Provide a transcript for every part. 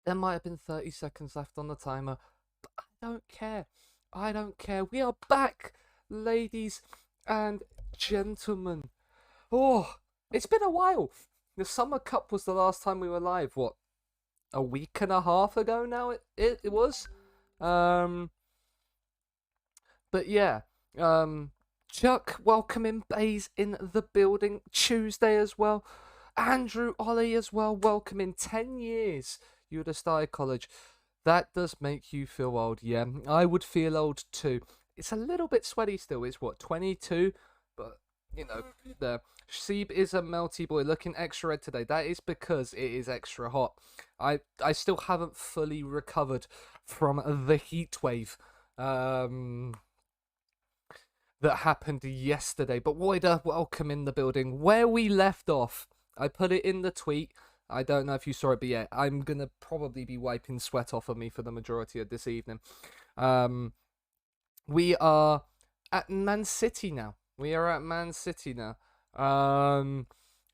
There might have been 30 seconds left on the timer, but I don't care. I don't care. We are back, ladies and gentlemen. Oh, it's been a while. The Summer Cup was the last time we were live. What, a week and a half ago now? It was. Um, but yeah. Um, Chuck, welcoming Bays in the building Tuesday as well. Andrew Ollie as well, welcoming 10 years. You would have started college. That does make you feel old, yeah. I would feel old too. It's a little bit sweaty still. It's what, 22? But, the Seeb is a melty boy, looking extra red today. That is because it is extra hot. I still haven't fully recovered from the heat wave. That happened yesterday. But Woida, welcome in the building. Where we left off, I put it in the tweet. I don't know if you saw it, but yeah, I'm gonna probably be wiping sweat off of me for the majority of this evening. We are at Man City now. We are at Man City now.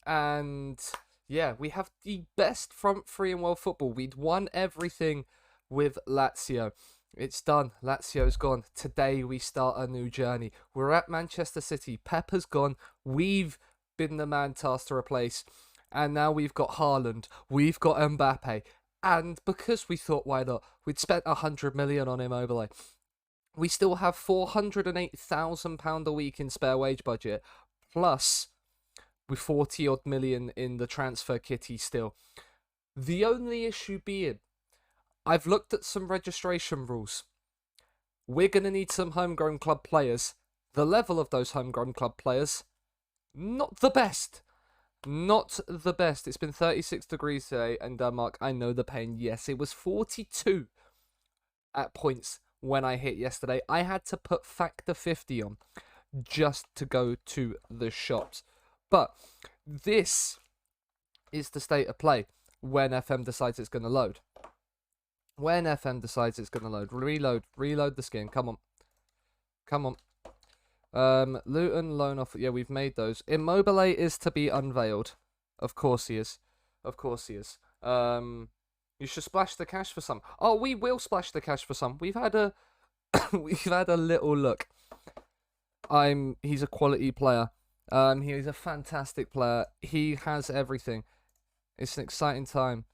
And yeah, we have the best front three in world football. We'd won everything with Lazio. It's done. Lazio's gone. Today we start a new journey. We're at Manchester City. Pep has gone. We've been the man tasked to replace. And now we've got Haaland. We've got Mbappe. And because we thought, why not? We'd spent 100 million on Immobile. We still have £408,000 a week in spare wage budget. Plus, with 40 odd million in the transfer kitty still. The only issue being, I've looked at some registration rules. We're going to need some homegrown club players. The level of those homegrown club players, not the best. Not the best. It's been 36 degrees today in Denmark. I know the pain. Yes, it was 42 at points when I hit yesterday. I had to put factor 50 on just to go to the shops. But this is the state of play when FM decides it's going to load. When FM decides it's going to load. Reload the skin. Come on. Luton loan off. Yeah, we've made those. Immobile is to be unveiled. Of course he is. You should splash the cash for some. Oh, we will splash the cash for some. We've had a we've had a little look. He's a quality player. He's a fantastic player. He has everything. It's an exciting time.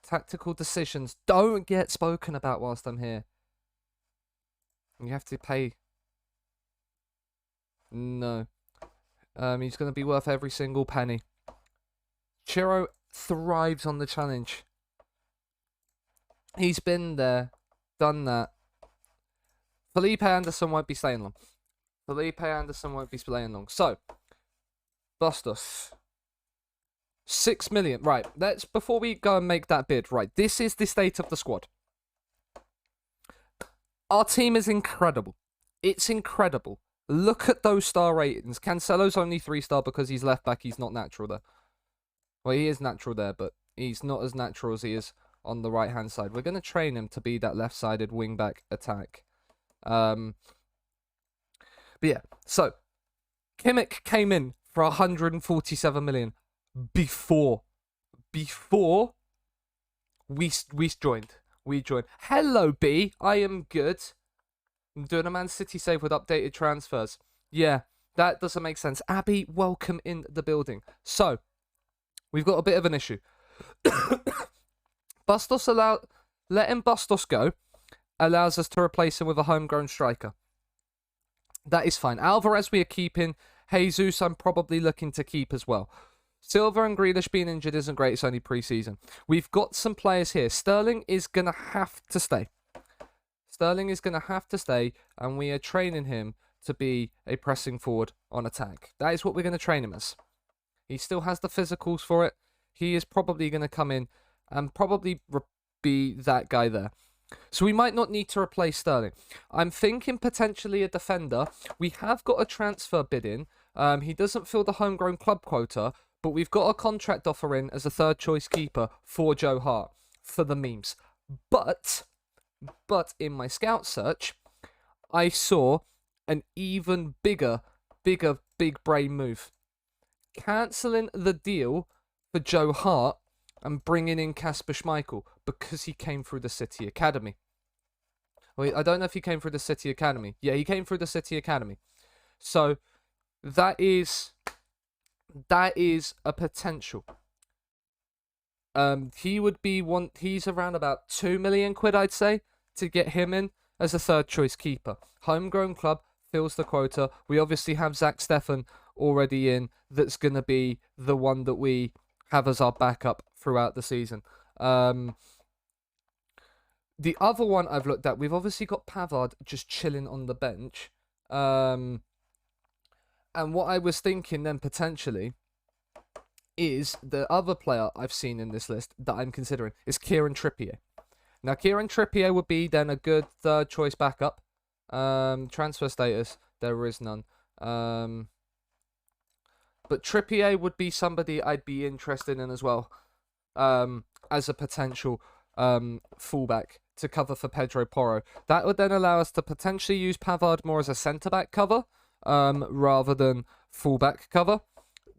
Tactical decisions don't get spoken about whilst I'm here. You have to pay. No. He's going to be worth every single penny. Chiro thrives on the challenge. He's been there, done that. Felipe Anderson won't be staying long. So, Bustos. 6 million. Right, before we go and make that bid, right, this is the state of the squad. Our team is incredible. It's incredible. Look at those star ratings. Cancelo's only 3-star because he's left back. He's not natural there. Well, he is natural there, but he's not as natural as he is on the right-hand side. We're going to train him to be that left-sided wing-back attack. But yeah, so Kimmich came in for 147 million before we joined. Hello, B. I am good. I'm doing a Man City save with updated transfers. Yeah, that doesn't make sense. Abby, welcome in the building. So, we've got a bit of an issue. Letting Bustos go allows us to replace him with a homegrown striker. That is fine. Alvarez we are keeping. Jesus I'm probably looking to keep as well. Silva and Grealish being injured isn't great. It's only pre-season. We've got some players here. Sterling is going to have to stay. And we are training him to be a pressing forward on attack. That is what we're going to train him as. He still has the physicals for it. He is probably going to come in and probably be that guy there. So we might not need to replace Sterling. I'm thinking potentially a defender. We have got a transfer bid in. He doesn't fill the homegrown club quota, but we've got a contract offer in as a third choice keeper for Joe Hart for the memes. But in my scout search, I saw an even big brain move. Cancelling the deal for Joe Hart and bringing in Kasper Schmeichel because he came through the City Academy. Wait, I don't know if he came through the City Academy. Yeah, he came through the City Academy. So that is a potential. He would be one. He's around about 2 million quid, I'd say, to get him in as a third choice keeper. Homegrown club fills the quota. We obviously have Zach Steffen already in. That's gonna be the one that we have as our backup throughout the season. The other one I've looked at, we've obviously got Pavard just chilling on the bench. And what I was thinking then potentially is the other player I've seen in this list that I'm considering is Kieran Trippier. Now, Kieran Trippier would be then a good third choice backup. Transfer status, there is none. But Trippier would be somebody I'd be interested in as well, as a potential fullback to cover for Pedro Porro. That would then allow us to potentially use Pavard more as a centre-back cover, rather than fullback cover,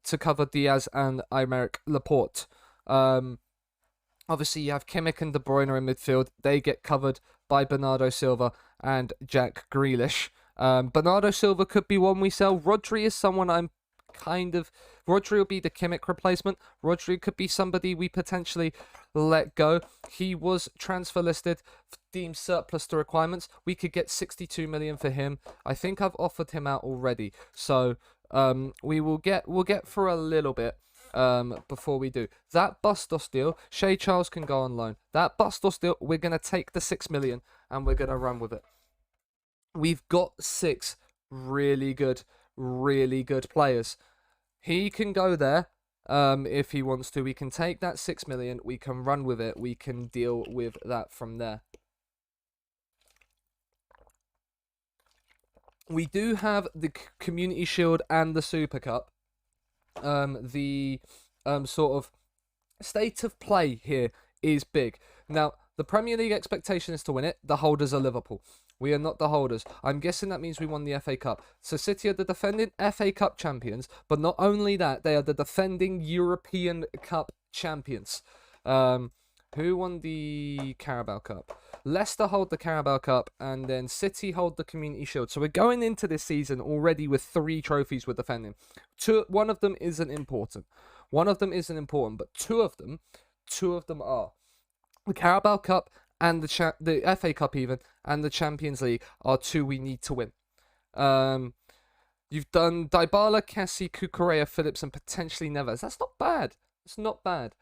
to cover Diaz and Aymeric Laporte. Obviously, you have Kimmich and De Bruyne in midfield. They get covered by Bernardo Silva and Jack Grealish. Bernardo Silva could be one we sell. Rodri is someone I'm Rodri will be the Kimmich replacement. Rodri could be somebody we potentially let go. He was transfer listed, deemed surplus to requirements. We could get 62 million for him. I think I've offered him out already. So we'll get through a little bit before we do. That Bustos deal, Shea Charles can go on loan. That Bustos deal, we're going to take the 6 million and we're going to run with it. We've got 6 really good players. He can go there if he wants to. We can take that 6 million. We can run with it. We can deal with that from there. We do have the Community Shield and the Super Cup. The sort of state of play here is big. Now, the Premier League expectation is to win it. The holders are Liverpool. We are not the holders. I'm guessing that means we won the FA Cup. So City are the defending FA Cup champions, but not only that, they are the defending European Cup champions. Who won the Carabao Cup? Leicester hold the Carabao Cup, and then City hold the Community Shield. So we're going into this season already with 3 trophies we're defending. One of them isn't important. But two of them are. The Carabao Cup and the FA Cup even, and the Champions League are 2 we need to win. You've done Dybala, Kessie, Cucurella, Phillips, and potentially Neves. That's not bad. It's not bad.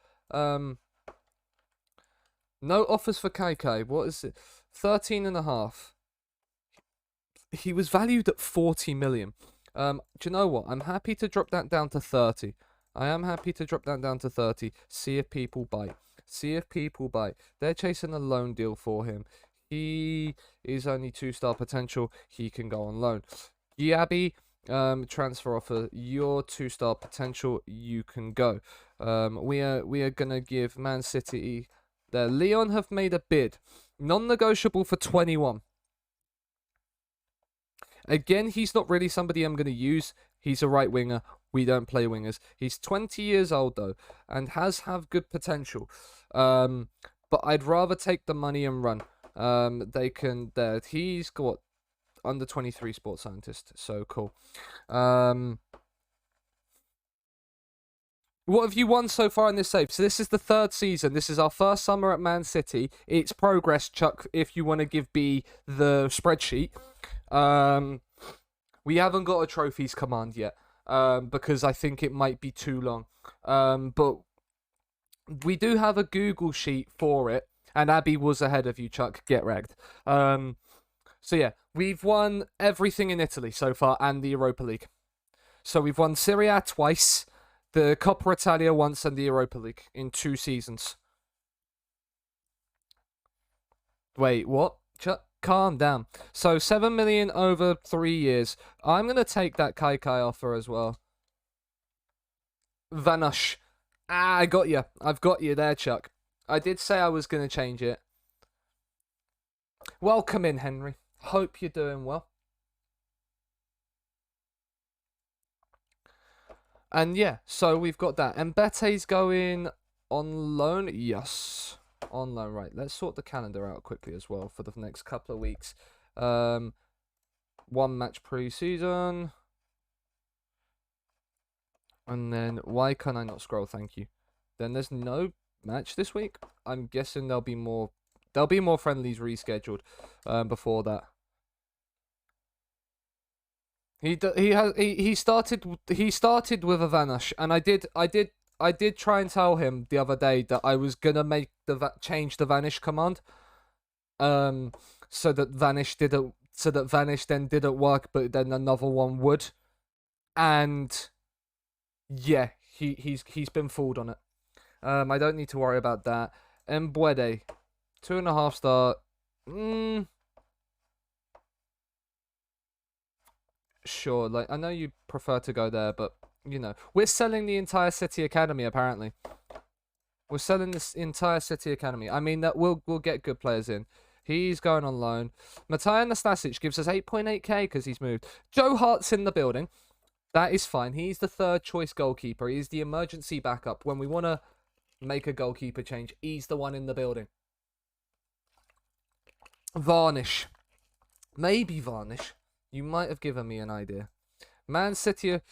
No offers for Kai. What is it? 13.5. He was valued at 40 million. Do you know what? I'm happy to drop that down to 30. I am happy to drop that down to 30. See if people bite. They're chasing a loan deal for him. He is only 2-star potential. He can go on loan. Diaby, transfer offer. Your 2-star potential. You can go. We are gonna give Man City. Leon have made a bid, non-negotiable, for 21. Again, he's not really somebody I'm going to use. He's a right winger. We don't play wingers. He's 20 years old, though, and have good potential. But I'd rather take the money and run. He's got under 23 sports scientist. So cool. What have you won so far in this save? So this is the 3rd season. This is our first summer at Man City. It's progress, Chuck, if you want to give B the spreadsheet. We haven't got a trophies command yet, because I think it might be too long. But we do have a Google sheet for it, and Abby was ahead of you, Chuck. Get wrecked. So yeah, we've won everything in Italy so far and the Europa League. So we've won Serie A twice, the Coppa Italia once, and the Europa League in 2 seasons. Wait, what? Calm down. So 7 million over 3 years. I'm going to take that Kai offer as well. Vanosh. I got you. I've got you there, Chuck. I did say I was going to change it. Welcome in, Henry. Hope you're doing well. And yeah, so we've got that. And Bete's going on loan. Yes, on loan. Right, let's sort the calendar out quickly as well for the next couple of weeks. 1 match pre-season. And then, why can I not scroll? Thank you. Then there's no match this week. I'm guessing there'll be more friendlies rescheduled before that. He started with a Vanish, and I did try and tell him the other day that I was gonna change the Vanish command, so that Vanish then didn't work, but then another one would, and yeah, he's been fooled on it. I don't need to worry about that. Mbwede, 2.5 star. Sure, like, I know you prefer to go there, but, you know, we're selling the entire City Academy, apparently. We're selling this entire City Academy. I mean, that we'll get good players in. He's going on loan. Matija Nastasic gives us 8.8k because he's moved. Joe Hart's in the building. That is fine. He's the third choice goalkeeper. He's the emergency backup. When we want to make a goalkeeper change, he's the one in the building. Varnish. Maybe Varnish. You might have given me an idea. Man City are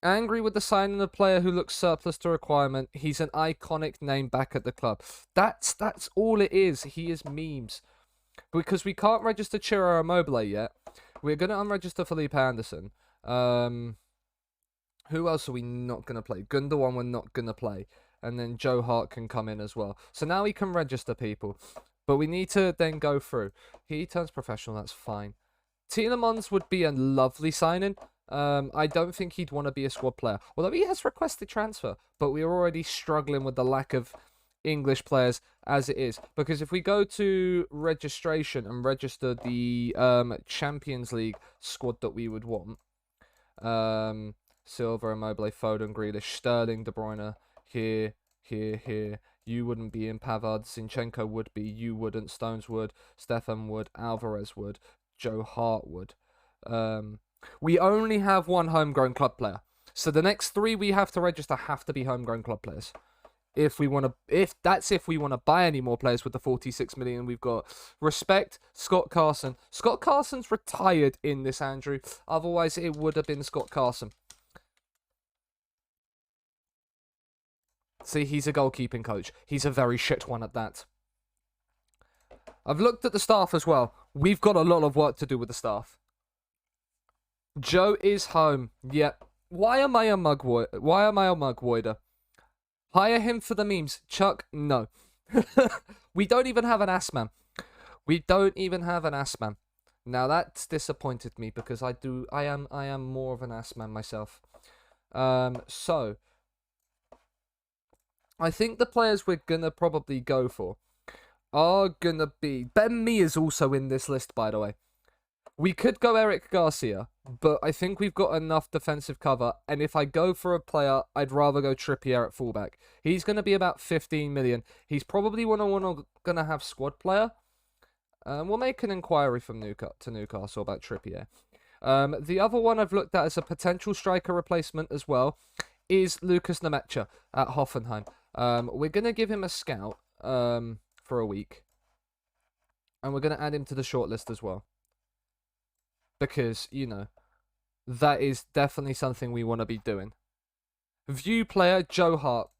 angry with the signing of a player who looks surplus to requirement. He's an iconic name back at the club. That's all it is. He is memes. Because we can't register Ciro Immobile yet. We're going to unregister Felipe Anderson. Who else are we not going to play? Gundogan we're not going to play. And then Joe Hart can come in as well. So now we can register people. But we need to then go through. He turns professional, that's fine. Tielemans would be a lovely signing. I don't think he'd want to be a squad player. Although he has requested transfer. But we're already struggling with the lack of English players as it is. Because if we go to registration and register the Champions League squad that we would want. Silva, Immobile, Foden, Grealish, Sterling, De Bruyne. Here. You wouldn't be in Pavard. Zinchenko would be. You wouldn't. Stones would. Stefan would. Alvarez would. Joe Hart would. We only have one homegrown club player. So the next 3 we have to register have to be homegrown club players. If we want to buy any more players with the 46 million we've got. Respect Scott Carson. Scott Carson's retired in this, Andrew. Otherwise it would have been Scott Carson. See, he's a goalkeeping coach. He's a very shit one at that. I've looked at the staff as well. We've got a lot of work to do with the staff. Joe is home. Yep. Why am I a mugwoider? Hire him for the memes. Chuck, no. We don't even have an ass man. Now that's disappointed me because I am more of an ass man myself. So I think the players we're gonna probably go for are gonna be... Ben Mee is also in this list, by the way. We could go Eric Garcia, but I think we've got enough defensive cover, and if I go for a player, I'd rather go Trippier at fullback. He's gonna be about 15 million. He's probably gonna have squad player. We'll make an inquiry from Newcastle about Trippier. The other one I've looked at as a potential striker replacement as well is Lucas Nemecha at Hoffenheim. We're gonna give him a scout for a week, and we're gonna add him to the shortlist as well. Because, you know, that is definitely something we want to be doing. View player, Joe Hart.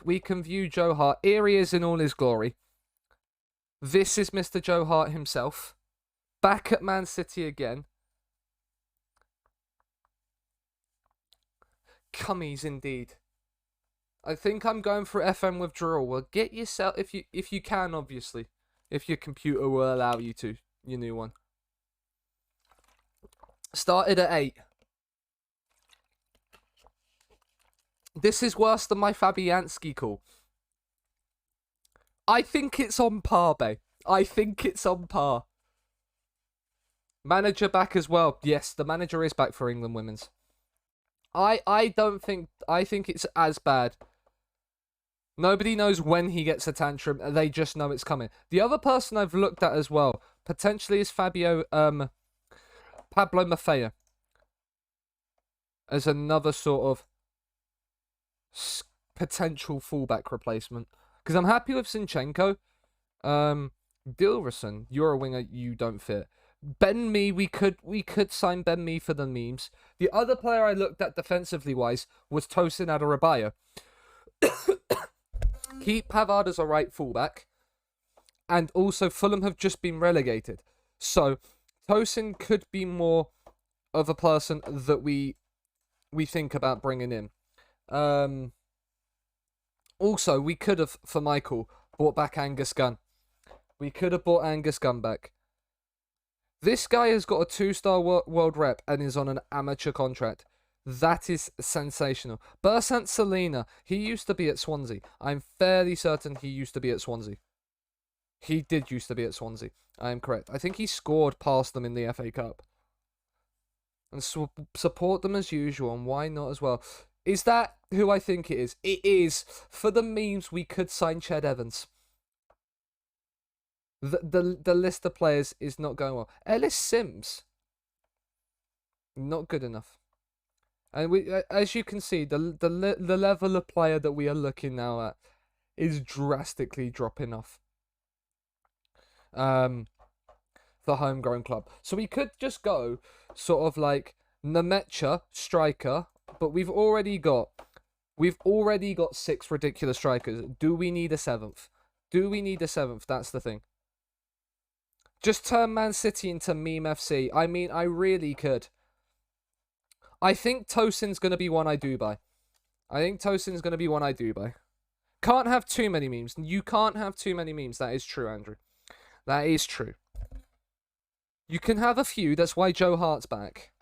We can view Joe Hart. Here he is in all his glory. This is Mr. Joe Hart himself. Back at Man City again. Cummies indeed. I think I'm going for FM withdrawal. Well, get yourself, if you can, obviously. If your computer will allow you to. Your new one. Started at 8. This is worse than my Fabianski call. I think it's on par, babe. I think it's on par. Manager back as well. Yes, the manager is back for England Women's. I think it's as bad. Nobody knows when he gets a tantrum. They just know it's coming. The other person I've looked at as well, potentially, is Pablo Maffea. As another sort of potential fullback replacement. Because I'm happy with Zinchenko. Dilrosun, you're a winger, you don't fit. Ben Mee, we could sign Ben Mee for the memes. The other player I looked at defensively wise was Tosin Adarabioyo. Keep Pavard as a right fullback. And also Fulham have just been relegated. So Tosin could be more of a person that we think about bringing in. Also, we could have, for Michael, brought back Angus Gunn. We could have brought Angus Gunn back. This guy has got a 2-star world rep and is on an amateur contract. That is sensational. Bersant Salina, he used to be at Swansea. I'm fairly certain he used to be at Swansea. He did used to be at Swansea. I am correct. I think he scored past them in the FA Cup. And support them as usual, and why not as well? Is that who I think it is? It is. For the memes, we could sign Ched Evans. The list of players is not going well. Ellis Sims, not good enough. And we, as you can see, the level of player that we are looking now at is drastically dropping off. The homegrown club. So we could just go sort of like Nemecha, striker, but we've already got 6 ridiculous strikers. Do we need a 7th? Do we need a 7th? That's the thing. Just turn Man City into meme FC. I mean, I really could. I think Tosin's going to be one I do buy. Can't have too many memes. You can't have too many memes. That is true, Andrew. That is true. You can have a few. That's why Joe Hart's back.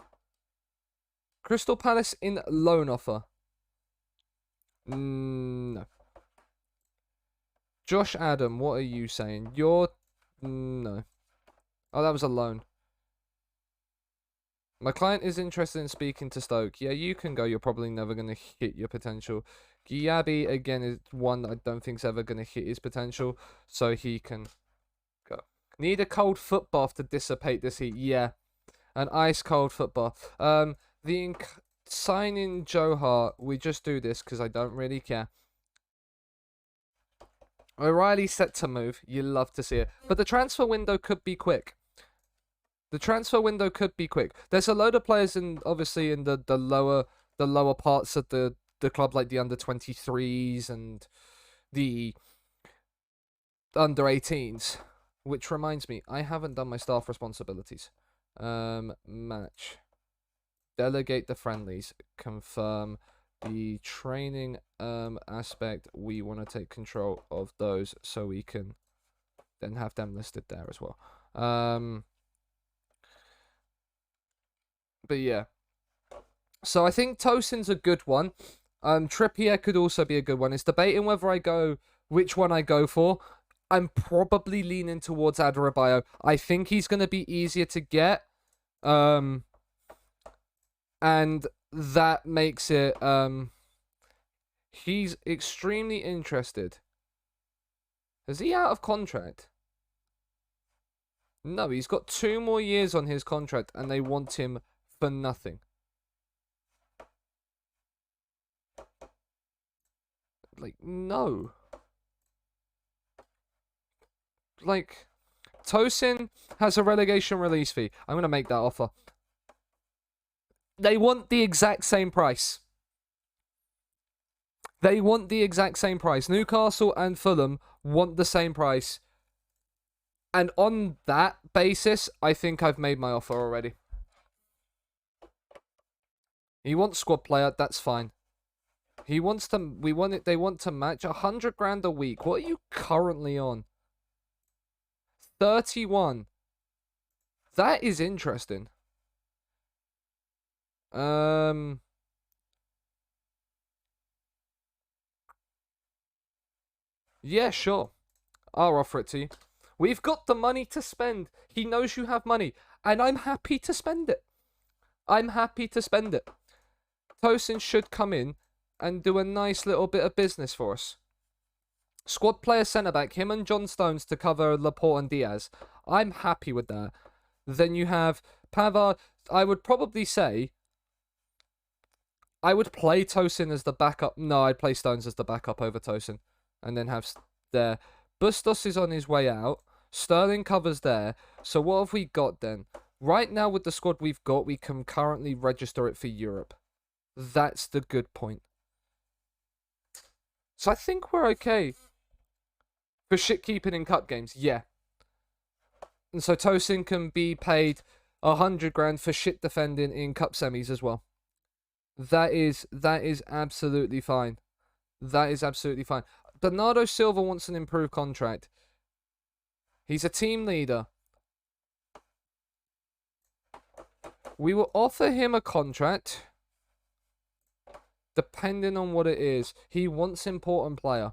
Crystal Palace in loan offer. No. Josh Adam, what are you saying? No. Oh, that was a loan. My client is interested in speaking to Stoke. Yeah, you can go. You're probably never going to hit your potential. Giabi, again, is one that I don't think is ever going to hit his potential. So he can go. Need a cold foot bath to dissipate this heat. Yeah. An ice cold foot bath. Signing Joe Hart. We just do this because I don't really care. O'Reilly set to move. You love to see it. But the transfer window could be quick. There's a load of players obviously in the lower parts of the club, like the under-23s and the under-18s. Which reminds me, I haven't done my staff responsibilities. Match. Delegate the friendlies. Confirm the training aspect. We want to take control of those so we can then have them listed there as well. But yeah. So I think Tosin's a good one. Trippier could also be a good one. It's debating which one I go for. I'm probably leaning towards Adarabioyo. I think he's going to be easier to get. And that makes it... he's extremely interested. Is he out of contract? No, he's got 2 more years on his contract and they want him for nothing. Like, no. Like, Tosin has a relegation release fee. I'm going to make that offer. They want the exact same price. Newcastle and Fulham want the same price. And on that basis, I think I've made my offer already. He wants squad player, that's fine. They want to match 100 grand a week. What are you currently on? 31. That is interesting. Yeah, sure. I'll offer it to you. We've got the money to spend. He knows you have money. And I'm happy to spend it. Tosin should come in and do a nice little bit of business for us. Squad player centre-back, him and John Stones to cover Laporte and Diaz. I'm happy with that. Then you have Pavard. I would probably say I would play Tosin as the backup. No, I'd play Stones as the backup over Tosin. And then have there. Bustos is on his way out. Sterling covers there. So what have we got then? Right now with the squad we've got, we can currently register it for Europe. That's the good point. So I think we're okay. For shit keeping in cup games, yeah. And so Tosin can be paid 100 grand for shit defending in cup semis as well. That is absolutely fine. That is absolutely fine. Bernardo Silva wants an improved contract. He's a team leader. We will offer him a contract depending on what it is. He wants important player.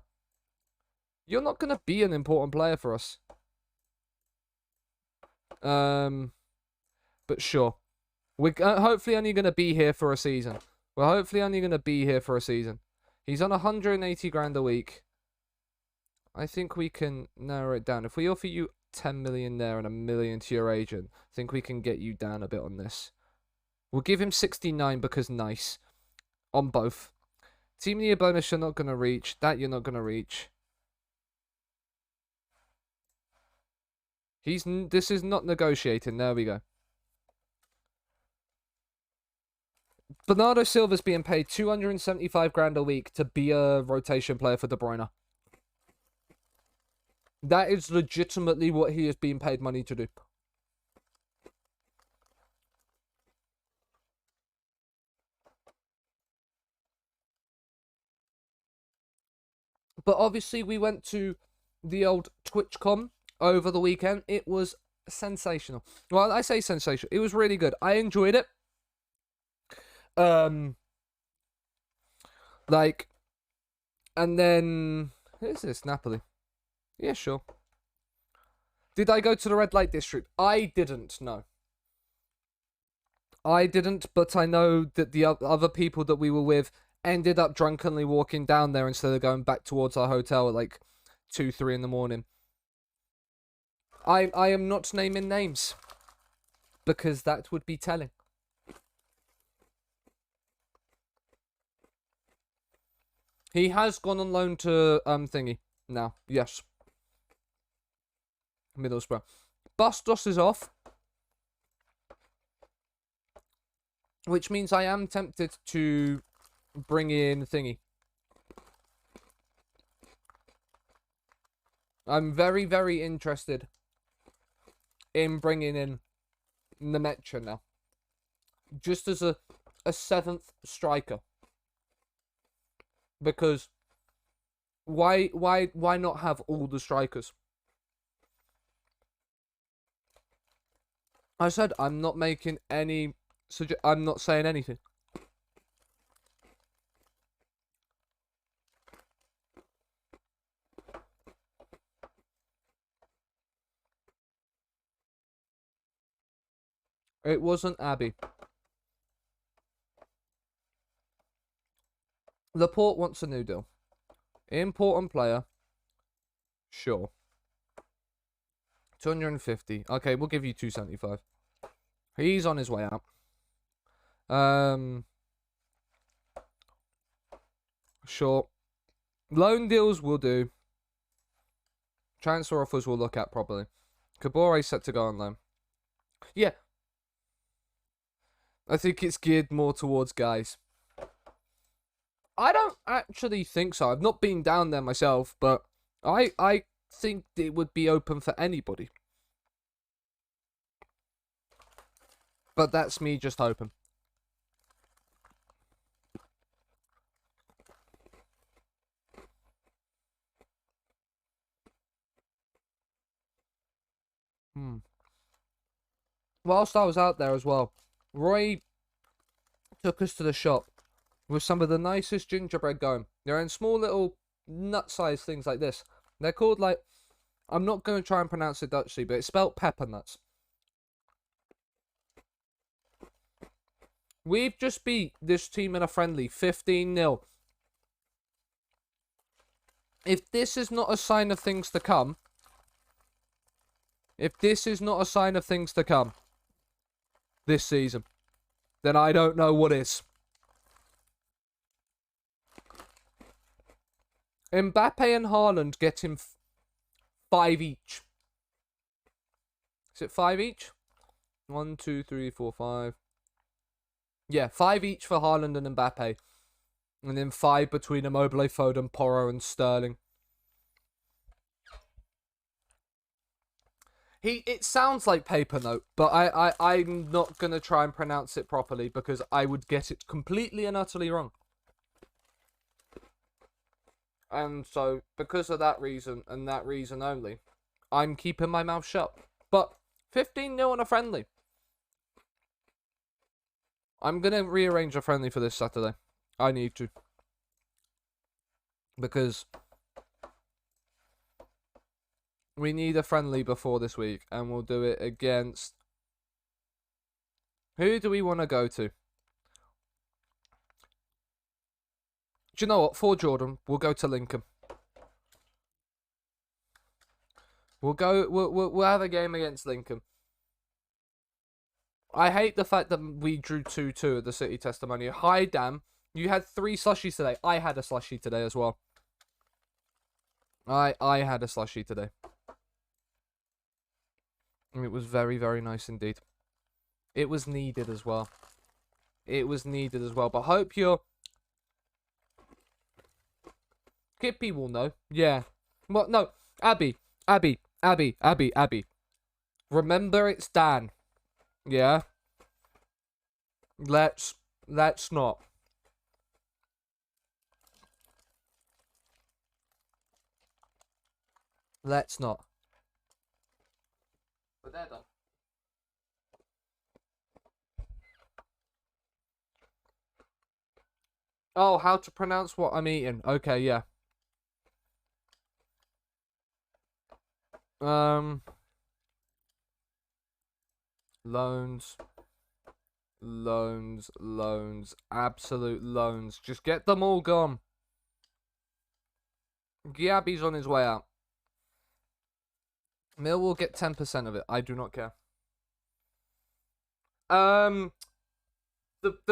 You're not going to be an important player for us. But sure. We're hopefully only going to be here for a season. We're hopefully only going to be here for a season. He's on 180 grand a week. I think we can narrow it down. If we offer you 10 million there and 1 million to your agent, I think we can get you down a bit on this. We'll give him 69 because nice. On both. Team of the year bonus you're not going to reach. That you're not going to reach. This is not negotiating. There we go. Bernardo Silva's being paid 275 grand a week to be a rotation player for De Bruyne. That is legitimately what he is being paid money to do. But obviously we went to the old TwitchCon over the weekend. It was sensational. Well, I say sensational. It was really good. I enjoyed it. Like, and then, is this Napoli? Yeah, sure. Did I go to the red light district? I didn't, no. I didn't, but I know that the other people that we were with ended up drunkenly walking down there instead of going back towards our hotel at like 2, 3 in the morning. I am not naming names because that would be telling. He has gone on loan to thingy now. Yes. Middlesbrough. Bustos is off. Which means I am tempted to bring in thingy. I'm very, very interested in bringing in Nemecha now. Just as a 7th striker. Because why not have all the strikers? I said I'm not making any I'm not saying anything. It wasn't Abby. Laporte wants a new deal. Important player. Sure. 250. Okay, we'll give you 275. He's on his way out. Sure. Loan deals will do. Transfer offers we'll look at probably. Kabore set to go on loan. Yeah. I think it's geared more towards guys. I don't actually think so. I've not been down there myself, but I think it would be open for anybody. But that's me just hoping. Whilst I was out there as well, Roy took us to the shop with some of the nicest gingerbread going. They're in small little nut-sized things like this. They're called like, I'm not going to try and pronounce it Dutchly, but it's spelt pepper nuts. We've just beat this team in a friendly 15-0. If this is not a sign of things to come, this season, then I don't know what is. Mbappe and Haaland get him 5 each. Is it 5 each? 1, 2, 3, 4, 5. Yeah, 5 each for Haaland and Mbappe. And then 5 between Immobile, Foden, Porro, and Sterling. It sounds like paper note, but I'm not going to try and pronounce it properly because I would get it completely and utterly wrong. And so, because of that reason, and that reason only, I'm keeping my mouth shut. But 15-0 on a friendly. I'm going to rearrange a friendly for this Saturday. I need to. Because we need a friendly before this week, and we'll do it against... Who do we want to go to? Do you know what? For Jordan, we'll go to Lincoln. We'll have a game against Lincoln. I hate the fact that we drew 2-2 at the City Testimonial. Hi, Dan. You had 3 slushies today. I had a slushie today as well. I had a slushie today. And it was very, very nice indeed. It was needed as well. It was needed as well. But hope you're... Kippy will know. Yeah. Well, no. Abby. Remember, it's Dan. Yeah? Let's not. Let's not. But they're done. Oh, how to pronounce what I'm eating. Okay, yeah. Loans. Absolute loans. Just get them all gone. Giabi's on his way out. Mill will get 10% of it. I do not care. The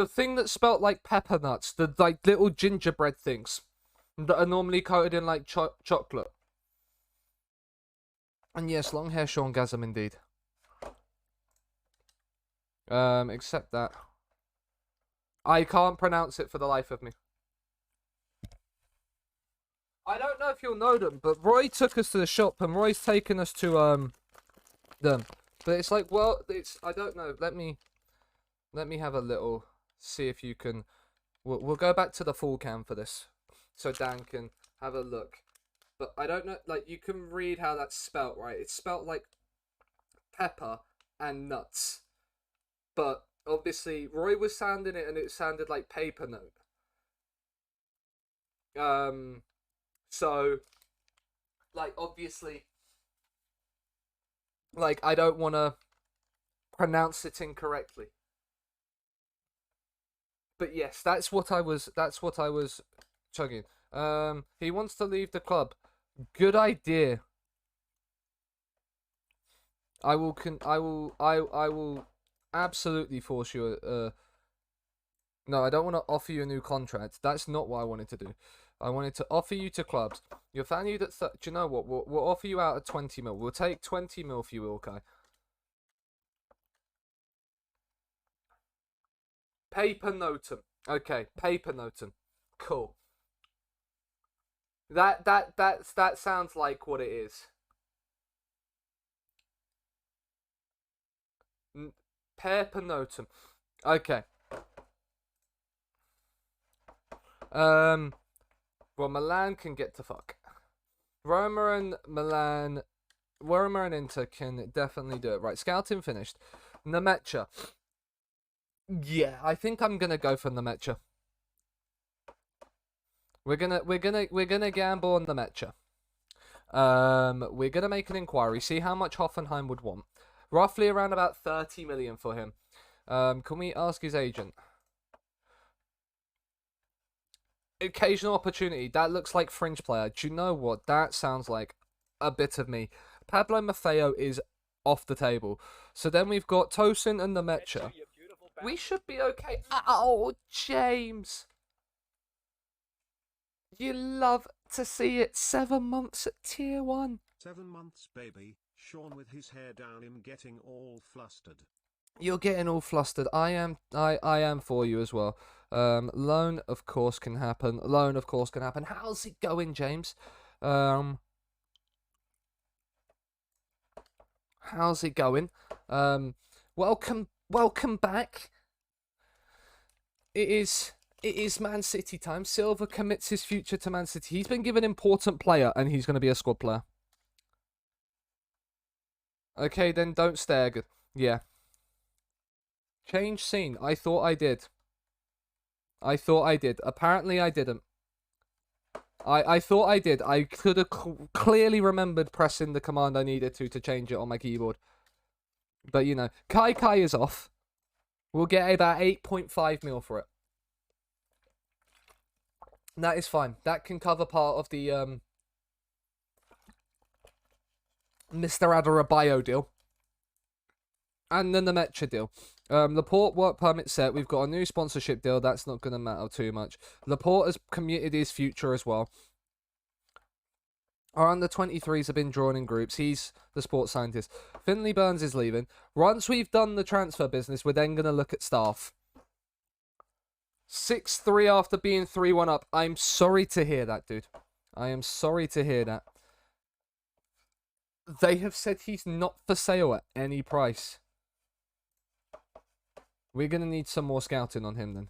thing that spelt like pepper nuts, the like little gingerbread things that are normally coated in like chocolate. And yes, long hair Sean Gasm indeed. Except that I can't pronounce it for the life of me. I don't know if you'll know them, but Roy took us to the shop, and Roy's taken us to them. But it's like, well, I don't know. Let me have a little, see if you can. We'll go back to the full cam for this, so Dan can have a look. But I don't know, like, you can read how that's spelt, right? It's spelt like pepper and nuts. But obviously, Roy was sounding it, and it sounded like paper note. So, like, obviously, like, I don't want to pronounce it incorrectly. But yes, that's what I was chugging. He wants to leave the club. Good idea. I will absolutely force you no, I don't want to offer you a new contract. That's not what I wanted to do. I wanted to offer you to clubs. You're valued at... Do you know what? We'll offer you out at 20 mil. We'll take 20 mil for you, Ilkay. Paper Notum. Okay, Paper Notum. Cool. That sounds like what it is. Paper Notum. Okay. Well, Milan can get to fuck. Roma and Inter can definitely do it. Right, scouting finished. Nemecha. Yeah, I think I'm gonna go for Nemecha. We're gonna gamble on Nemecha. We're gonna make an inquiry, see how much Hoffenheim would want. Roughly around about 30 million for him. Can we ask his agent? Occasional opportunity. That looks like fringe player. Do you know what? That sounds like a bit of me. Pablo Maffeo is off the table. So then we've got Tosin and Nemecha. We should be okay. Oh, James. You love to see it. 7 months at tier 1. 7 months, baby. Sean with his hair down, him getting all flustered. You're getting all flustered. I am for you as well. Loan, of course, can happen. Loan, of course, can happen. How's it going, James? How's it going? Welcome back. It is Man City time. Silva commits his future to Man City. He's been given important player, and he's going to be a squad player. Okay, then don't stare. Good. Yeah. Change scene. I thought I did. Apparently I didn't. I thought I did. I could have clearly remembered pressing the command I needed to change it on my keyboard. But, you know, Kai is off. We'll get about 8.5 mil for it. That is fine. That can cover part of the Mr. Adarabioyo deal. And then the Mecha deal. Laporte work permit set. We've got a new sponsorship deal. That's not going to matter too much. Laporte has committed his future as well. Our under-23s have been drawn in groups. He's the sports scientist. Finley Burns is leaving. Once we've done the transfer business, we're then going to look at staff. 6-3 after being 3-1 up. I'm sorry to hear that, dude. I am sorry to hear that. They have said he's not for sale at any price. We're going to need some more scouting on him then.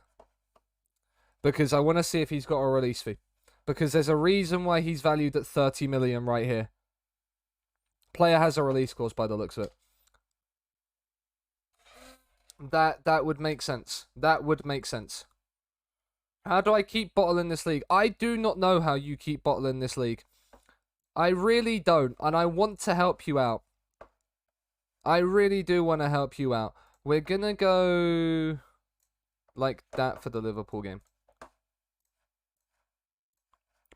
Because I want to see if he's got a release fee. Because there's a reason why he's valued at 30 million right here. Player has a release clause by the looks of it. That would make sense. That would make sense. How do I keep bottling this league? I do not know how you keep bottling this league. I really don't. And I want to help you out. I really do want to help you out. We're going to go like that for the Liverpool game.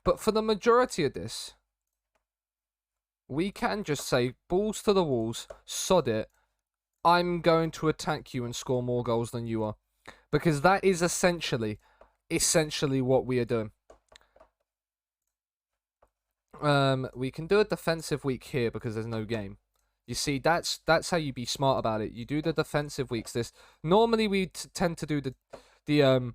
But for the majority of this, we can just say, balls to the walls, sod it. I'm going to attack you and score more goals than you are. Because that is essentially what we are doing. We can do a defensive week here because there's no game. You see, that's how you be smart about it. You do the defensive weeks. Normally we tend to do the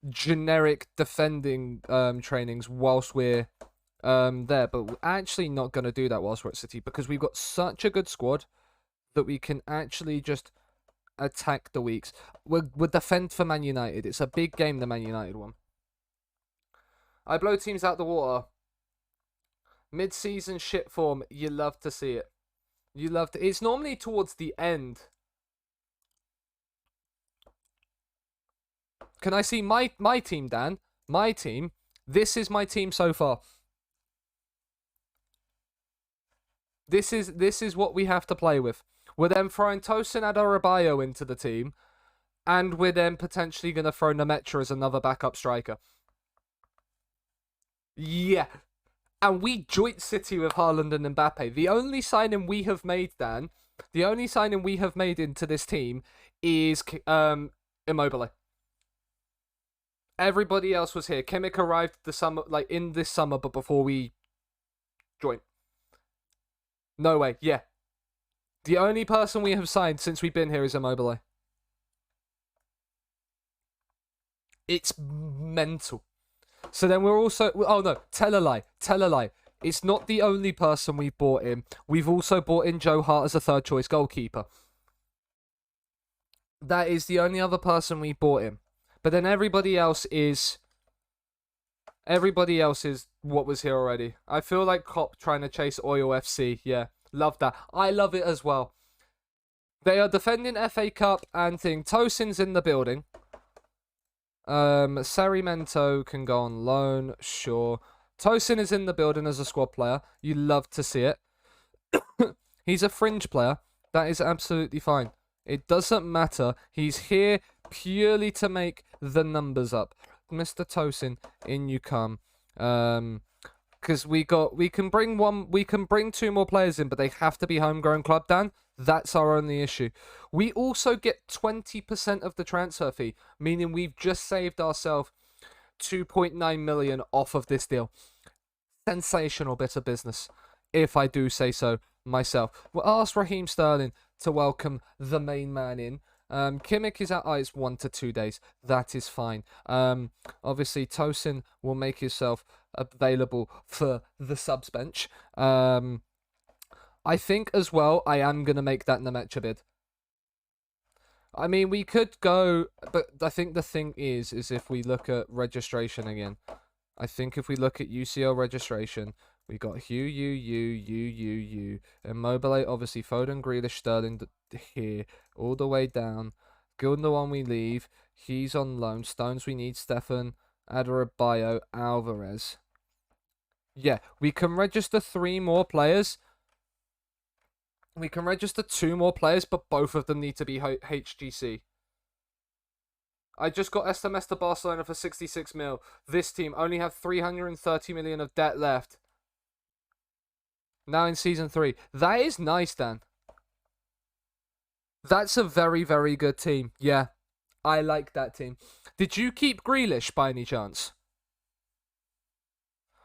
generic defending trainings whilst we're there, but we're actually not going to do that whilst we're at City because we've got such a good squad that we can actually just attack the weeks. We'll defend for Man United. It's a big game, the Man United one. I blow teams out the water. Mid-season shit form, you love to see it. You love to. It's normally towards the end. Can I see my team, Dan? My team. This is my team so far. This is what we have to play with. We're then throwing Tosin Adarabioyo into the team, and we're then potentially going to throw Nemetra as another backup striker. Yeah. And we joint City with Haaland and Mbappe. The only signing we have made, Dan, the only signing we have made into this team is Immobile. Everybody else was here. Kimmich arrived in this summer, but before we joined. No way, yeah. The only person we have signed since we've been here is Immobile. It's mental. So then we're also... Oh, no. Tell a lie. It's not the only person we've bought in. We've also bought in Joe Hart as a third choice goalkeeper. That is the only other person we bought in. But then everybody else is what was here already. I feel like Klopp trying to chase Oil FC. Yeah, love that. I love it as well. They are defending FA Cup and thing. Tosin's in the building. Sarimento can go on loan, sure. Tosin is in the building as a squad player. You love to see it. He's a fringe player. That is absolutely fine. It doesn't matter. He's here purely to make the numbers up. Mr. Tosin, in you come. Because we can bring 2 more players in, but they have to be homegrown club, Dan. That's our only issue. We also get 20% of the transfer fee, meaning we've just saved ourselves 2.9 million off of this deal. Sensational bit of business, if I do say so myself. We'll ask Raheem Sterling to welcome the main man in. Kimmich is out ice 1 to 2 days. That is fine. Obviously, Tosin will make himself available for the subs bench. I think as well, I am going to make that Nemecha bid. I mean, we could go, but I think the thing is if we look at registration again, I think if we look at UCL registration, we got Hugh, Immobile, obviously Foden, Grealish, Sterling here, all the way down. Gundogan we leave, he's on loan. Stones we need Stefan, Adarabioyo, Alvarez. Yeah, we can register 3 more players. We can register 2 more players, but both of them need to be HGC. I just got SMS to Barcelona for 66 mil. This team only have 330 million of debt left. Now in Season 3. That is nice, Dan. That's a very, very good team. Yeah, I like that team. Did you keep Grealish by any chance?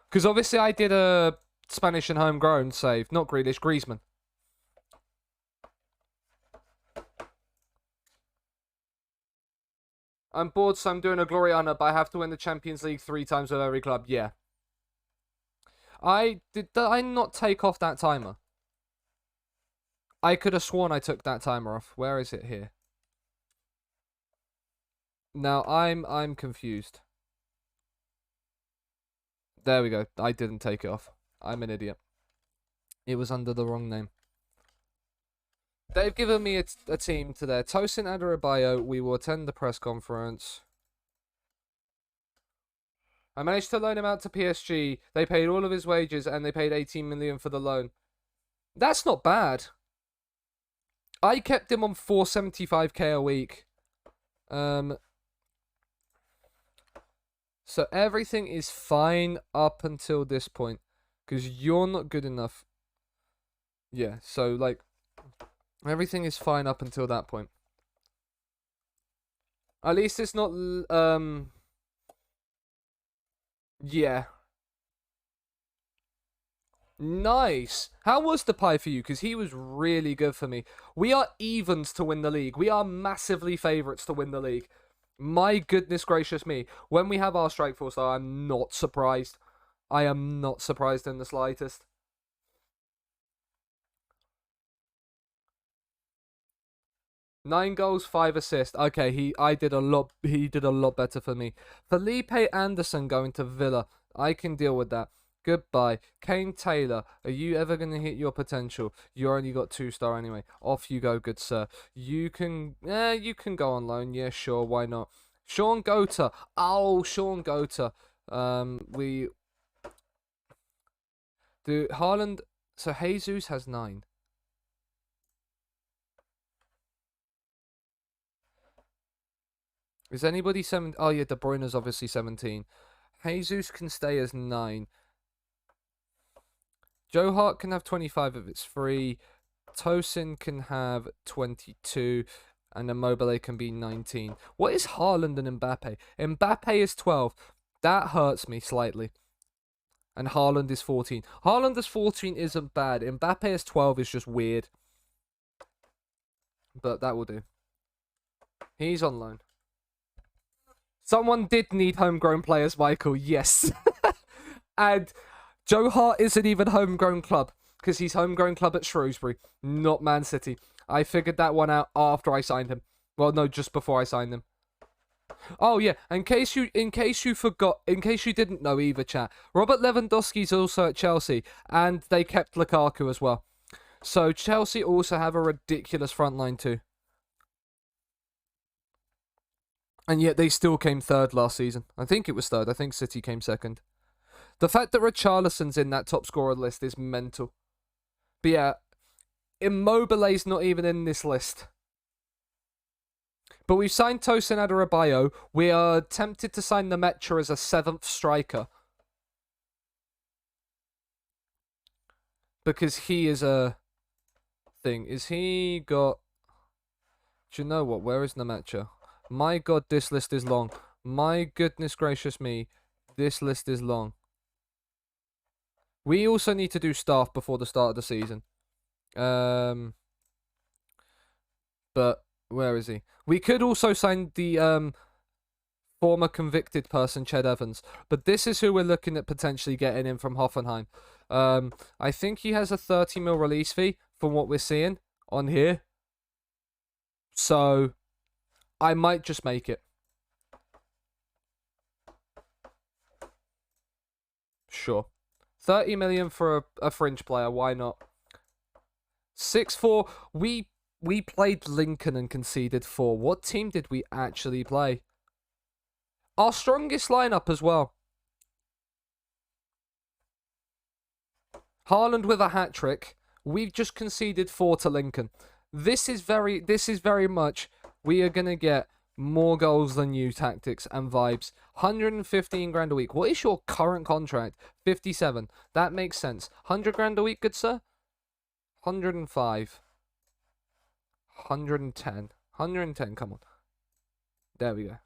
Because obviously I did a Spanish and homegrown save. Not Grealish, Griezmann. I'm bored, so I'm doing a Gloriana, but I have to win the Champions League 3 times with every club. Yeah. Did I not take off that timer? I could have sworn I took that timer off. Where is it here? Now I'm confused. There we go. I didn't take it off. I'm an idiot. It was under the wrong name. They've given me a team to there. Tosin Adarabioyo, we will attend the press conference. I managed to loan him out to PSG. They paid all of his wages and they paid 18 million for the loan. That's not bad. I kept him on 475k a week. So everything is fine up until this point. Because you're not good enough. Yeah, so like... everything is fine up until that point. At least it's not, yeah. Nice. How was the pie for you? Because he was really good for me. We are evens to win the league. We are massively favourites to win the league. My goodness gracious me. When we have our strike force, though, I'm not surprised. I am not surprised in the slightest. Nine goals, 5 assists. Okay, he did a lot better for me. Felipe Anderson going to Villa. I can deal with that. Goodbye. Kane Taylor, are you ever going to hit your potential? You only got 2-star anyway. Off you go, good sir. You can go on loan. Yeah, sure, why not? Sean Gota. Oh, Sean Gota. We do Haaland. So Jesus has 9. Is anybody 7? Oh yeah, De Bruyne's obviously 17. Jesus can stay as 9. Joe Hart can have 25 if it's free. Tosin can have 22. And Immobile can be 19. What is Haaland and Mbappe? Mbappe is 12. That hurts me slightly. And Haaland is 14. Haaland is 14 isn't bad. Mbappe is 12 is just weird. But that will do. He's on loan. Someone did need homegrown players, Michael. Yes. And Joe Hart isn't even homegrown club. Because he's homegrown club at Shrewsbury. Not Man City. I figured that one out after I signed him. Well, no, just before I signed him. Oh yeah, in case you didn't know either, chat. Robert Lewandowski's also at Chelsea, and they kept Lukaku as well. So Chelsea also have a ridiculous front line too. And yet they still came third last season. I think it was third. I think City came second. The fact that Richarlison's in that top scorer list is mental. But yeah, Immobile's not even in this list. But we've signed Tosin Adarabioyo. We are tempted to sign Nemecha as a 7th striker. Because he is a thing. Is he got... Do you know what? Where is Nemecha? My god, this list is long. My goodness gracious me. This list is long. We also need to do staff before the start of the season. But where is he? We could also sign the former convicted person, Ched Evans. But this is who we're looking at potentially getting in from Hoffenheim. I think he has a 30 mil release fee from what we're seeing on here. So I might just make it. Sure. 30 million for a fringe player, why not? 6-4. We played Lincoln and conceded 4. What team did we actually play? Our strongest lineup as well. Haaland with a hat-trick. We've just conceded 4 to Lincoln. This is very much, we are going to get more goals than you tactics and vibes. 115 grand a week. What is your current contract? 57. That makes sense. 100 grand a week, good sir? 105. 110. 110, come on. There we go.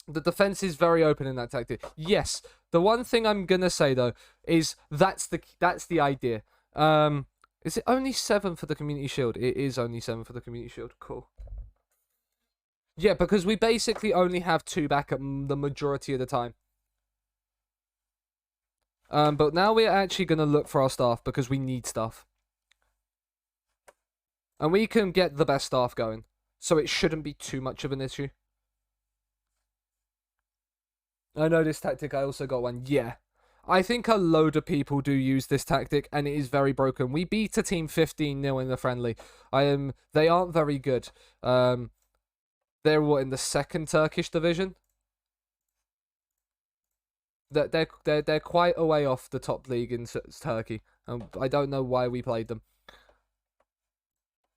The defense is very open in that tactic. Yes, the one thing I'm going to say, though, is that's the idea. Is it only 7 for the Community Shield? It is only 7 for the Community Shield. Cool. Yeah, because we basically only have 2 backup the majority of the time. But now we're actually going to look for our staff because we need staff. And we can get the best staff going. So it shouldn't be too much of an issue. I know this tactic, I also got one. Yeah. I think a load of people do use this tactic, and it is very broken. We beat a team 15-0 in the friendly. They aren't very good. They're what, in the 2nd Turkish division? They're quite a way off the top league in Turkey. I don't know why we played them.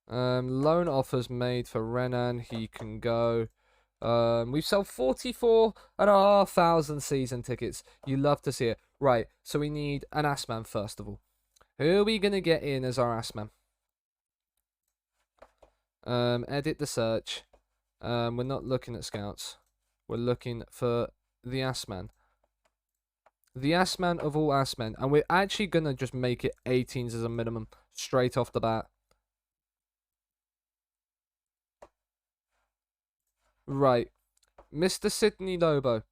Loan offers made for Renan. He can go. We've sold 44,500 season tickets. You love to see it. Right, so we need an Assman first of all. Who are we going to get in as our Assman? Edit the search. We're not looking at scouts. We're looking for the Assman. The Assman of all Assmen. And we're actually going to just make it 18s as a minimum. Straight off the bat. Right. Mr. Sydney Lobo.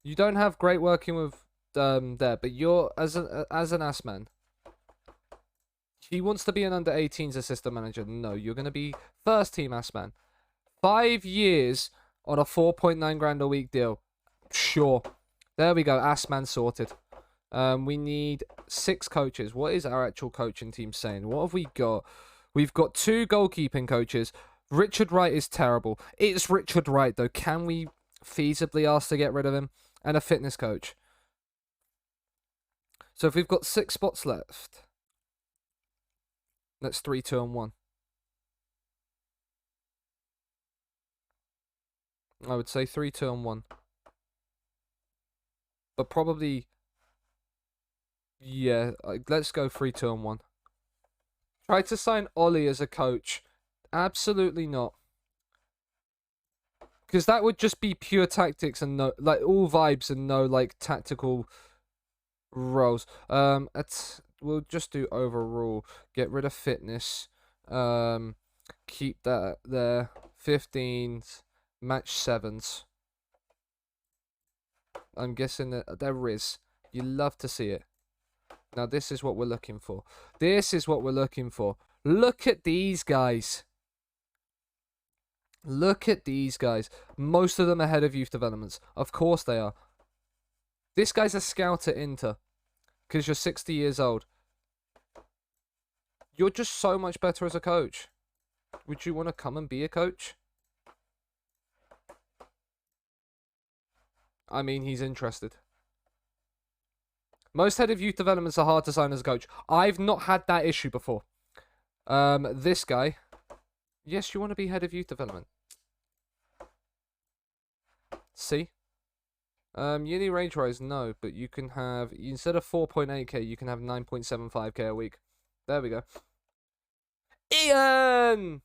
You don't have great working with there, but you're as an Assman. He wants to be an under 18s assistant manager. No, you're going to be first team Assman. 5 years on a 4.9 grand a week deal. Sure. There we go. Assman sorted. We need 6 coaches. What is our actual coaching team saying? What have we got? We've got 2 goalkeeping coaches. Richard Wright is terrible. It's Richard Wright, though. Can we feasibly ask to get rid of him? And a fitness coach. So if we've got 6 spots left, that's 3, 2, and 1. I would say 3, 2, and 1. But probably, yeah, let's go 3, 2, and 1. Try to sign Ollie as a coach. Absolutely not. Because that would just be pure tactics and no, like, all vibes and no, like, tactical roles. We'll just do overall. Get rid of fitness. Keep that there. 15s. Match 7s. I'm guessing that there is. You love to see it. Now, this is what we're looking for. This is what we're looking for. Look at these guys. Look at these guys. Most of them ahead of youth developments. Of course they are. This guy's a scout at Inter. Because you're 60 years old. You're just so much better as a coach. Would you want to come and be a coach? I mean, he's interested. Most head of youth developments are hard to sign as a coach. I've not had that issue before. This guy. Yes, you want to be head of youth development. See? Yearly range rise, no, but you can have, instead of 4.8k, you can have 9.75k a week. There we go. Ian!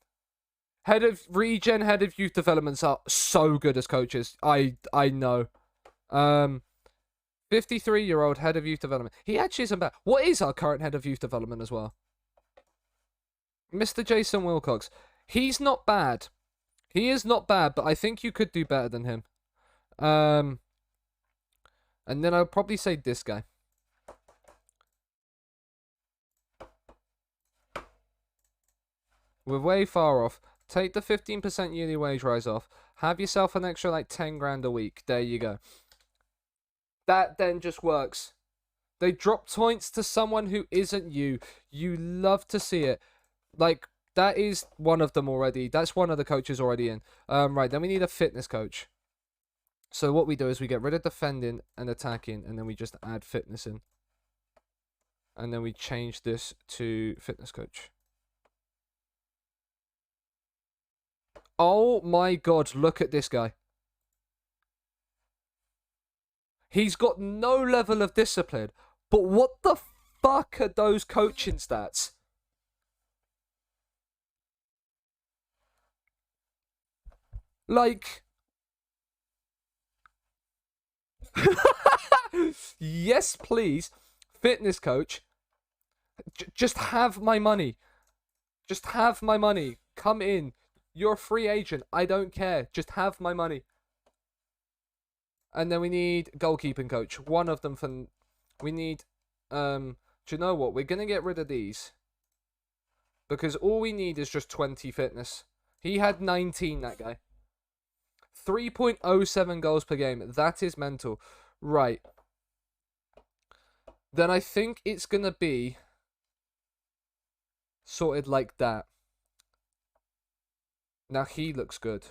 Head of regen, head of youth developments are so good as coaches. I know. 53-year-old head of youth development. He actually isn't bad. What is our current head of youth development as well? Mr. Jason Wilcox. He's not bad. He is not bad, but I think you could do better than him. And then I'll probably say this guy. We're way far off. Take the 15% yearly wage rise off. Have yourself an extra like 10 grand a week. There you go. That then just works. They drop points to someone who isn't you. You love to see it. Like, that is one of them already. That's one of the coaches already in. Right, then we need a fitness coach. So what we do is we get rid of defending and attacking, and then we just add fitness in. And then we change this to fitness coach. Oh my god, look at this guy. He's got no level of discipline, but what the fuck are those coaching stats? Like... Yes, please. Fitness coach. Just have my money. Just have my money. Come in. You're a free agent. I don't care. Just have my money. And then we need goalkeeping coach. One of them for... We need... Do you know what? We're going to get rid of these. Because all we need is just 20 fitness. He had 19, that guy. 3.07 goals per game. That is mental. Right. Then I think it's going to be sorted like that. Now he looks good.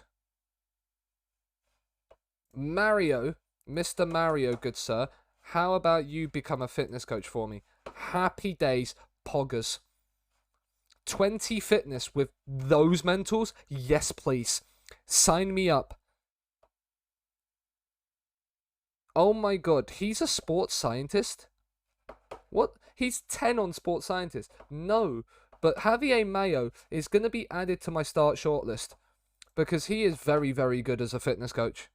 Mario, Mr. Mario, good sir. How about you become a fitness coach for me? Happy days, poggers. 20 fitness with those mentals? Yes, please. Sign me up. Oh my god, he's a sports scientist? What? He's 10 on sports scientist. No, but Javier Mayo is going to be added to my start shortlist because he is very, very good as a fitness coach.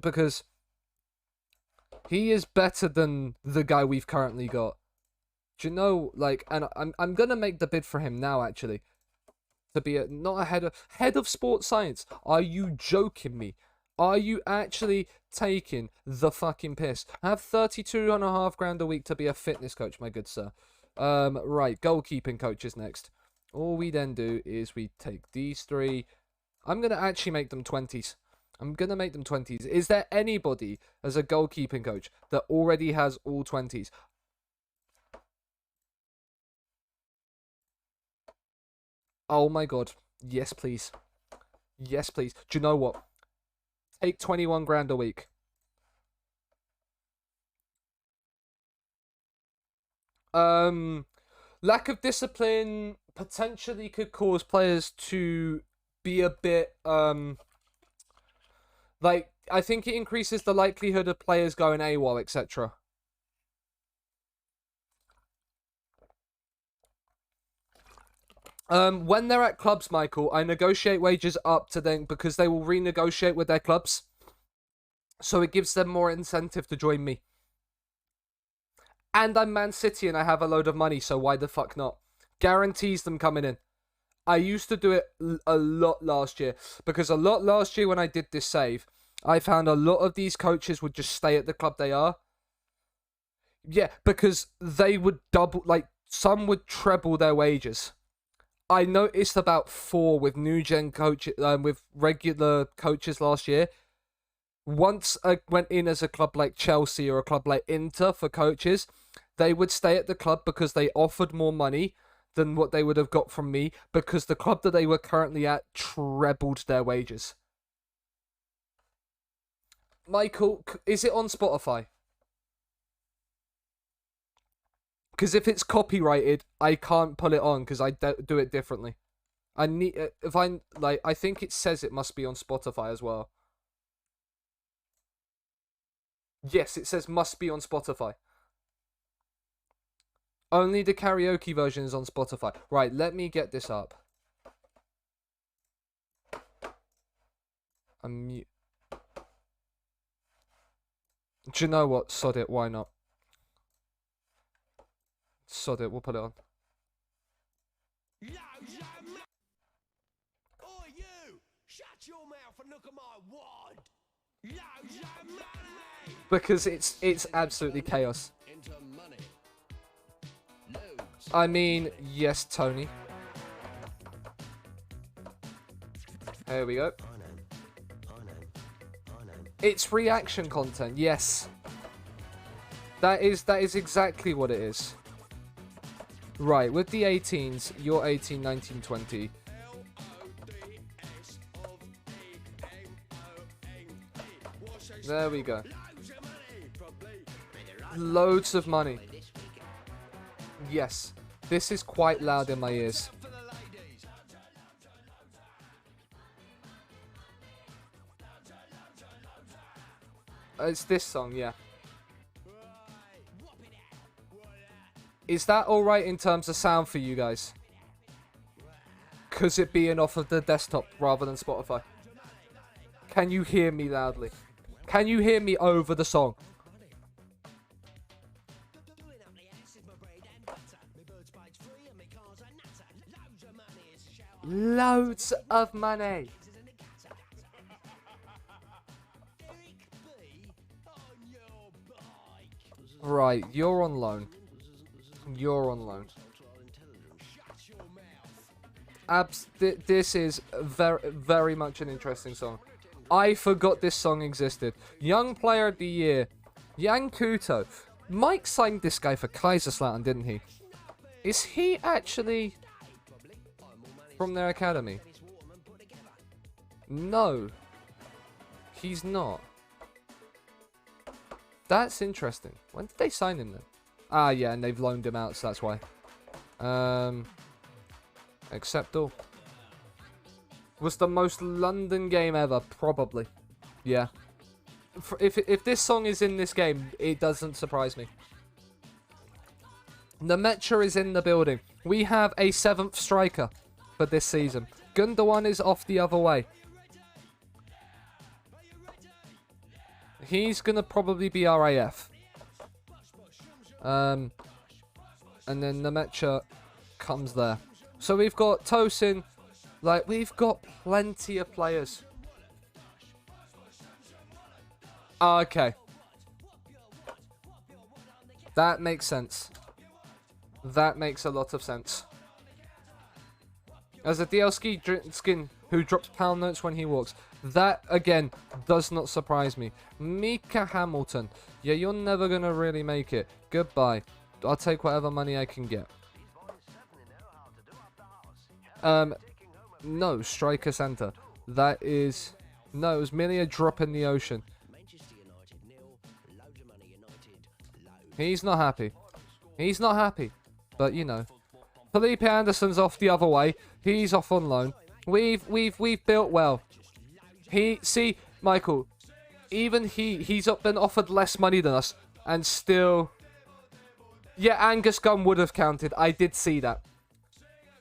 Because he is better than the guy we've currently got. Do you know, like, and I'm going to make the bid for him now, actually. To be not a head of sports science. Are you joking me? Are you actually taking the fucking piss? I have 32.5 grand a week to be a fitness coach, my good sir. Right, goalkeeping coach is next. All we then do is we take these three. I'm going to actually make them 20s. I'm going to make them 20s. Is there anybody as a goalkeeping coach that already has all 20s? Oh my god. Yes, please. Yes, please. Do you know what? Take 21 grand a week. Lack of discipline potentially could cause players to be a bit, like, I think it increases the likelihood of players going AWOL, etc. When they're at clubs, Michael, I negotiate wages up to them because they will renegotiate with their clubs. So it gives them more incentive to join me. And I'm Man City and I have a load of money, so why the fuck not? Guarantees them coming in. I used to do it a lot last year. Because a lot last year when I did this save, I found a lot of these coaches would just stay at the club they are. Yeah, because they would double, like, some would treble their wages. I noticed about 4 with new gen coaches, with regular coaches last year. Once I went in as a club like Chelsea or a club like Inter for coaches, they would stay at the club because they offered more money than what they would have got from me because the club that they were currently at trebled their wages. Michael, is it on Spotify? Because if it's copyrighted, I can't pull it on because I do it differently. I need if I like. I think it says it must be on Spotify as well. Yes, it says must be on Spotify. Only the karaoke version is on Spotify. Right, let me get this up. Do you know what? Sod it. Why not? Sod it. We'll put it on. Because it's absolutely chaos. I mean, yes, Tony. There we go. It's reaction content, yes. That is exactly what it is. Right, with the 18s, you're 18, 19, 20. There we go. Loads of money. Yes, this is quite loud in my ears. It's this song, yeah. Is that alright in terms of sound for you guys? Because it being off of the desktop rather than Spotify. Can you hear me loudly? Can you hear me over the song? Loads of money. Right, you're on loan. You're on loan. This is very much an interesting song. I forgot this song existed. Young Player of the Year, Yan Kuto. Mike signed this guy for Kaiserslautern, didn't he? Is he actually from their academy? No, he's not. That's interesting. When did they sign him then? Ah, yeah, and they've loaned him out, so that's why. Accept all. Was the most London game ever, probably. Yeah. If this song is in this game, it doesn't surprise me. Nemecha is in the building. We have a 7th striker for this season. Gundogan is off the other way. He's going to probably be RAF. And then Nemecha comes there. So we've got Tosin. Like, we've got plenty of players. Okay. That makes sense. That makes a lot of sense. As a DL skin who drops pound notes when he walks. That, again, does not surprise me. Mika Hamilton. Yeah, you're never going to really make it. Goodbye. I'll take whatever money I can get. No, striker center. That is... No, it was merely a drop in the ocean. He's not happy. He's not happy. But, you know. Felipe Anderson's off the other way. He's off on loan. We've built well. See, Michael, even he's been offered less money than us, and still, yeah, Angus Gunn would have counted. I did see that,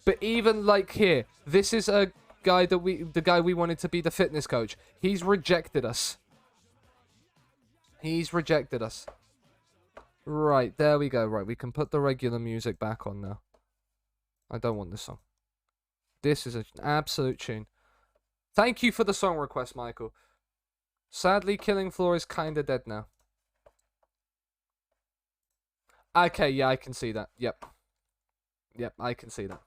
but even like here, this is a guy the guy we wanted to be the fitness coach. He's rejected us. He's rejected us. Right, there we go. Right, we can put the regular music back on now. I don't want this song. This is an absolute tune. Thank you for the song request, Michael. Sadly, Killing Floor is kinda dead now. Okay, yeah, I can see that. Yep. Yep, I can see that.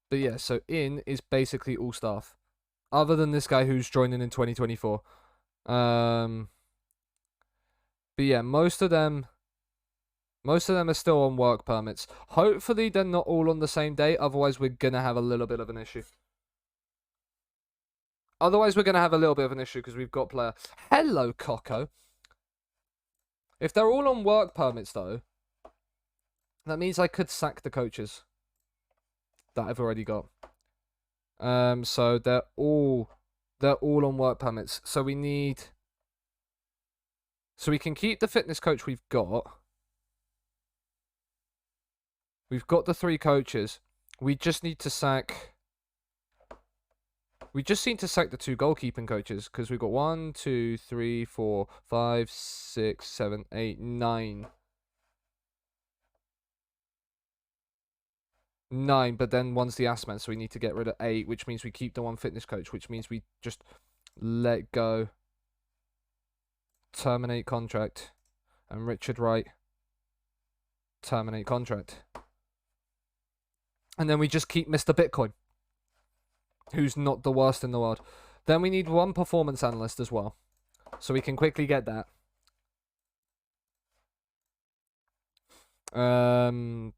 But yeah, so in is basically all staff. Other than this guy who's joining in 2024. But yeah, most of them are still on work permits. Hopefully they're not all on the same day, otherwise we're going to have a little bit of an issue. Because we've got player. Hello, Coco. If they're all on work permits, though, that means I could sack the coaches that I've already got. So they're all on work permits. So we can keep the fitness coach we've got. We've got the 3 coaches. We just need to sack We just need to sack the 2 goalkeeping coaches because we've got 1, 2, 3, 4, 5, 6, 7, 8, 9. 9, but then one's the Assman, so we need to get rid of 8, which means we keep the 1 fitness coach, which means we just let go. Terminate contract. And Richard Wright. Terminate contract. And then we just keep Mr. Bitcoin, who's not the worst in the world. Then we need 1 performance analyst as well, so we can quickly get that.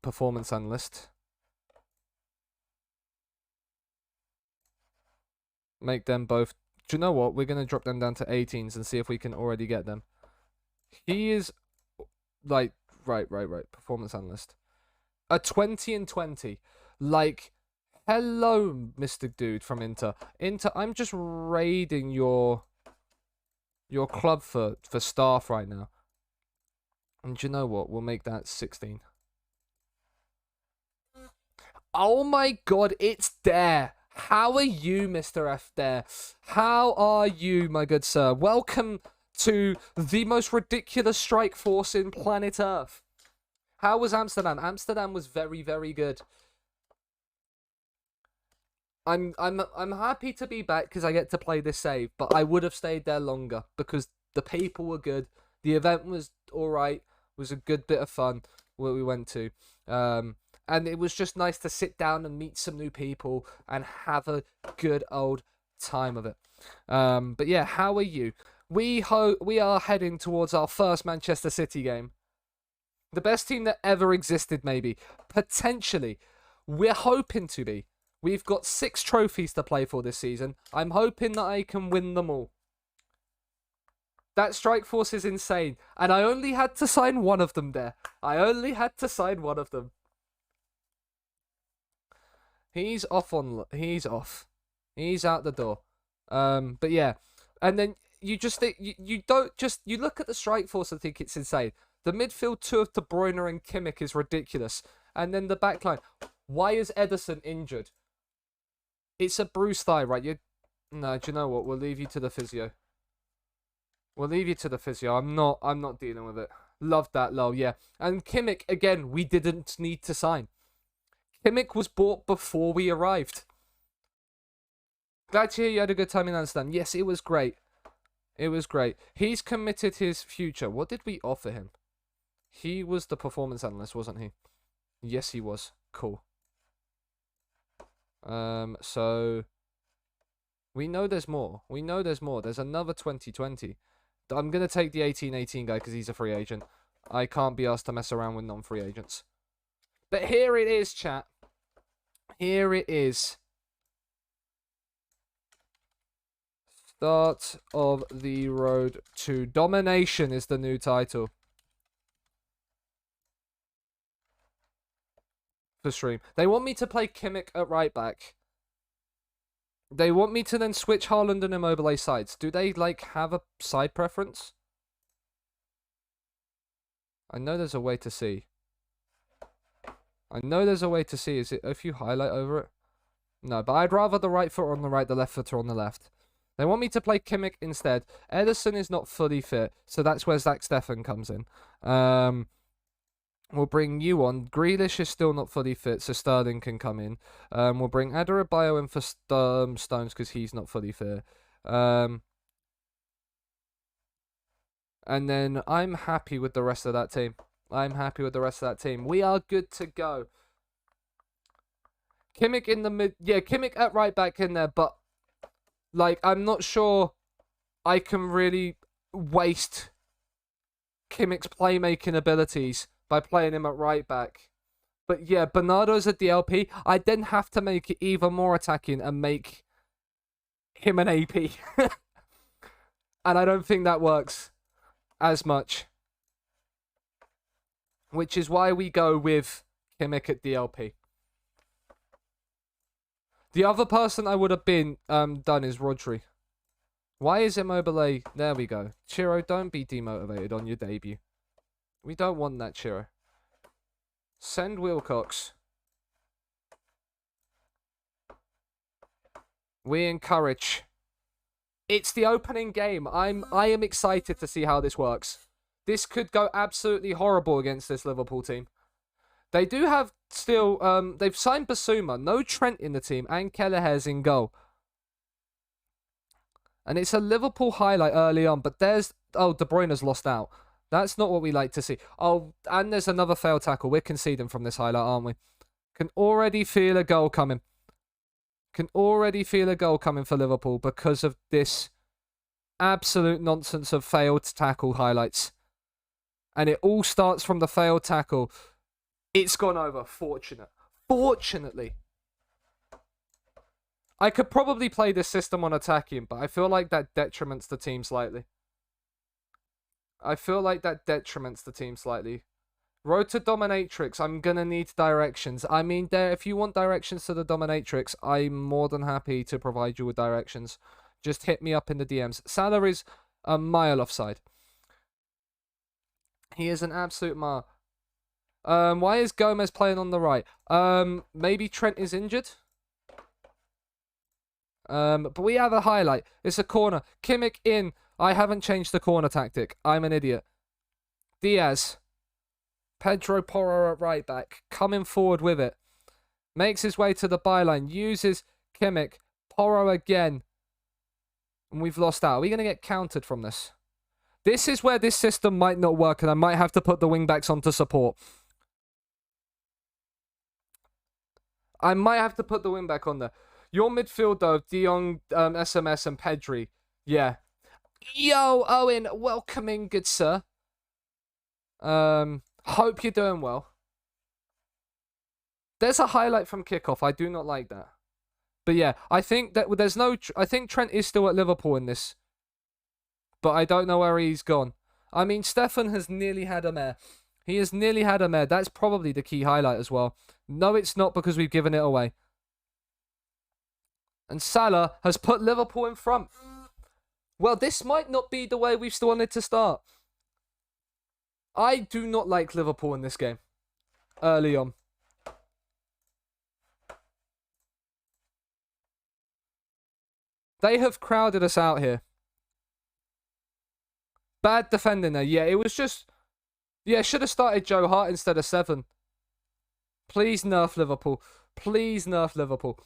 Performance analyst. Make them both. Do you know what? We're going to drop them down to 18s and see if we can already get them. He is like, right. Performance analyst. A 20 and 20. Like, hello, Mr. Dude from Inter. Inter, I'm just raiding your club for staff right now. And do you know what? We'll make that 16. Oh my god, it's there. How are you, Mr. F there? How are you, my good sir? Welcome to the most ridiculous strike force in planet Earth. How was Amsterdam? Amsterdam was very, very good. I'm happy to be back because I get to play this save, but I would have stayed there longer because the people were good. The event was alright. Was a good bit of fun where we went to. And it was just nice to sit down and meet some new people and have a good old time of it. But yeah, how are you? We are heading towards our first Manchester City game. The best team that ever existed, maybe. Potentially. We're hoping to be. We've got 6 trophies to play for this season. I'm hoping that I can win them all. That strike force is insane. And I only had to sign one of them there. I only had to sign one of them. He's off. He's out the door. But yeah. And then you just think, you look at the strike force and think it's insane. The midfield 2 of De Bruyne and Kimmich is ridiculous. And then the back line. Why is Ederson injured? It's a bruised thigh, right? No, do you know what? We'll leave you to the physio. I'm not dealing with it. Love that, lol, yeah. And Kimmich, again, we didn't need to sign. Kimmich was bought before we arrived. Glad to hear you had a good time in Amsterdam. Yes, it was great. He's committed his future. What did we offer him? He was the performance analyst, wasn't he? Yes, he was. Cool. So we know there's more. There's another 2020. I'm going to take the 18-18 guy because he's a free agent. I can't be asked to mess around with non-free agents. But here it is, chat. Here it is. Start of the road to domination is the new title. For stream. They want me to play Kimmich at right back. They want me to then switch Haaland and Immobile sides. Do they, like, have a side preference? I know there's a way to see. Is it if you highlight over it? No, but I'd rather the right foot on the right, the left foot on the left. They want me to play Kimmich instead. Ederson is not fully fit, so that's where Zach Steffen comes in. We'll bring you on. Grealish is still not fully fit, so Sterling can come in. We'll bring Adebayo in for Stones because he's not fully fit. And then I'm happy with the rest of that team. We are good to go. Kimmich in the mid. Yeah, Kimmich at right back in there, but like, I'm not sure I can really waste Kimmich's playmaking abilities by playing him at right back. But yeah, Bernardo's at the LP. I then have to make it even more attacking and make him an AP. And I don't think that works as much. Which is why we go with Kimmich at DLP. The other person I would have been done is Rodri. Why is Immobile? There we go. Chiro, don't be demotivated on your debut. We don't want that, Chiro. Send Wilcox. We encourage. It's the opening game. I am excited to see how this works. This could go absolutely horrible against this Liverpool team. They do have still, they've signed Basuma, no Trent in the team, and Kelleher's in goal. And it's a Liverpool highlight early on, but there's, De Bruyne's lost out. That's not what we like to see. Oh, and there's another failed tackle. We're conceding from this highlight, aren't we? Can already feel a goal coming. Can already feel a goal coming for Liverpool because of this absolute nonsense of failed tackle highlights. And it all starts from the failed tackle. It's gone over. Fortunately. I could probably play this system on attacking, but I feel like that detriments the team slightly. Road to Dominatrix. I'm going to need directions. I mean, if you want directions to the Dominatrix, I'm more than happy to provide you with directions. Just hit me up in the DMs. Salah is a mile offside. He is an absolute mile. Why is Gomez playing on the right? Maybe Trent is injured. But we have a highlight. It's a corner. Kimmich in. I haven't changed the corner tactic. I'm an idiot. Diaz. Pedro Porro at right back. Coming forward with it. Makes his way to the byline. Uses Kimmich. Porro again. And we've lost out. Are we going to get countered from this? This is where this system might not work, and I might have to put the wingbacks on to support. I might have to put the wingback on there. Your midfield, though, De Jong, SMS, and Pedri. Yeah. Yo, Owen, welcome in, good sir. Hope you're doing well. There's a highlight from kickoff. I do not like that. But yeah, I think that there's no... I think Trent is still at Liverpool in this. But I don't know where he's gone. I mean, Stefan has nearly had a mare. He has nearly had a mare. That's probably the key highlight as well. No, it's not, because we've given it away. And Salah has put Liverpool in front. Well, this might not be the way we've still wanted to start. I do not like Liverpool in this game. Early on. They have crowded us out here. Bad defending there. Yeah, it was just... Yeah, should have started Joe Hart instead of 7. Please nerf Liverpool. Please nerf Liverpool.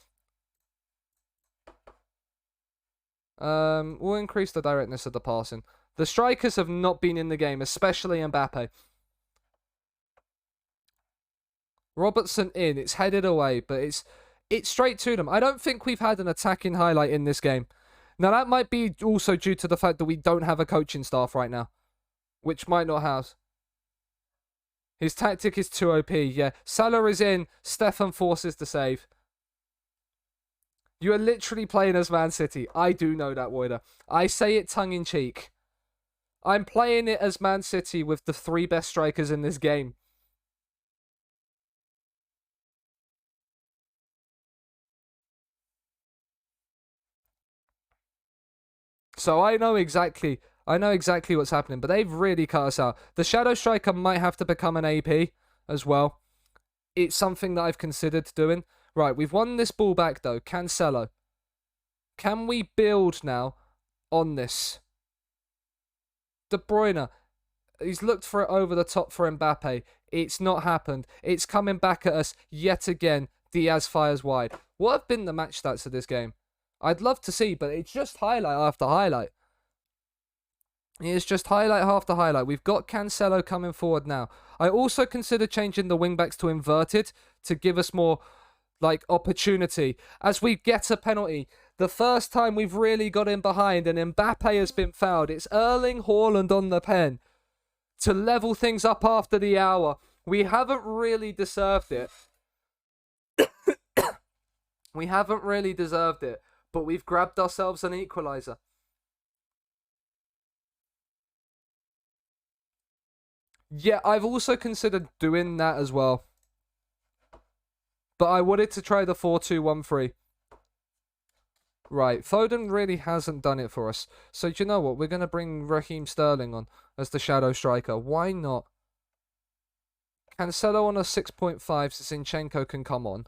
We'll increase the directness of the passing. The strikers have not been in the game, especially Mbappe. Robertson in. It's headed away, but it's straight to them. I don't think we've had an attacking highlight in this game. Now, that might be also due to the fact that we don't have a coaching staff right now, which might not have. His tactic is too OP, yeah. Salah is in. Stefan forces the save. You are literally playing as Man City. I do know that, Woider. I say it tongue-in-cheek. I'm playing it as Man City with the 3 best strikers in this game. So I know exactly what's happening, but they've really cut us out. The Shadow Striker might have to become an AP as well. It's something that I've considered doing. Right, we've won this ball back, though. Cancelo. Can we build now on this? De Bruyne. He's looked for it over the top for Mbappe. It's not happened. It's coming back at us yet again. Diaz fires wide. What have been the match stats of this game? I'd love to see, but it's just highlight after highlight. It's just highlight after highlight. We've got Cancelo coming forward now. I also consider changing the wingbacks to inverted to give us more opportunity as we get a penalty. The first time we've really got in behind and Mbappe has been fouled. It's Erling Haaland on the pen to level things up after the hour. We haven't really deserved it. We haven't really deserved it, but we've grabbed ourselves an equaliser. Yeah, I've also considered doing that as well. But I wanted to try the 4-2-1-3. Right, Foden really hasn't done it for us. So do you know what? We're going to bring Raheem Sterling on as the shadow striker. Why not? Cancelo on a 6.5 so Zinchenko can come on.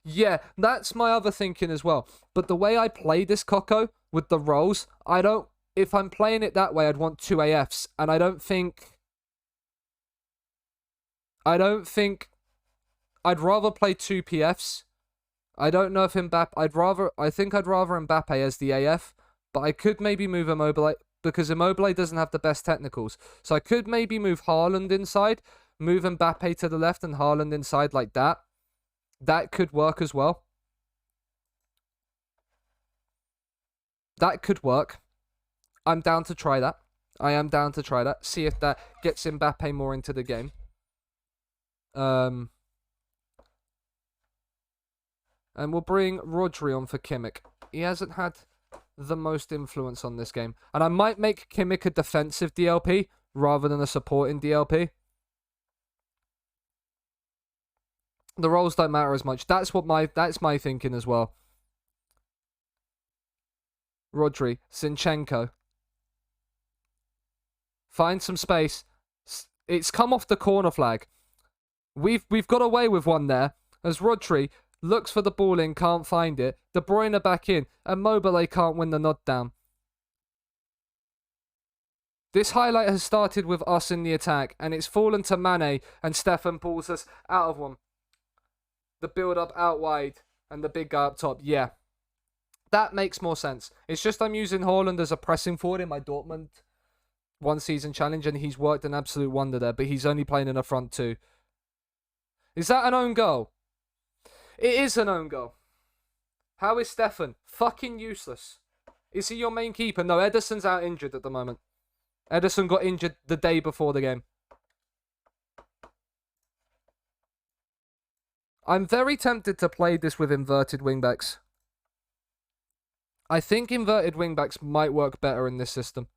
Yeah, that's my other thinking as well. But the way I play this Coco with the rolls, I don't. If I'm playing it that way, I'd want two AFs, and I don't think. I'd rather play two PFs. I don't know if Mbappe. I think I'd rather Mbappe as the AF, but I could maybe move Immobile because Immobile doesn't have the best technicals. So I could maybe move Haaland inside, move Mbappe to the left, and Haaland inside like that. That could work as well. That could work. I'm down to try that. I am down to try that. See if that gets Mbappe more into the game. And we'll bring Rodri on for Kimmich. He hasn't had the most influence on this game. And I might make Kimmich a defensive DLP rather than a supporting DLP. The roles don't matter as much. That's my thinking as well. Rodri, Zinchenko. Find some space. It's come off the corner flag. We've got away with one there. As Rodri looks for the ball in, can't find it. De Bruyne back in. And Immobile can't win the nod down. This highlight has started with us in the attack, and it's fallen to Mane, and Stefan pulls us out of one. The build-up out wide, and the big guy up top. Yeah. That makes more sense. It's just I'm using Haaland as a pressing forward in my Dortmund one-season challenge, and he's worked an absolute wonder there, but he's only playing in a front two. Is that an own goal? It is an own goal. How is Stefan? Fucking useless. Is he your main keeper? No, Ederson's out injured at the moment. Ederson got injured the day before the game. I'm very tempted to play this with inverted wingbacks. I think inverted wingbacks might work better in this system.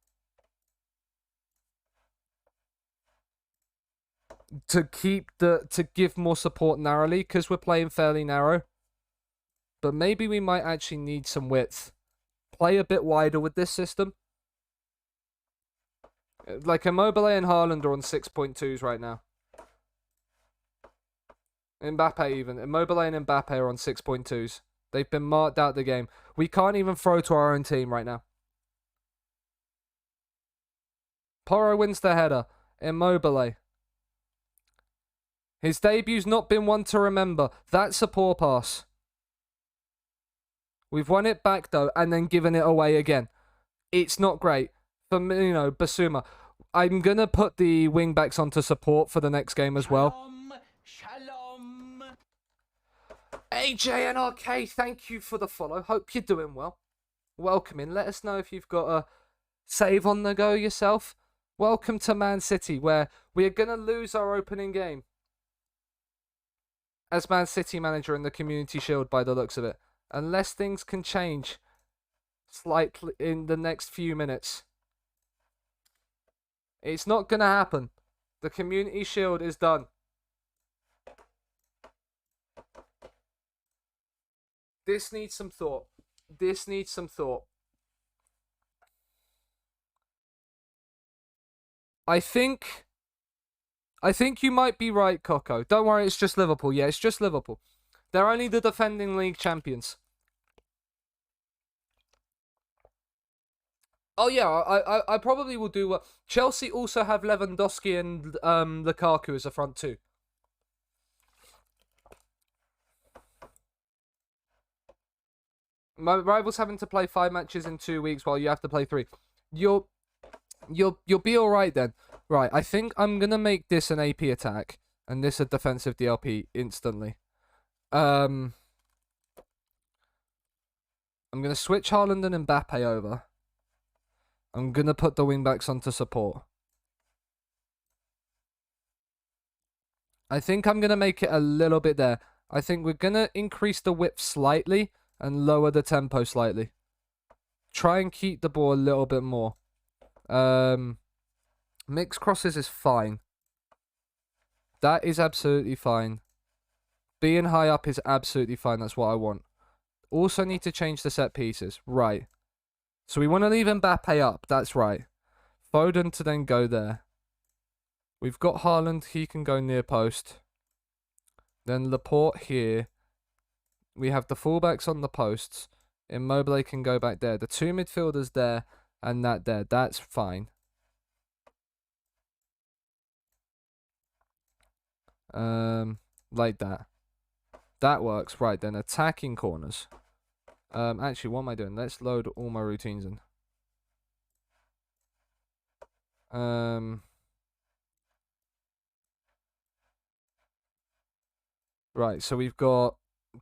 To give more support narrowly, because we're playing fairly narrow. But maybe we might actually need some width. Play a bit wider with this system. Like Immobile and Haaland are on 6.2s right now. Mbappe even. Immobile and Mbappe are on 6.2s. They've been marked out the game. We can't even throw to our own team right now. Porro wins the header. Immobile. His debut's not been one to remember. That's a poor pass. We've won it back, though, and then given it away again. It's not great. For me, Basuma. I'm going to put the wing-backs onto support for the next game as well. Shalom. AJ and RK, thank you for the follow. Hope you're doing well. Welcome in. Let us know if you've got a save on the go yourself. Welcome to Man City, where we are going to lose our opening game as Man City manager in the Community Shield by the looks of it. Unless things can change slightly in the next few minutes. It's not going to happen. The Community Shield is done. This needs some thought. This needs some thought. I think you might be right, Coco. Don't worry, it's just Liverpool. Yeah, it's just Liverpool. They're only the defending league champions. Oh yeah, I probably will do. Chelsea also have Lewandowski and Lukaku as a front two. My rival's having to play 5 matches in 2 weeks while you have to play 3. You'll be all right then. Right, I think I'm gonna make this an AP attack and this a defensive DLP instantly. I'm gonna switch Haaland and Mbappe over. I'm gonna put the wingbacks onto support. I think I'm gonna make it a little bit there. I think we're gonna increase the width slightly and lower the tempo slightly. Try and keep the ball a little bit more. Mixed crosses is fine. That is absolutely fine. Being high up is absolutely fine. That's what I want. Also need to change the set pieces. Right. So we want to leave Mbappe up. That's right. Foden to then go there. We've got Haaland. He can go near post. Then Laporte here. We have the fullbacks on the posts. Immobile can go back there. The two midfielders there and that there. That's fine. Like that. That works. Right, then attacking corners. Actually, what am I doing? Let's load all my routines in. Right, so we've got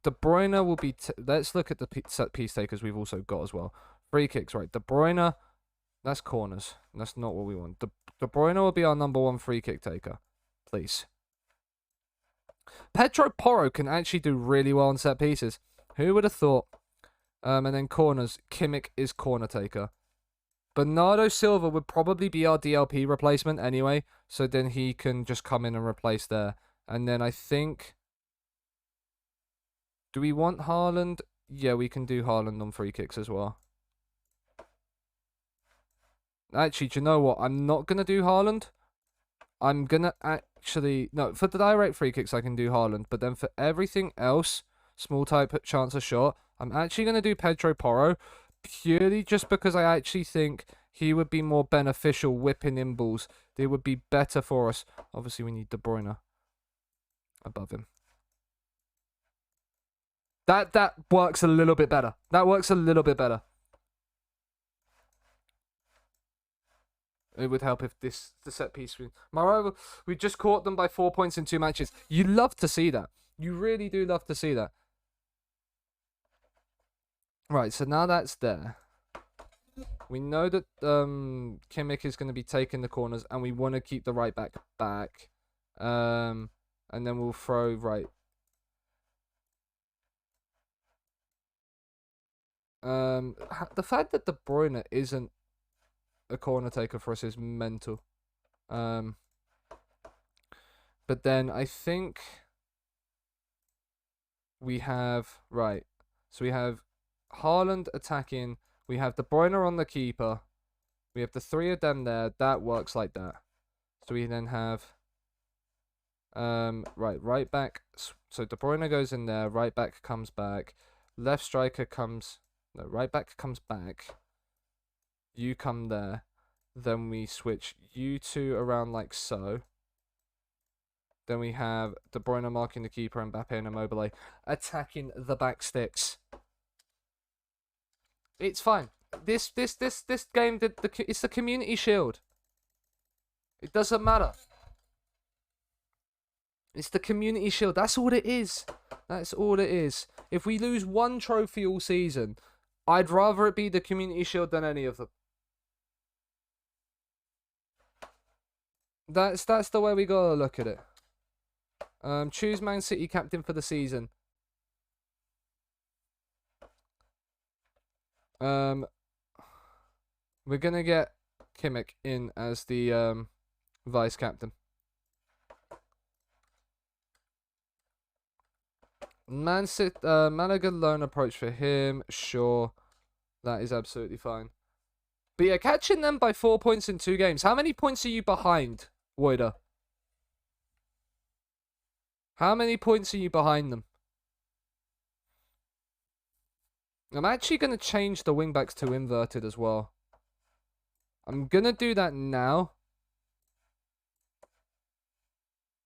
De Bruyne will be. Let's look at the set piece takers we've also got as well. Free kicks, right? De Bruyne, that's corners. That's not what we want. De Bruyne will be our #1 free kick taker, please. Pedro Porro can actually do really well on set pieces. Who would have thought? And then corners, Kimmich is corner taker. Bernardo Silva would probably be our DLP replacement anyway, so then he can just come in and replace there. And then I think... Do we want Haaland? Yeah, we can do Haaland on free kicks as well. Actually, do you know what? I'm not going to do Haaland. I'm going to actually... No, for the direct free kicks, I can do Haaland. But then for everything else, small type chance of shot, I'm actually going to do Pedro Porro. Purely just because I actually think he would be more beneficial whipping in balls. It would be better for us. Obviously, we need De Bruyne above him. That works a little bit better. That works a little bit better. It would help if the set piece... Moreover, we just caught them by 4 points in 2 matches. You love to see that. You really do love to see that. Right, so now that's there. We know that Kimmich is going to be taking the corners, and we want to keep the right back. And then we'll throw right. The fact that De Bruyne isn't a corner taker for us is mental. But then I think we have... Right, so we have Haaland attacking. We have De Bruyne on the keeper. We have the 3 of them there. That works like that. So we then have right back. So De Bruyne goes in there. Right back comes back. Left striker comes. No, right back comes back. You come there. Then we switch you two around like so. Then we have De Bruyne marking the keeper, Mbappe and Immobile attacking the back sticks. It's fine. This game, it's the Community Shield. It doesn't matter. It's the Community Shield. That's all it is. That's all it is. If we lose one trophy all season, I'd rather it be the Community Shield than any of them. That's the way we gotta look at it. Choose Man City captain for the season. We're gonna get Kimmich in as the vice captain. Malaga loan approach for him. Sure, that is absolutely fine. But yeah, catching them by 4 points in 2 games. How many points are you behind, Woida? How many points are you behind them? I'm actually going to change the wingbacks to inverted as well. I'm going to do that now.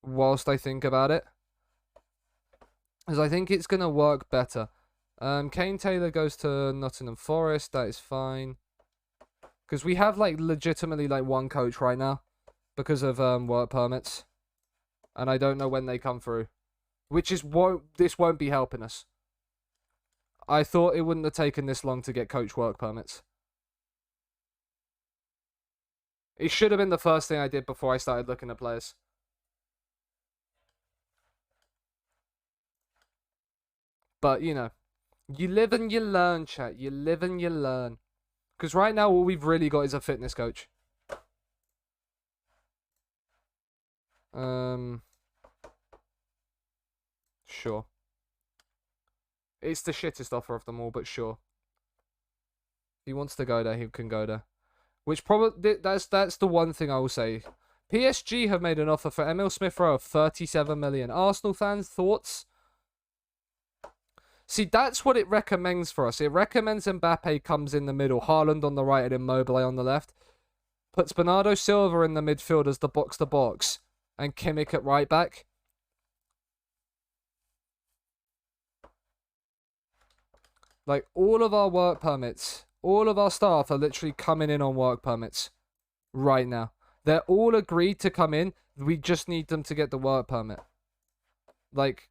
Whilst I think about it. Because I think it's going to work better. Kane Taylor goes to Nottingham Forest. That is fine. Because we have like legitimately like 1 coach right now. Because of work permits. And I don't know when they come through. Which is this won't be helping us. I thought it wouldn't have taken this long to get coach work permits. It should have been the first thing I did before I started looking at players. But, you know, you live and you learn, chat. You live and you learn. Because right now, all we've really got is a fitness coach. Sure. It's the shittest offer of them all, but sure. If he wants to go there, he can go there. Which probably that's the one thing I will say. PSG have made an offer for Emil Smith Rowe of 37 million. Arsenal fans, thoughts? See, that's what it recommends for us. It recommends Mbappe comes in the middle, Haaland on the right and Immobile on the left. Puts Bernardo Silva in the midfield as the box-to-box and Kimmich at right back. Like, all of our work permits, all of our staff are literally coming in on work permits right now. They're all agreed to come in. We just need them to get the work permit. Like,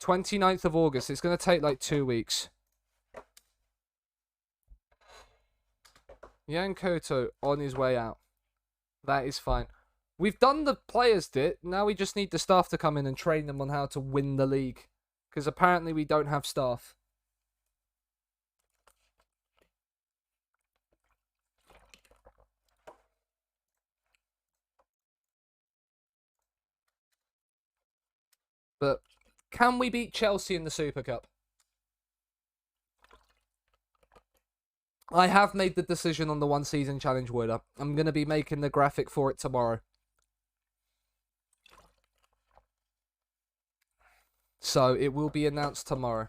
29th of August. It's going to take like 2 weeks. Yan Koto on his way out. That is fine. We've done the players bit. Now we just need the staff to come in and train them on how to win the league. Because apparently we don't have staff. But can we beat Chelsea in the Super Cup? I have made the decision on the one season challenge winner. I'm going to be making the graphic for it tomorrow. So it will be announced tomorrow.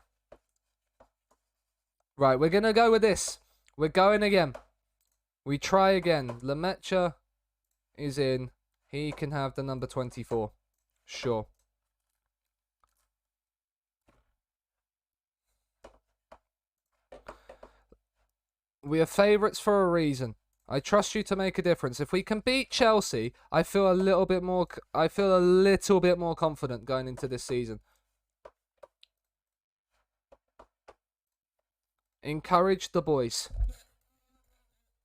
Right, we're going to go with this. We're going again. We try again. Lemaitre is in. He can have the number 24. Sure. We are favourites for a reason. I trust you to make a difference. If we can beat Chelsea, I feel a little bit more confident going into this season. Encourage the boys.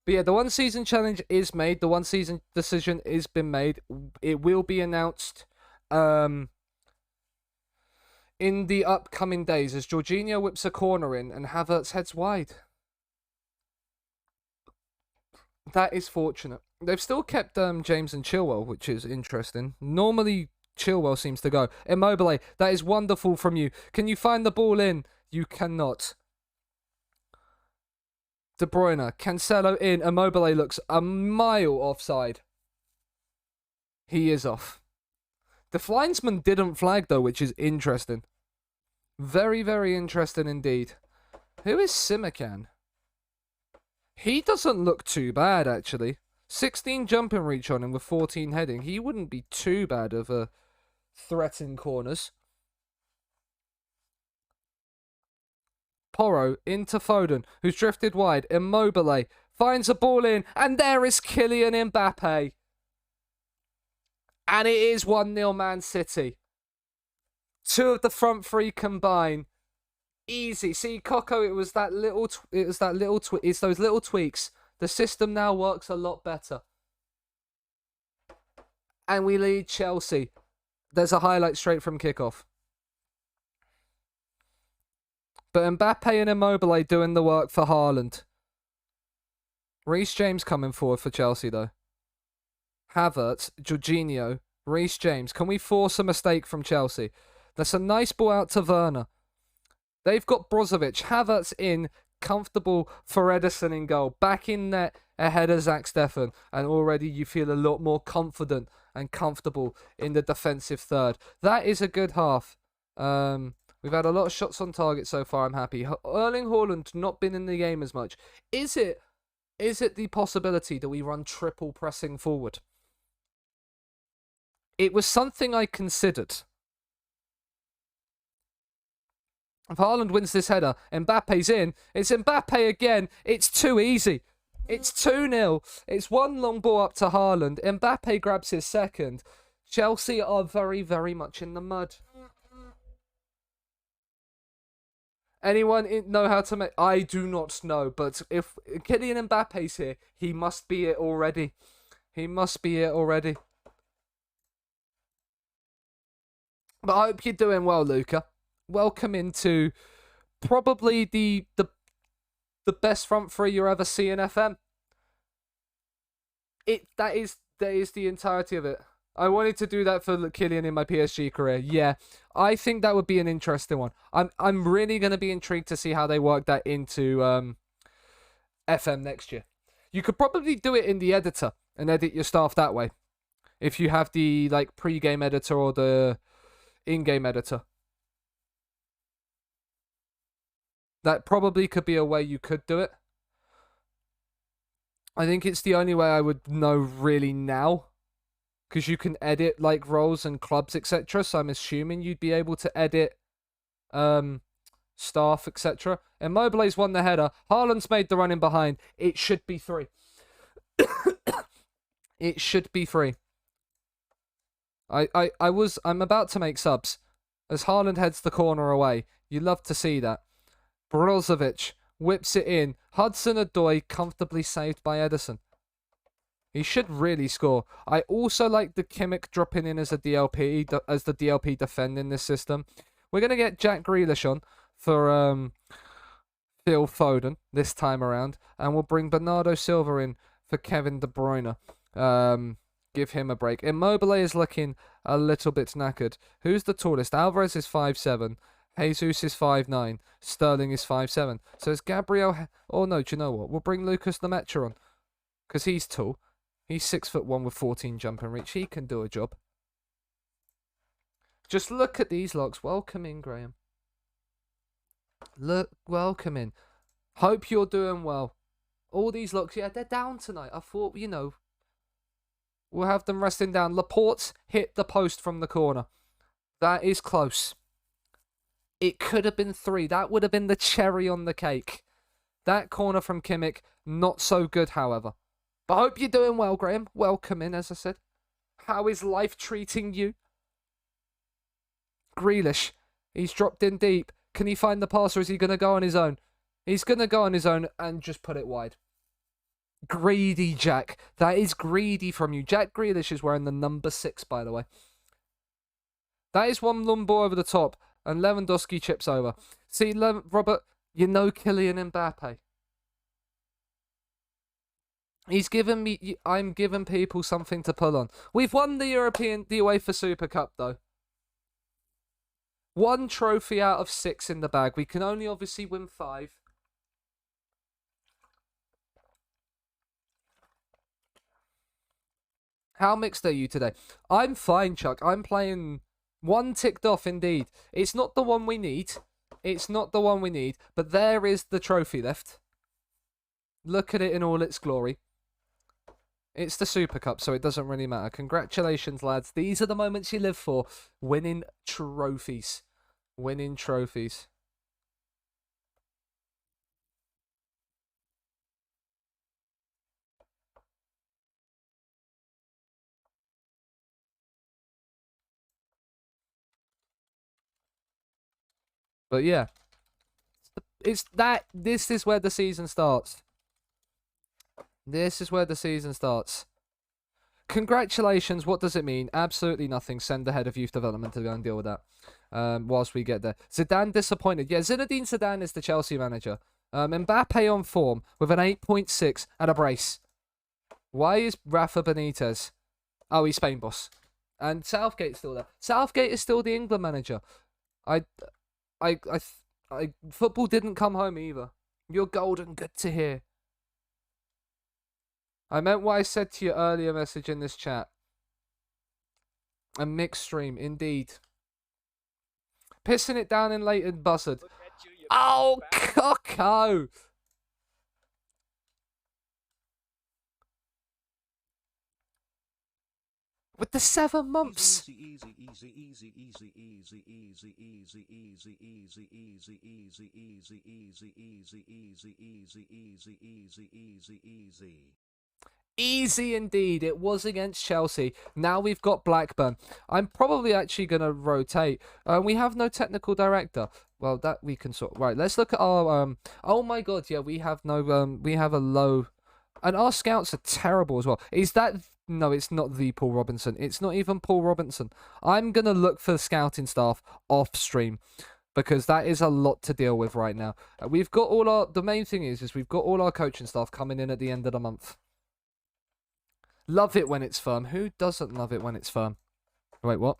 But yeah, the one season challenge is made. The one season decision has been made. It will be announced in the upcoming days as Jorginho whips a corner in and Havertz heads wide. That is fortunate. They've still kept James and Chilwell, which is interesting. Normally, Chilwell seems to go. Immobile, that is wonderful from you. Can you find the ball in? You cannot. De Bruyne, Cancelo in. Immobile looks a mile offside. He is off. The linesman didn't flag, though, which is interesting. Very, very interesting indeed. Who is Simican? He doesn't look too bad, actually. 16 jumping reach on him with 14 heading. He wouldn't be too bad of a threat in corners. Porro into Foden, who's drifted wide. Immobile finds a ball in, and there is Kylian Mbappe. And it is 1-0 Man City. Two of the front three combine. Easy. See, Coco, it's those little tweaks. The system now works a lot better. And we lead Chelsea. There's a highlight straight from kickoff. But Mbappe and Immobile doing the work for Haaland. Reece James coming forward for Chelsea, though. Havertz, Jorginho, Reece James. Can we force a mistake from Chelsea? That's a nice ball out to Werner. They've got Brozovic, Havertz in, comfortable for Ederson in goal. Back in net ahead of Zach Steffen. And already you feel a lot more confident and comfortable in the defensive third. That is a good half. We've had a lot of shots on target so far, I'm happy. Erling Haaland not been in the game as much. Is it the possibility that we run triple pressing forward? It was something I considered. If Haaland wins this header, Mbappe's in. It's Mbappe again. It's too easy. It's 2-0. It's one long ball up to Haaland. Mbappe grabs his second. Chelsea are very, very much in the mud. Anyone know how to make... I do not know, but if Kylian Mbappe's here, he must be it already. He must be it already. But I hope you're doing well, Luca. Welcome into probably the best front three you'll ever see in FM. That is the entirety of it. I wanted to do that for Kylian in my PSG career. Yeah, I think that would be an interesting one. I'm really going to be intrigued to see how they work that into FM next year. You could probably do it in the editor and edit your staff that way, if you have the pre-game editor or the in-game editor. That probably could be a way you could do it. I think it's the only way I would know really now. Because you can edit like roles and clubs, etc. So I'm assuming you'd be able to edit staff, etc. Immobile's won the header. Haaland's made the run in behind. It should be 3. It should be 3. I'm about to make subs. As Haaland heads the corner away. You love to see that. Brozovic whips it in. Hudson-Odoi comfortably saved by Ederson. He should really score. I also like the Kimmich dropping in as a DLP, as the DLP defending this system. We're going to get Jack Grealish on for Phil Foden this time around. And we'll bring Bernardo Silva in for Kevin De Bruyne. Give him a break. Immobile is looking a little bit knackered. Who's the tallest? Alvarez is 5'7". Jesus is 5'9". Sterling is 5'7". So it's Gabriel... Oh, no, do you know what? We'll bring Lucas Lemaitre on. Because he's tall. He's 6'1" with 14 jump and reach. He can do a job. Just look at these locks. Welcome in, Graham. Look, welcome in. Hope you're doing well. All these locks, yeah, they're down tonight. I thought, you know, we'll have them resting down. Laporte's hit the post from the corner. That is close. It could have been 3. That would have been the cherry on the cake. That corner from Kimmich, not so good, however. But I hope you're doing well, Graham. Welcome in, as I said. How is life treating you? Grealish. He's dropped in deep. Can he find the pass, or is he going to go on his own? He's going to go on his own and just put it wide. Greedy, Jack. That is greedy from you. Jack Grealish is wearing the number 6, by the way. That is one long ball over the top, and Lewandowski chips over. See, Robert, you know Kylian Mbappe. He's given me... I'm giving people something to pull on. We've won the UEFA Super Cup, though. 1 trophy out of 6 in the bag. We can only obviously win 5. How mixed are you today? I'm fine, Chuck. I'm playing 1 ticked off, indeed. It's not the one we need. It's not the one we need. But there is the trophy left. Look at it in all its glory. It's the Super Cup, so it doesn't really matter. Congratulations, lads. These are the moments you live for. Winning trophies. Winning trophies. But yeah. This is where the season starts. This is where the season starts. Congratulations. What does it mean? Absolutely nothing. Send the head of youth development to go and deal with that. Whilst we get there. Zidane disappointed. Yeah, Zinedine Zidane is the Chelsea manager. Mbappe on form with an 8.6 and a brace. Why is Rafa Benitez? Oh, he's Spain boss. And Southgate's still there. Southgate is still the England manager. Football didn't come home either. You're golden. Good to hear. I meant what I said to your earlier message in this chat. A mixed stream, indeed. Pissing it down in Leighton Buzzard. Oh, Coco! With the 7 months. Easy indeed. It was against Chelsea. Now we've got Blackburn. I'm probably actually going to rotate. We have no technical director. Well, that we can sort. Right, let's look at our... Oh my god, yeah, we have no... we have a low... And our scouts are terrible as well. Is that... No, it's not the Paul Robinson. It's not even Paul Robinson. I'm going to look for the scouting staff off stream. Because that is a lot to deal with right now. We've got all our... The main thing is we've got all our coaching staff coming in at the end of the month. Love it when it's firm. Who doesn't love it when it's firm? Wait, what?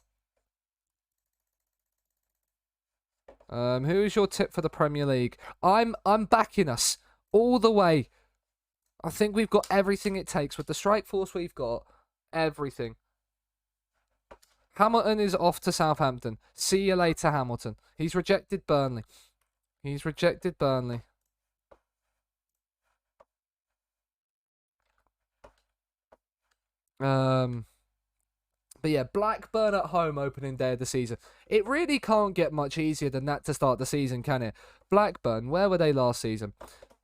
Who is your tip for the Premier League? I'm backing us all the way. I think we've got everything it takes with the strike force we've got. Everything. Hamilton is off to Southampton. See you later, Hamilton. He's rejected Burnley. He's rejected Burnley. But yeah, Blackburn at home opening day of the season. It really can't get much easier than that to start the season, can it? Blackburn, where were they last season?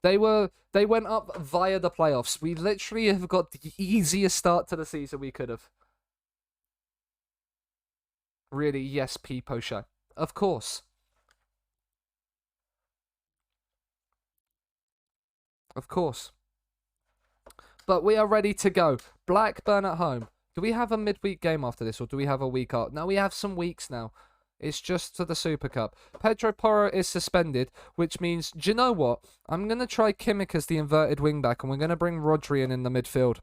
They went up via the playoffs. We literally have got the easiest start to the season we could have. Really, yes, Peepo show. Of course. Of course. But we are ready to go. Blackburn at home. Do we have a midweek game after this, or do we have a week out? No, we have some weeks now. It's just for the Super Cup. Pedro Porro is suspended, which means, do you know what? I'm going to try Kimmich as the inverted wingback, and we're going to bring Rodri in the midfield.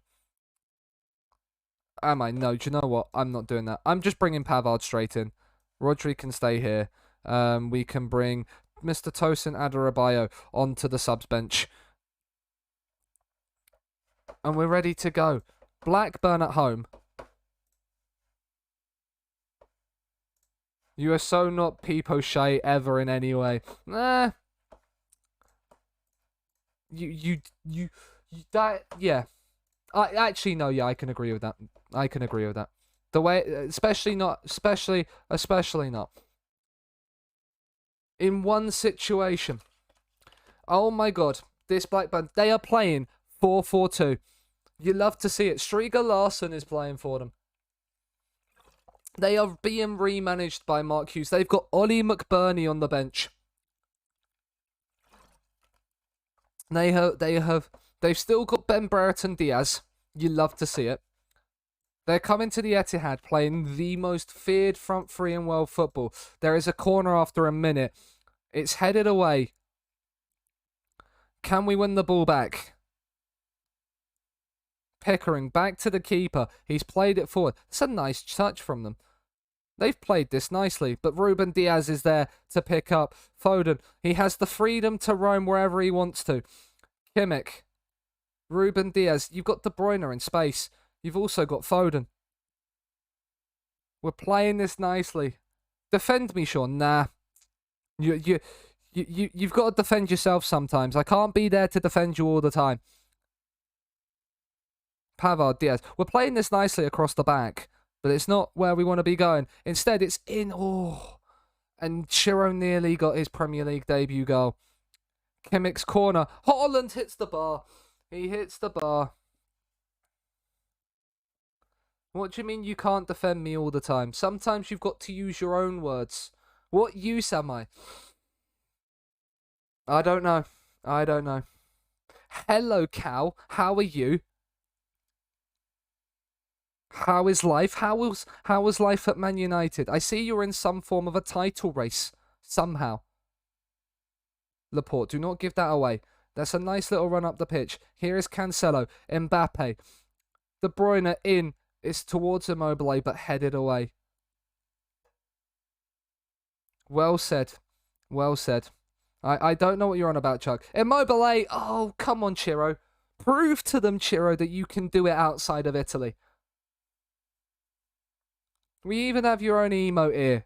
Am I? No, do you know what? I'm not doing that. I'm just bringing Pavard straight in. Rodri can stay here. We can bring Mr. Tosin Adarabioyo onto the subs bench. And we're ready to go. Blackburn at home. You are so not Peepo Shea ever in any way. Nah. You that, yeah. I actually no, yeah, I can agree with that. I can agree with that. The way, especially not. In one situation. Oh my god, this Blackburn, they are playing 4-4-2. You love to see it. Striga Larsson is playing for them. They are being remanaged by Mark Hughes. They've got Ollie McBurney on the bench. They've still got Ben Brereton Diaz. You love to see it. They're coming to the Etihad playing the most feared front three in world football. There is a corner after a minute. It's headed away. Can we win the ball back? Pickering back to the keeper. He's played it forward. It's a nice touch from them. They've played this nicely, but Ruben Diaz is there to pick up Foden. He has the freedom to roam wherever he wants to. Kimmich. Ruben Diaz. You've got De Bruyne in space. You've also got Foden. We're playing this nicely. Defend me, Sean. Nah. You've got to defend yourself sometimes. I can't be there to defend you all the time. Pavard, Diaz. We're playing this nicely across the back, but it's not where we want to be going. Instead, it's in. Oh. And Chiro nearly got his Premier League debut goal. Kimmich's corner. Haaland hits the bar. He hits the bar. What do you mean you can't defend me all the time? Sometimes you've got to use your own words. What use am I? I don't know. I don't know. Hello, Cal. How are you? How is life? How was life at Man United? I see you're in some form of a title race. Somehow. Laporte, do not give that away. That's a nice little run up the pitch. Here is Cancelo. Mbappe. De Bruyne in. It's towards Immobile, but headed away. Well said. Well said. I don't know what you're on about, Chuck. Immobile. Oh, come on, Chiro. Prove to them, Chiro, that you can do it outside of Italy. We even have your own emote here.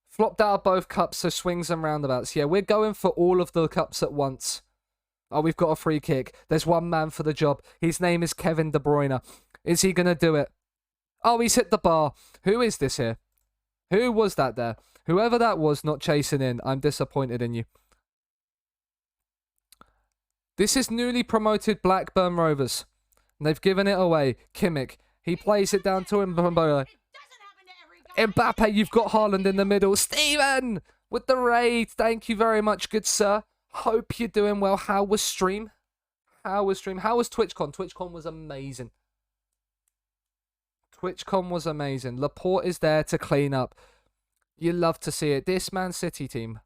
Flopped out of both cups, so swings and roundabouts. Yeah, we're going for all of the cups at once. Oh, we've got a free kick. There's one man for the job. His name is Kevin De Bruyne. Is he going to do it? Oh, he's hit the bar. Who is this here? Who was that there? Whoever that was not chasing in. I'm disappointed in you. This is newly promoted Blackburn Rovers. And they've given it away. Kimmich. He plays it down to Mbappe. Mbappe, you've got Haaland in the middle. Steven with the raid. Thank you very much, good sir. Hope you're doing well. How was stream? How was TwitchCon? TwitchCon was amazing. TwitchCon was amazing. Laporte is there to clean up. You love to see it. This Man City team.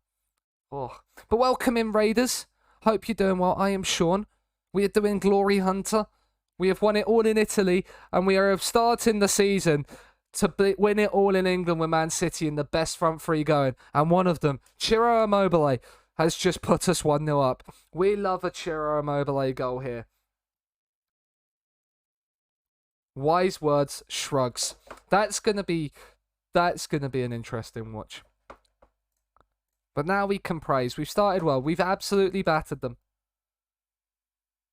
Oh. But welcome in, Raiders. Hope you're doing well. I am Sean. We are doing Glory Hunter. We have won it all in Italy, and we are starting the season to win it all in England with Man City in the best front three going. And one of them, Ciro Immobile, has just put us 1-0 up. We love a Ciro Immobile goal here. Wise words, shrugs. That's gonna be an interesting watch. But now we can praise. We've started well. We've absolutely battered them.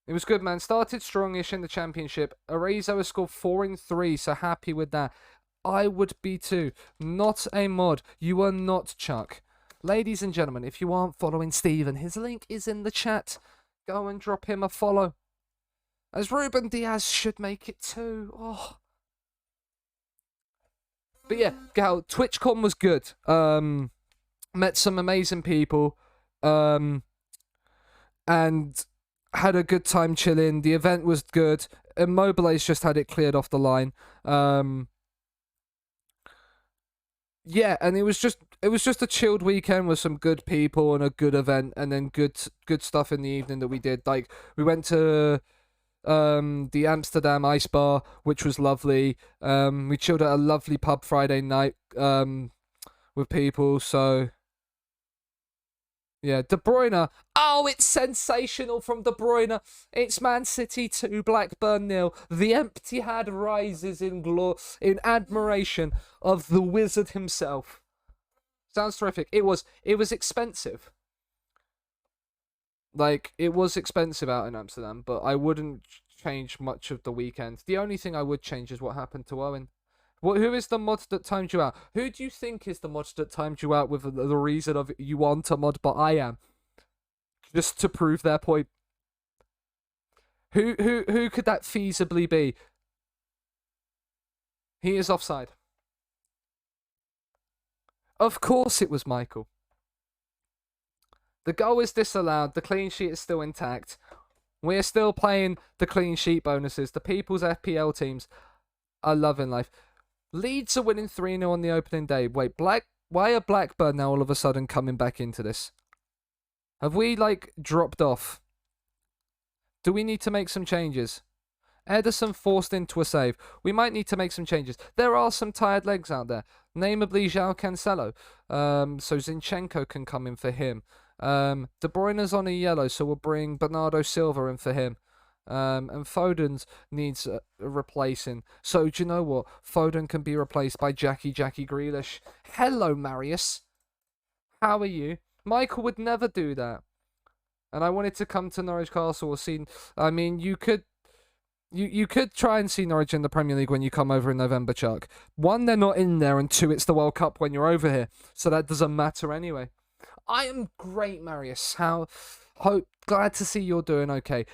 It was good, man. Started strongish in the championship. Arezzo has scored 4 in 3, so happy with that. I would be too. Not a mod. You are not Chuck. Ladies and gentlemen, if you aren't following Steven, his link is in the chat. Go and drop him a follow. As Ruben Diaz should make it too. Oh. But yeah, Gal, TwitchCon was good. Met some amazing people. And had a good time chilling. The event was good. Immobile's just had it cleared off the line. Yeah, and it was just a chilled weekend with some good people and a good event, and then good stuff in the evening that we did. Like, we went to the Amsterdam Ice Bar, which was lovely. We chilled at a lovely pub Friday night with people. So yeah, De Bruyne. Oh, it's sensational from De Bruyne. It's Man City 2, Blackburn 0. The empty head rises in admiration of the wizard himself. Sounds terrific. It was expensive. Like, it was expensive out in Amsterdam, but I wouldn't change much of the weekend. The only thing I would change is what happened to Owen. Who is the mod that timed you out? Who do you think is the mod that timed you out with the reason of you want a mod, but I am? Just to prove their point. Who could that feasibly be? He is offside. Of course it was Michael. The goal is disallowed. The clean sheet is still intact. We're still playing the clean sheet bonuses. The people's FPL teams are loving life. Leeds are winning 3-0 on the opening day. Wait, why are Blackburn now all of a sudden coming back into this? Have we, like, dropped off? Do we need to make some changes? Ederson forced into a save. We might need to make some changes. There are some tired legs out there, namely João Cancelo. So Zinchenko can come in for him. De Bruyne's on a yellow, so we'll bring Bernardo Silva in for him. And Foden needs replacing. So do you know what? Foden can be replaced by Jackie Grealish. Hello, Marius. How are you? Michael would never do that. And I wanted to come to Norwich Castle or see. I mean, you could try and see Norwich in the Premier League when you come over in November, Chuck. 1, they're not in there, and 2, it's the World Cup when you're over here. So that doesn't matter anyway. I am great, Marius. Glad to see you're doing okay.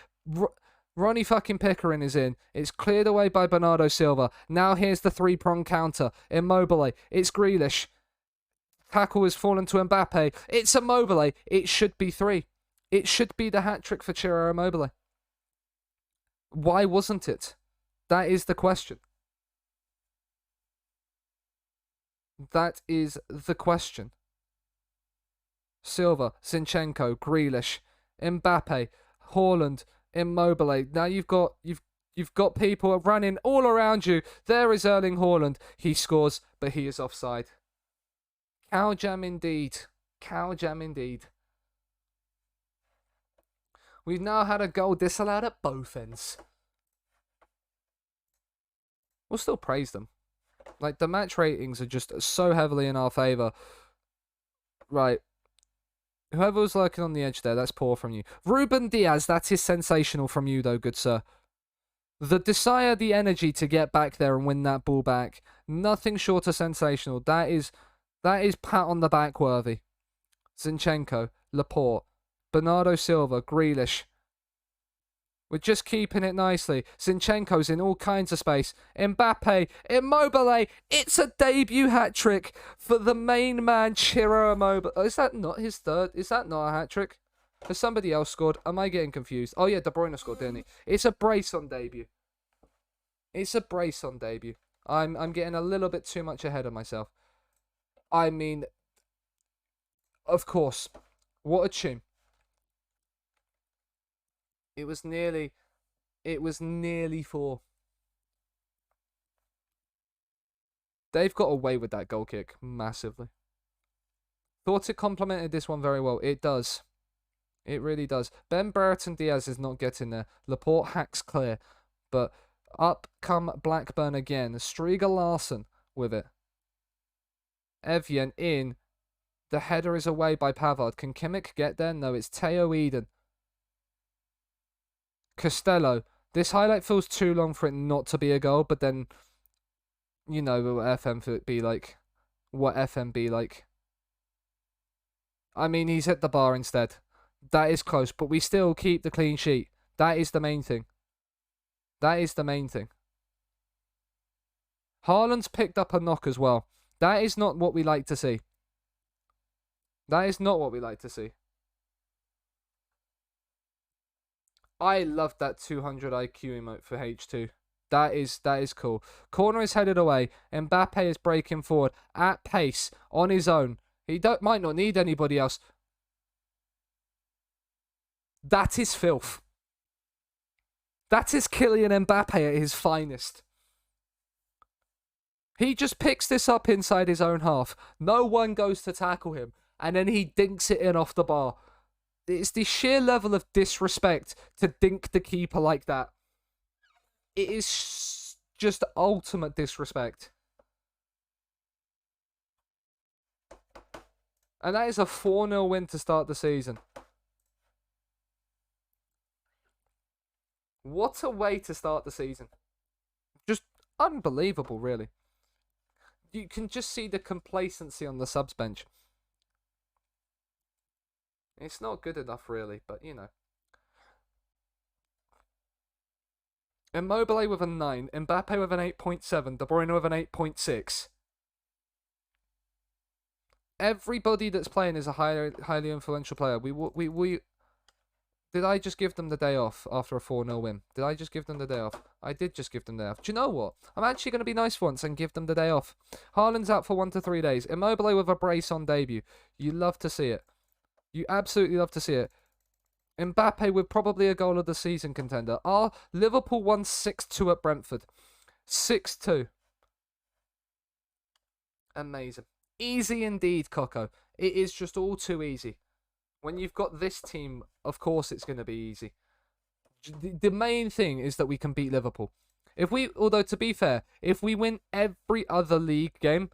Ronnie fucking Pickering is in. It's cleared away by Bernardo Silva. Now here's the 3-prong counter. Immobile. It's Grealish. Tackle has fallen to Mbappe. It's Immobile. It should be 3. It should be the hat-trick for Ciro Immobile. Why wasn't it? That is the question. That is the question. Silva, Zinchenko, Grealish, Mbappe, Haaland, Immobile. Now you've got people running all around you. There is Erling Haaland. He scores, but he is offside. Cow jam indeed. Cow jam indeed. We've now had a goal disallowed at both ends. We'll still praise them. Like, the match ratings are just so heavily in our favour. Right. Whoever was lurking on the edge there, that's poor from you. Ruben Diaz, that is sensational from you, though, good sir. The desire, the energy to get back there and win that ball back, nothing short of sensational. That is pat on the back worthy. Zinchenko, Laporte, Bernardo Silva, Grealish. We're just keeping it nicely. Zinchenko's in all kinds of space. Mbappe, Immobile. It's a debut hat-trick for the main man, Ciro Immobile. Is that not his third? Is that not a hat-trick? Has somebody else scored? Am I getting confused? Oh, yeah, De Bruyne scored, didn't he? It's a brace on debut. It's a brace on debut. I'm getting a little bit too much ahead of myself. I mean, of course. What a tune. It was nearly 4. They've got away with that goal kick massively. Thought it complemented this one very well. It does. It really does. Ben Brereton Diaz is not getting there. Laporte hacks clear. But up come Blackburn again. Striga Larson with it. Evian in. The header is away by Pavard. Can Kimmich get there? No, it's Theo Eden. Costello. This highlight feels too long for it not to be a goal, but then, you know what FM be like. What FM be like. I mean, he's hit the bar instead. That is close, but we still keep the clean sheet. That is the main thing. That is the main thing. Haaland's picked up a knock as well. That is not what we like to see. That is not what we like to see. I love that 200 IQ emote for H2. That is cool. Corner is headed away. Mbappe is breaking forward at pace on his own. He might not need anybody else. That is filth. That is Kylian Mbappe at his finest. He just picks this up inside his own half. No one goes to tackle him. And then he dinks it in off the bar. It's the sheer level of disrespect to dink the keeper like that. It is just ultimate disrespect. And that is a 4-0 win to start the season. What a way to start the season. Just unbelievable, really. You can just see the complacency on the subs bench. It's not good enough, really, but you know. Immobile with a 9, Mbappe with an 8.7, De Bruyne with an 8.6. Everybody that's playing is a highly influential player. Did I just give them the day off after a 4-0 win? Did I just give them the day off? I did just give them the day off. Do you know what? I'm actually going to be nice for once and give them the day off. Haaland's out for 1 to 3 days. Immobile with a brace on debut. You love to see it. You absolutely love to see it. Mbappe with probably a goal of the season contender. Liverpool won 6-2 at Brentford. 6-2. Amazing. Easy indeed, Coco. It is just all too easy. When you've got this team, of course it's going to be easy. The main thing is that we can beat Liverpool. Although to be fair, if we win every other league game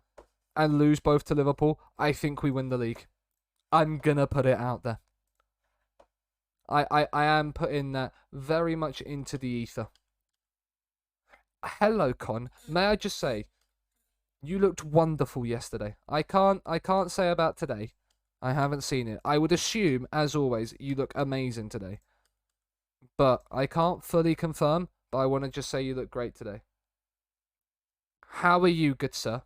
and lose both to Liverpool, I think we win the league. I'm going to put it out there. I am putting that very much into the ether. Hello, Con. May I just say, you looked wonderful yesterday. I can't say about today. I haven't seen it. I would assume, as always, you look amazing today. But I can't fully confirm, but I want to just say you look great today. How are you, good sir?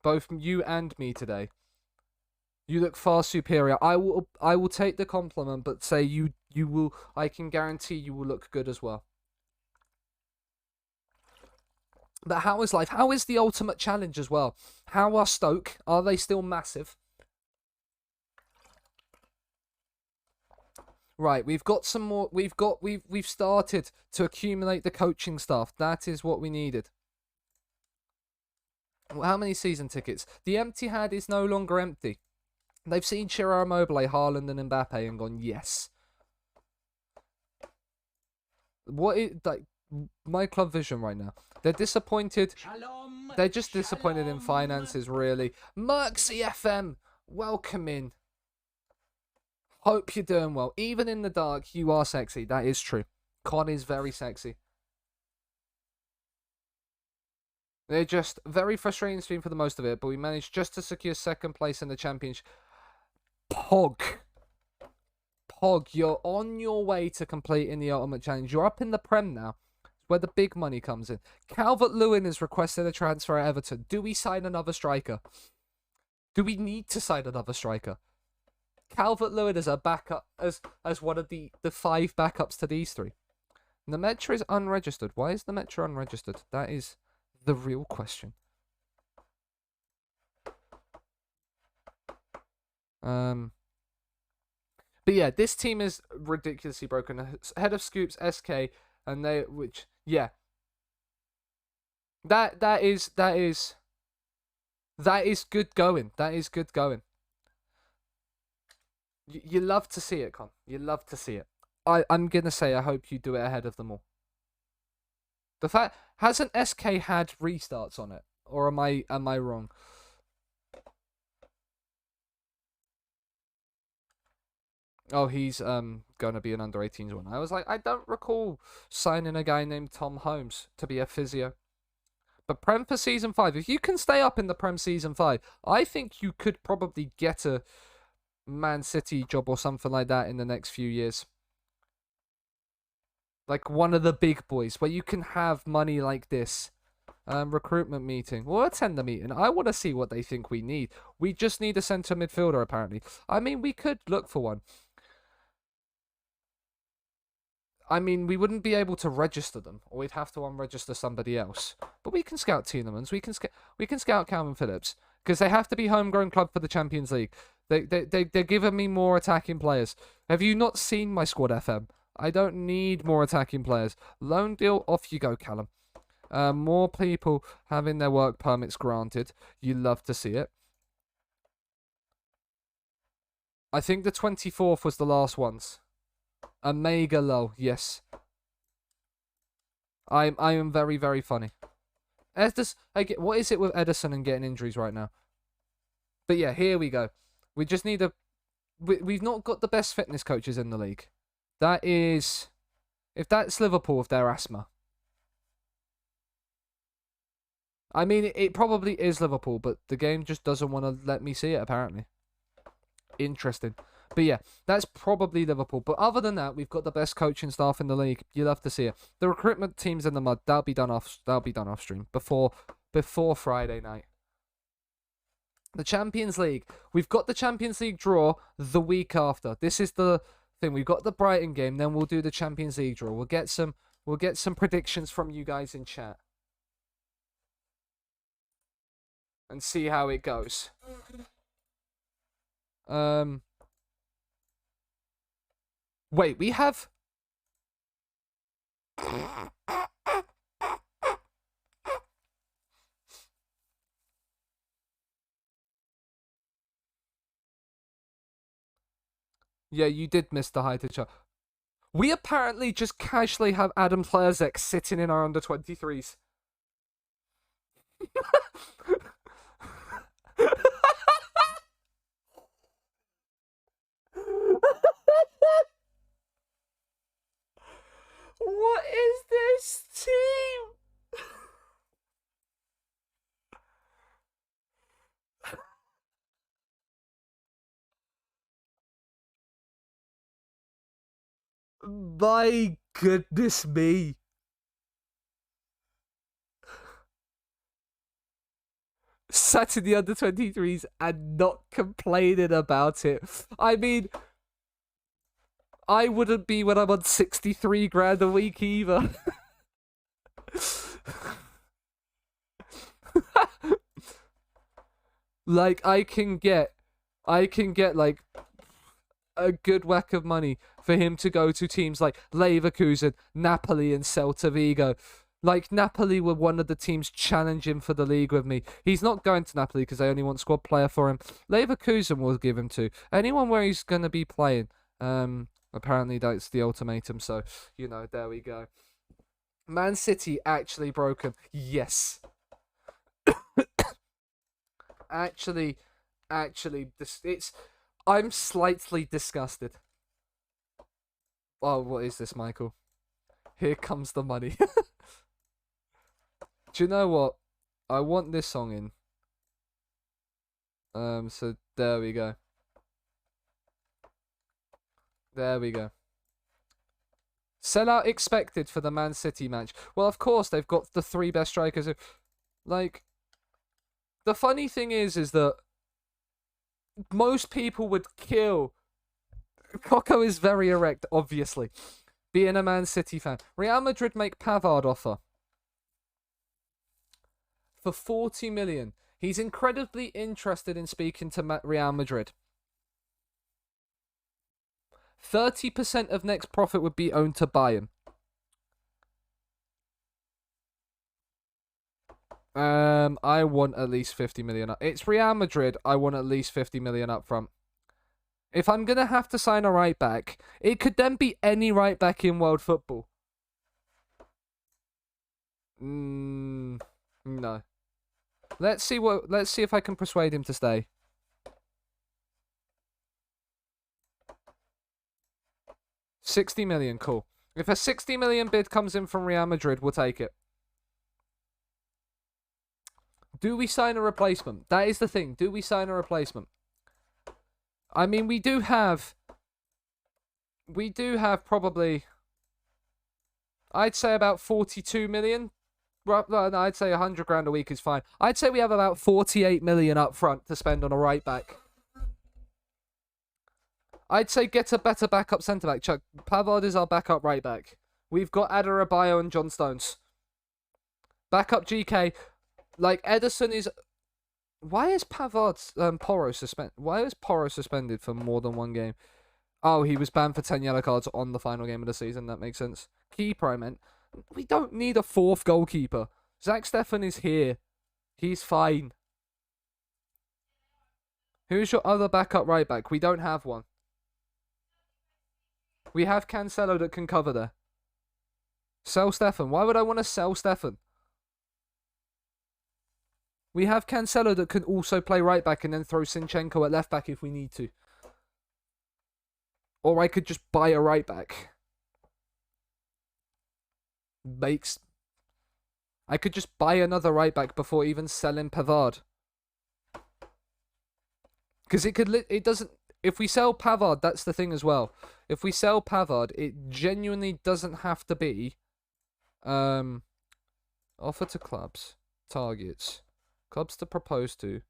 Both you and me today. You look far superior. I will take the compliment, but say you will. I can guarantee you will look good as well. But how is life? How is the ultimate challenge as well? How are Stoke? Are they still massive? Right, we've got some more. We've started to accumulate the coaching staff. That is what we needed. Well, how many season tickets? The empty had is no longer empty. They've seen Ciro Immobile, Haaland, and Mbappe and gone, yes. What is like my club vision right now? They're disappointed. Shalom. They're just disappointed in finances, really. Merksy FM, welcome in. Hope you're doing well. Even in the dark, you are sexy. That is true. Con is very sexy. They're just very frustrating stream for the most of it, but we managed just to secure second place in the championship. Pog, you're on your way to completing the ultimate challenge. You're up in the Prem now. Where the big money comes in. Calvert-Lewin has requested a transfer at Everton. Do we sign another striker? Do we need to sign another striker? Calvert-Lewin as a backup, as one of the 5 backups to these 3. The Metro is unregistered. Why is the Metro unregistered? That is the real question. But yeah, this team is ridiculously broken. Head of Scoops, SK, and they, which, yeah. That is good going. That is good going. You love to see it, Con. You love to see it. I'm gonna say I hope you do it ahead of them all. The fact hasn't SK had restarts on it, or am I wrong? Oh, he's gonna be an under-18s one. I was like, I don't recall signing a guy named Tom Holmes to be a physio. But Prem for season 5, if you can stay up in the Prem season 5, I think you could probably get a Man City job or something like that in the next few years. Like one of the big boys where you can have money like this. Recruitment meeting. We'll attend the meeting. I want to see what they think we need. We just need a centre midfielder, apparently. I mean, we could look for one. I mean, we wouldn't be able to register them, or we'd have to unregister somebody else. But we can scout Tielemans. We can scout Calvin Phillips because they have to be homegrown club for the Champions League. They're giving me more attacking players. Have you not seen my squad, FM? I don't need more attacking players. Loan deal, off you go, Callum. More people having their work permits granted. You love to see it. I think the 24th was the last ones. A mega low, yes. I am very, very funny. What is it with Edison and getting injuries right now? But yeah, here we go. We just need we've not got the best fitness coaches in the league. That is, if that's Liverpool with their asthma. I mean, it probably is Liverpool, but the game just doesn't want to let me see it, apparently. Interesting. But yeah, that's probably Liverpool. But other than that, we've got the best coaching staff in the league. You love to see it. The recruitment team's in the mud. That'll be done off stream before Friday night. The Champions League. We've got the Champions League draw the week after. This is the thing. We've got the Brighton game, then we'll do the Champions League draw. We'll get some predictions from you guys in chat. And see how it goes. Wait, we have... Yeah, you did miss the height of chart. We apparently just casually have Adam Plerzek sitting in our under-23s. What is this team? My goodness me. Sat in the under-23s and not complaining about it. I mean, I wouldn't be when I'm on 63 grand a week either. Like, I can get like a good whack of money for him to go to teams like Leverkusen, Napoli, and Celta Vigo. Like, Napoli were one of the teams challenging for the league with me. He's not going to Napoli because they only want squad player for him. Leverkusen will give him to. Anyone where he's going to be playing. Apparently that's the ultimatum, so, you know, there we go. Man City actually broken. Yes. Actually, I'm slightly disgusted. Oh, what is this, Michael? Here comes the money. Do you know what? I want this song in. So there we go. There we go. Sellout expected for the Man City match. Well, of course, they've got the 3 best strikers. Like, the funny thing is that most people would kill. Coco is very erect, obviously. Being a Man City fan. Real Madrid make Pavard offer. For 40 million. He's incredibly interested in speaking to Real Madrid. 30% of next profit would be owned to Bayern. I want at least 50 million up. It's Real Madrid. I want at least 50 million up front. If I'm going to have to sign a right back, it could then be any right back in world football. No. Let's see if I can persuade him to stay. $60 million, cool. If a 60 million bid comes in from Real Madrid, we'll take it. Do we sign a replacement? That is the thing. Do we sign a replacement? I mean, we do have probably, I'd say about 42 million. No, I'd say 100 grand a week is fine. I'd say we have about 48 million up front to spend on a right back. I'd say get a better backup centre back. Chuck, Pavard is our backup right back. We've got Adebayo and John Stones. Backup GK. Like, Ederson is... Why is Porro suspended? Why is Porro suspended for more than one game? Oh, he was banned for 10 yellow cards on the final game of the season. That makes sense. Keeper, I meant. We don't need a fourth goalkeeper. Zach Steffen is here. He's fine. Who's your other backup right back? We don't have one. We have Cancelo that can cover there. Sell Steffen. Why would I want to sell Steffen? We have Cancelo that can also play right back and then throw Zinchenko at left back if we need to. Or I could just buy a right back. I could just buy another right back before even selling Pavard. Because it doesn't... If we sell Pavard, that's the thing as well. If we sell Pavard, it genuinely doesn't have to be... offer to clubs. Targets. Clubs to propose to.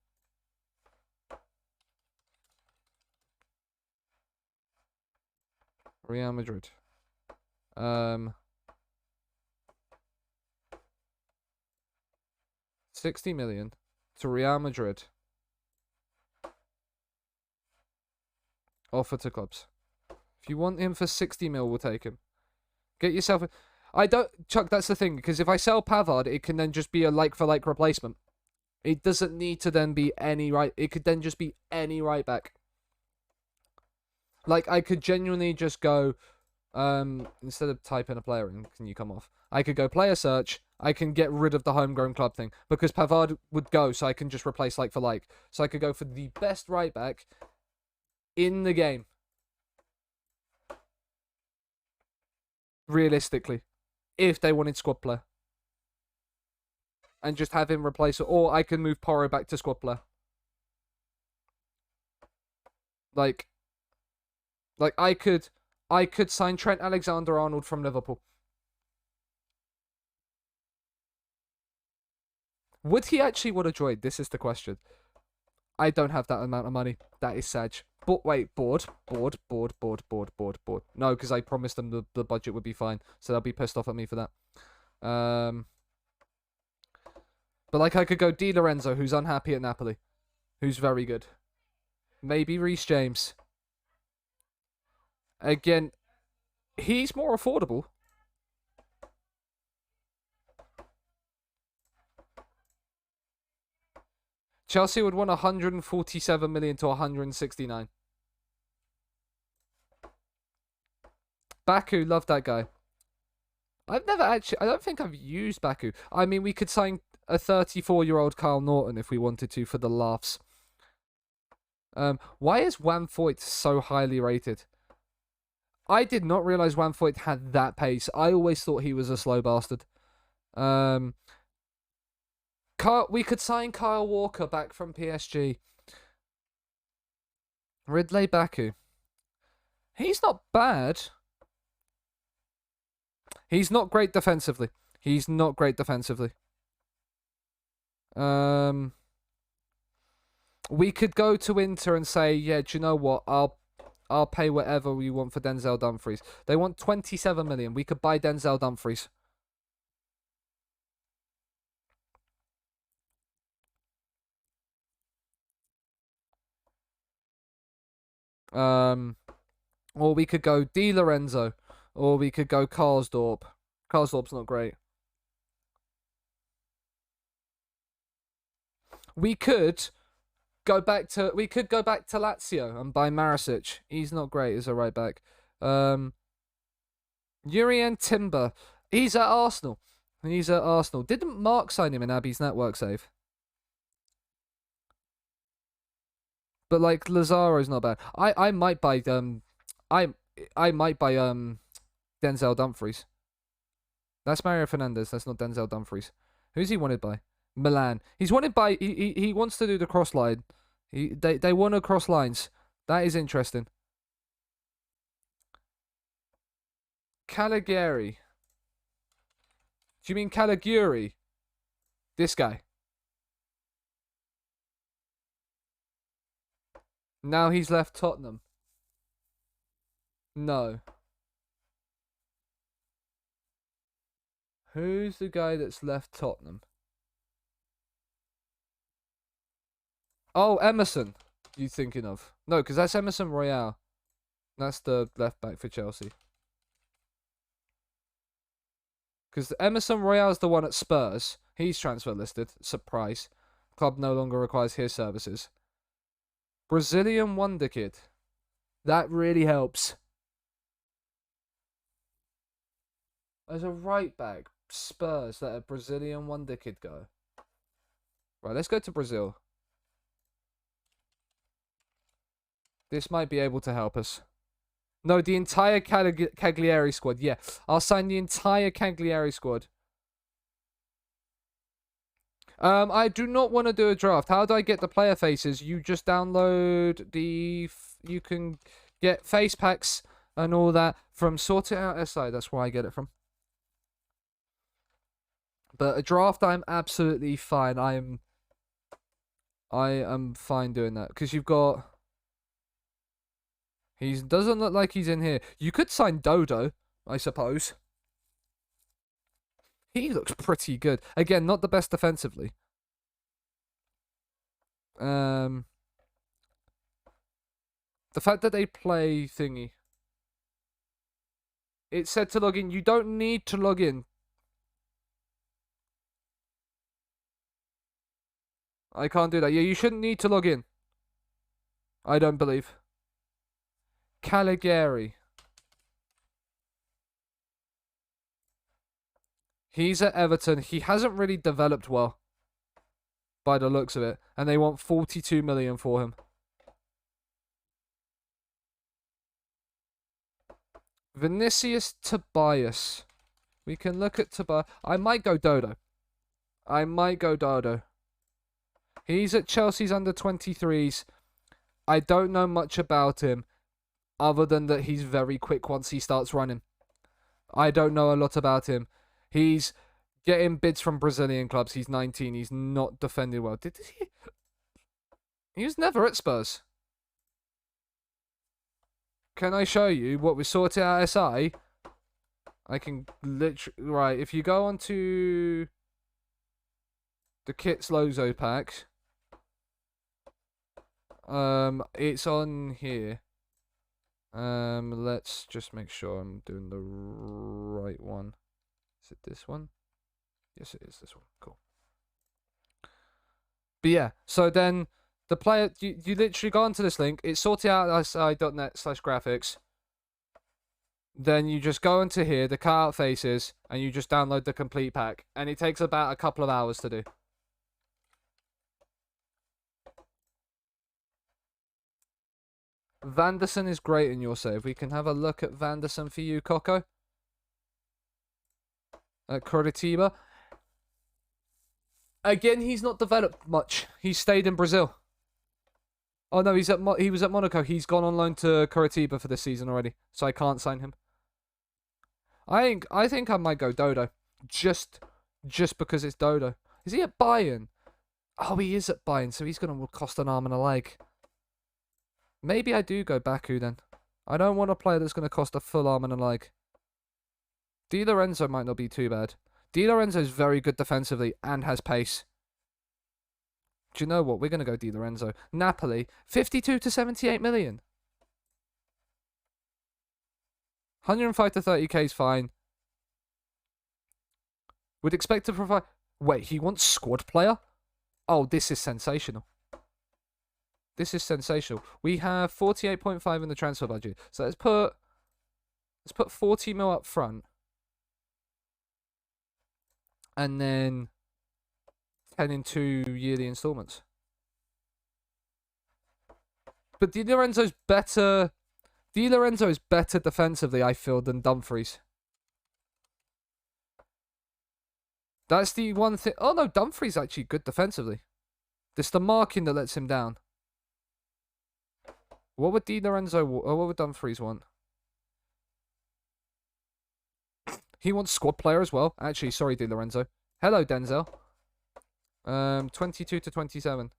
Real Madrid. 60 million to Real Madrid. Offer to clubs. If you want him for 60 mil, we'll take him. Get yourself... Chuck, that's the thing, because if I sell Pavard, it can then just be a like-for-like replacement. It doesn't need to then be any right... It could then just be any right back. Like, I could genuinely just go... instead of typing a player in, can you come off? I could go player search. I can get rid of the homegrown club thing. Because Pavard would go, so I can just replace like for like. So I could go for the best right back in the game. Realistically. If they wanted squad player. And just have him replace it. Or I can move Porro back to squad player. Like I could sign Trent Alexander-Arnold from Liverpool. Would he actually want to join? This is the question. I don't have that amount of money. That is sad. But wait, board. No, because I promised them the budget would be fine. So they'll be pissed off at me for that. But like I could go Di Lorenzo, who's unhappy at Napoli. Who's very good. Maybe Reece James. Again, he's more affordable. Chelsea would want 147 million to 169. Baku, love that guy. I don't think I've used Baku. I mean, we could sign a 34-year-old Kyle Norton if we wanted to for the laughs. Why is Van Foyt so highly rated? I did not realize Van Foyt had that pace. I always thought he was a slow bastard. We could sign Kyle Walker back from PSG. Ridley Baku. He's not bad. He's not great defensively. We could go to Inter and say, yeah, do you know what? I'll pay whatever we want for Denzel Dumfries. They want 27 million. We could buy Denzel Dumfries. Or we could go Di Lorenzo. Or we could go Karsdorp. Karsdorp's not great. We could go back to Lazio and buy Maricic. He's not great as a right back. Jurrien Timber. He's at Arsenal. He's at Arsenal. Didn't Mark sign him in Abby's network save? But like Lazaro's not bad. I might buy I might buy Denzel Dumfries. That's Mario Fernandez. That's not Denzel Dumfries. Who's he wanted by? Milan. He's wanted by. He wants to do the cross line. They want to cross lines. That is interesting. Caligari. Do you mean Caligari? This guy. Now he's left Tottenham. No. Who's the guy that's left Tottenham? Oh, Emerson. You thinking of? No, because that's Emerson Royale. That's the left back for Chelsea. Because Emerson Royale is the one at Spurs. He's transfer listed. Surprise. Club no longer requires his services. Brazilian Wonder Kid. That really helps. As a right back, Spurs, let a Brazilian Wonder Kid go. Right, let's go to Brazil. This might be able to help us. No, the entire Cagliari squad. Yeah, I'll sign the entire Cagliari squad. I do not want to do a draft. How do I get the player faces? You just download the... You can get face packs and all that from Sort It Out SI. That's where I get it from. But a draft, I'm absolutely fine. I am fine doing that. Because you've got... He doesn't look like he's in here. You could sign Dodo, I suppose. He looks pretty good. Again, not the best defensively. The fact that they play thingy. It said to log in. You don't need to log in. I can't do that. Yeah, you shouldn't need to log in. I don't believe. Caligari. He's at Everton. He hasn't really developed well, by the looks of it. And they want 42 million for him. Vinicius Tobias. We can look at Tobias. I might go Dodo. He's at Chelsea's under 23s. I don't know much about him, other than that he's very quick once he starts running. I don't know a lot about him. He's getting bids from Brazilian clubs. He's 19. He's not defending well. Did he? He was never at Spurs. Can I show you what we sorted out SI? I can literally... Right, if you go onto the Kits Lozo pack, it's on here. Let's just make sure I'm doing the right one. Is it this one? Yes, it is this one. Cool. But yeah, so then the player, you literally go onto this link. It's sortitoutsi.net/graphics. Then you just go into here, the cutout faces, and you just download the complete pack. And it takes about a couple of hours to do. Vanderson is great in your save. We can have a look at Vanderson for you, Coco. At Curitiba. Again, he's not developed much. He's stayed in Brazil. Oh no, he was at Monaco. He's gone on loan to Curitiba for this season already, so I can't sign him. I think I might go Dodo, just because it's Dodo. Is he at Bayern? Oh, he is at Bayern, so he's gonna cost an arm and a leg. Maybe I do go Baku then. I don't want a player that's going to cost a full arm and a leg. Di Lorenzo might not be too bad. Di Lorenzo is very good defensively and has pace. Do you know what? We're going to go Di Lorenzo. Napoli, 52 to 78 million. 105 to 30k is fine. Would expect to provide... Wait, he wants squad player? Oh, this is sensational. This is sensational. We have 48.5 in the transfer budget. So let's put 40 mil up front. and then 10 in 2 yearly installments. But Di Lorenzo's better. Di Lorenzo is better defensively, I feel, than Dumfries. That's the one thing. Oh no, Dumfries actually good defensively. It's the marking that lets him down. What would Di Lorenzo? What would Dumfries want? He wants squad player as well. Actually, sorry, Di Lorenzo. Hello, Denzel. 22 to 27.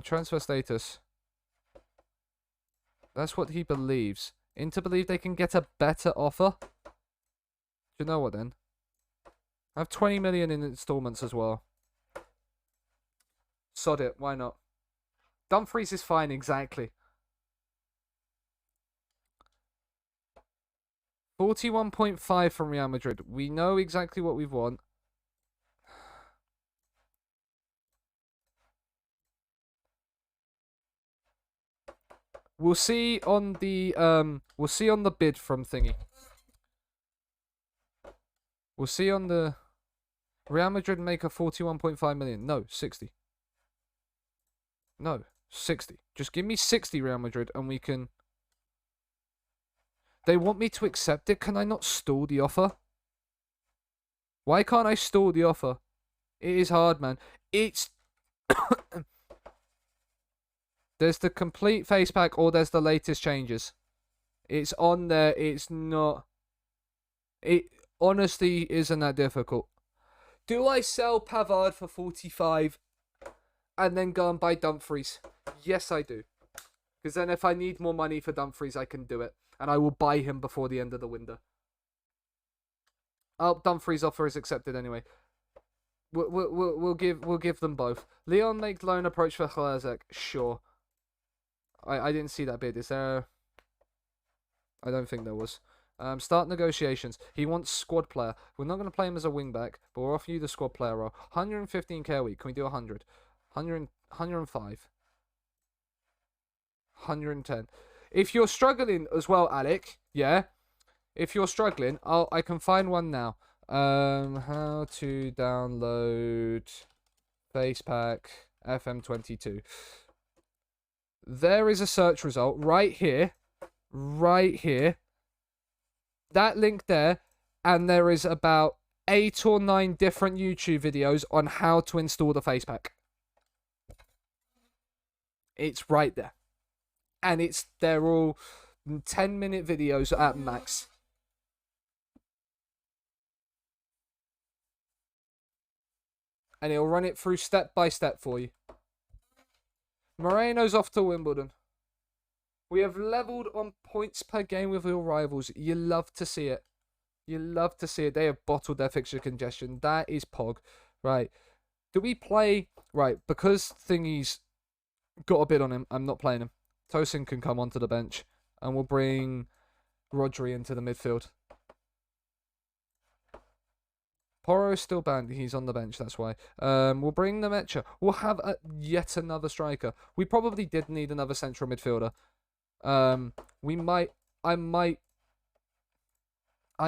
Transfer status. That's what he believes. Inter believe they can get a better offer. Do you know what then? I have 20 million in installments as well. Sod it, why not? Dumfries is fine, exactly. 41.5 from Real Madrid. We know exactly what we want. We'll see on the bid from thingy. We'll see on the Real Madrid make a 41.5 million. No, 60. No, 60. Just give me 60, Real Madrid, and we can. They want me to accept it. Can I not stall the offer? Why can't I stall the offer? It is hard, man. It's there's the complete face pack or there's the latest changes. It's on there. It's not. It honestly isn't that difficult. Do I sell Pavard for 45 and then go and buy Dumfries? Yes, I do. Because then if I need more money for Dumfries, I can do it. And I will buy him before the end of the window. Oh, Dumfries' offer is accepted anyway. We'll give them both. Leon make loan approach for Hlazek. Sure. I didn't see that bid. Is there? I don't think there was. Start negotiations. He wants squad player. We're not going to play him as a wing back, but we'll offer you the squad player role. 115k a week. Can we do 100? 105. 110. If you're struggling as well, Alec, yeah. If you're struggling, I can find one now. How to download Facepack FM22. There is a search result right here. Right here. That link there, and there is about 8 or 9 different YouTube videos on how to install the Facepack. It's right there. And they're all 10-minute videos at max. And it'll run it through step by step for you. Moreno's off to Wimbledon. We have levelled on points per game with your rivals. You love to see it. You love to see it. They have bottled their fixture congestion. That is Pog. Right. Do we play... Right, because Thingy's got a bid on him, I'm not playing him. Tosin can come onto the bench. And we'll bring Rodri into the midfield. Porro is still banned. He's on the bench, that's why. We'll bring Nemecha. We'll have yet another striker. We probably did need another central midfielder. I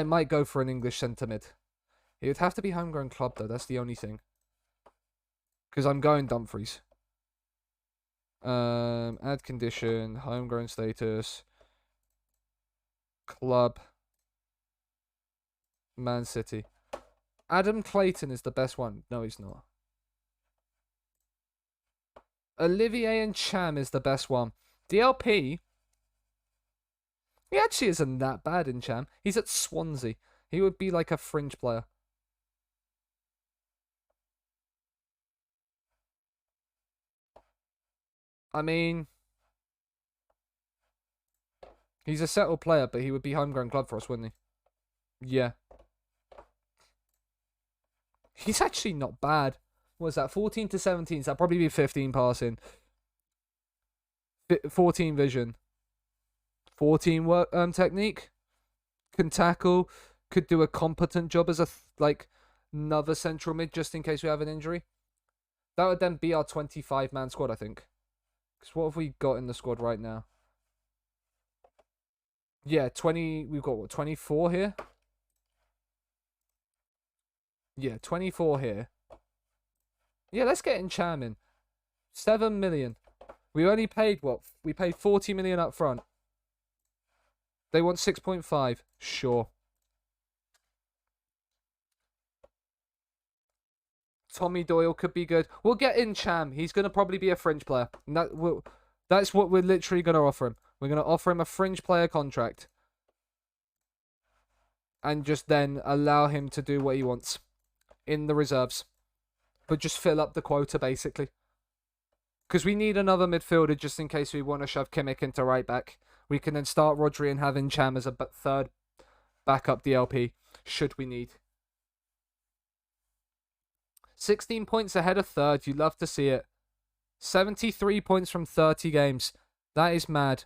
might go for an English centre mid. It would have to be homegrown club though. That's the only thing. Because I'm going Dumfries. Add condition, homegrown status, club, Man City. Adam Clayton is the best one. No, he's not. Olivier Ntcham is the best one. DLP. He actually isn't that bad in Ntcham. He's at Swansea. He would be like a fringe player. I mean, he's a settled player, but he would be homegrown club for us, wouldn't he? Yeah. He's actually not bad. What was that? 14 to 17. So that'd probably be 15 passing. 14 vision. 14 work technique. Can tackle. Could do a competent job as another central mid just in case we have an injury. That would then be our 25-man squad, I think. Because what have we got in the squad right now? Yeah, 20. We've got what, 24 here? Yeah, 24 here. Yeah, let's get Cham in. 7 million. We only paid what? We paid 40 million up front. They want 6.5. Sure. Tommy Doyle could be good. We'll get in Cham. He's going to probably be a fringe player. And that's what we're literally going to offer him. We're going to offer him a fringe player contract. And just then allow him to do what he wants in the reserves. But just fill up the quota, basically. Because we need another midfielder just in case we want to shove Kimmich into right back. We can then start Rodri and have Cham as a third backup DLP, should we need. 16 points ahead of third. You'd love to see it. 73 points from 30 games. That is mad.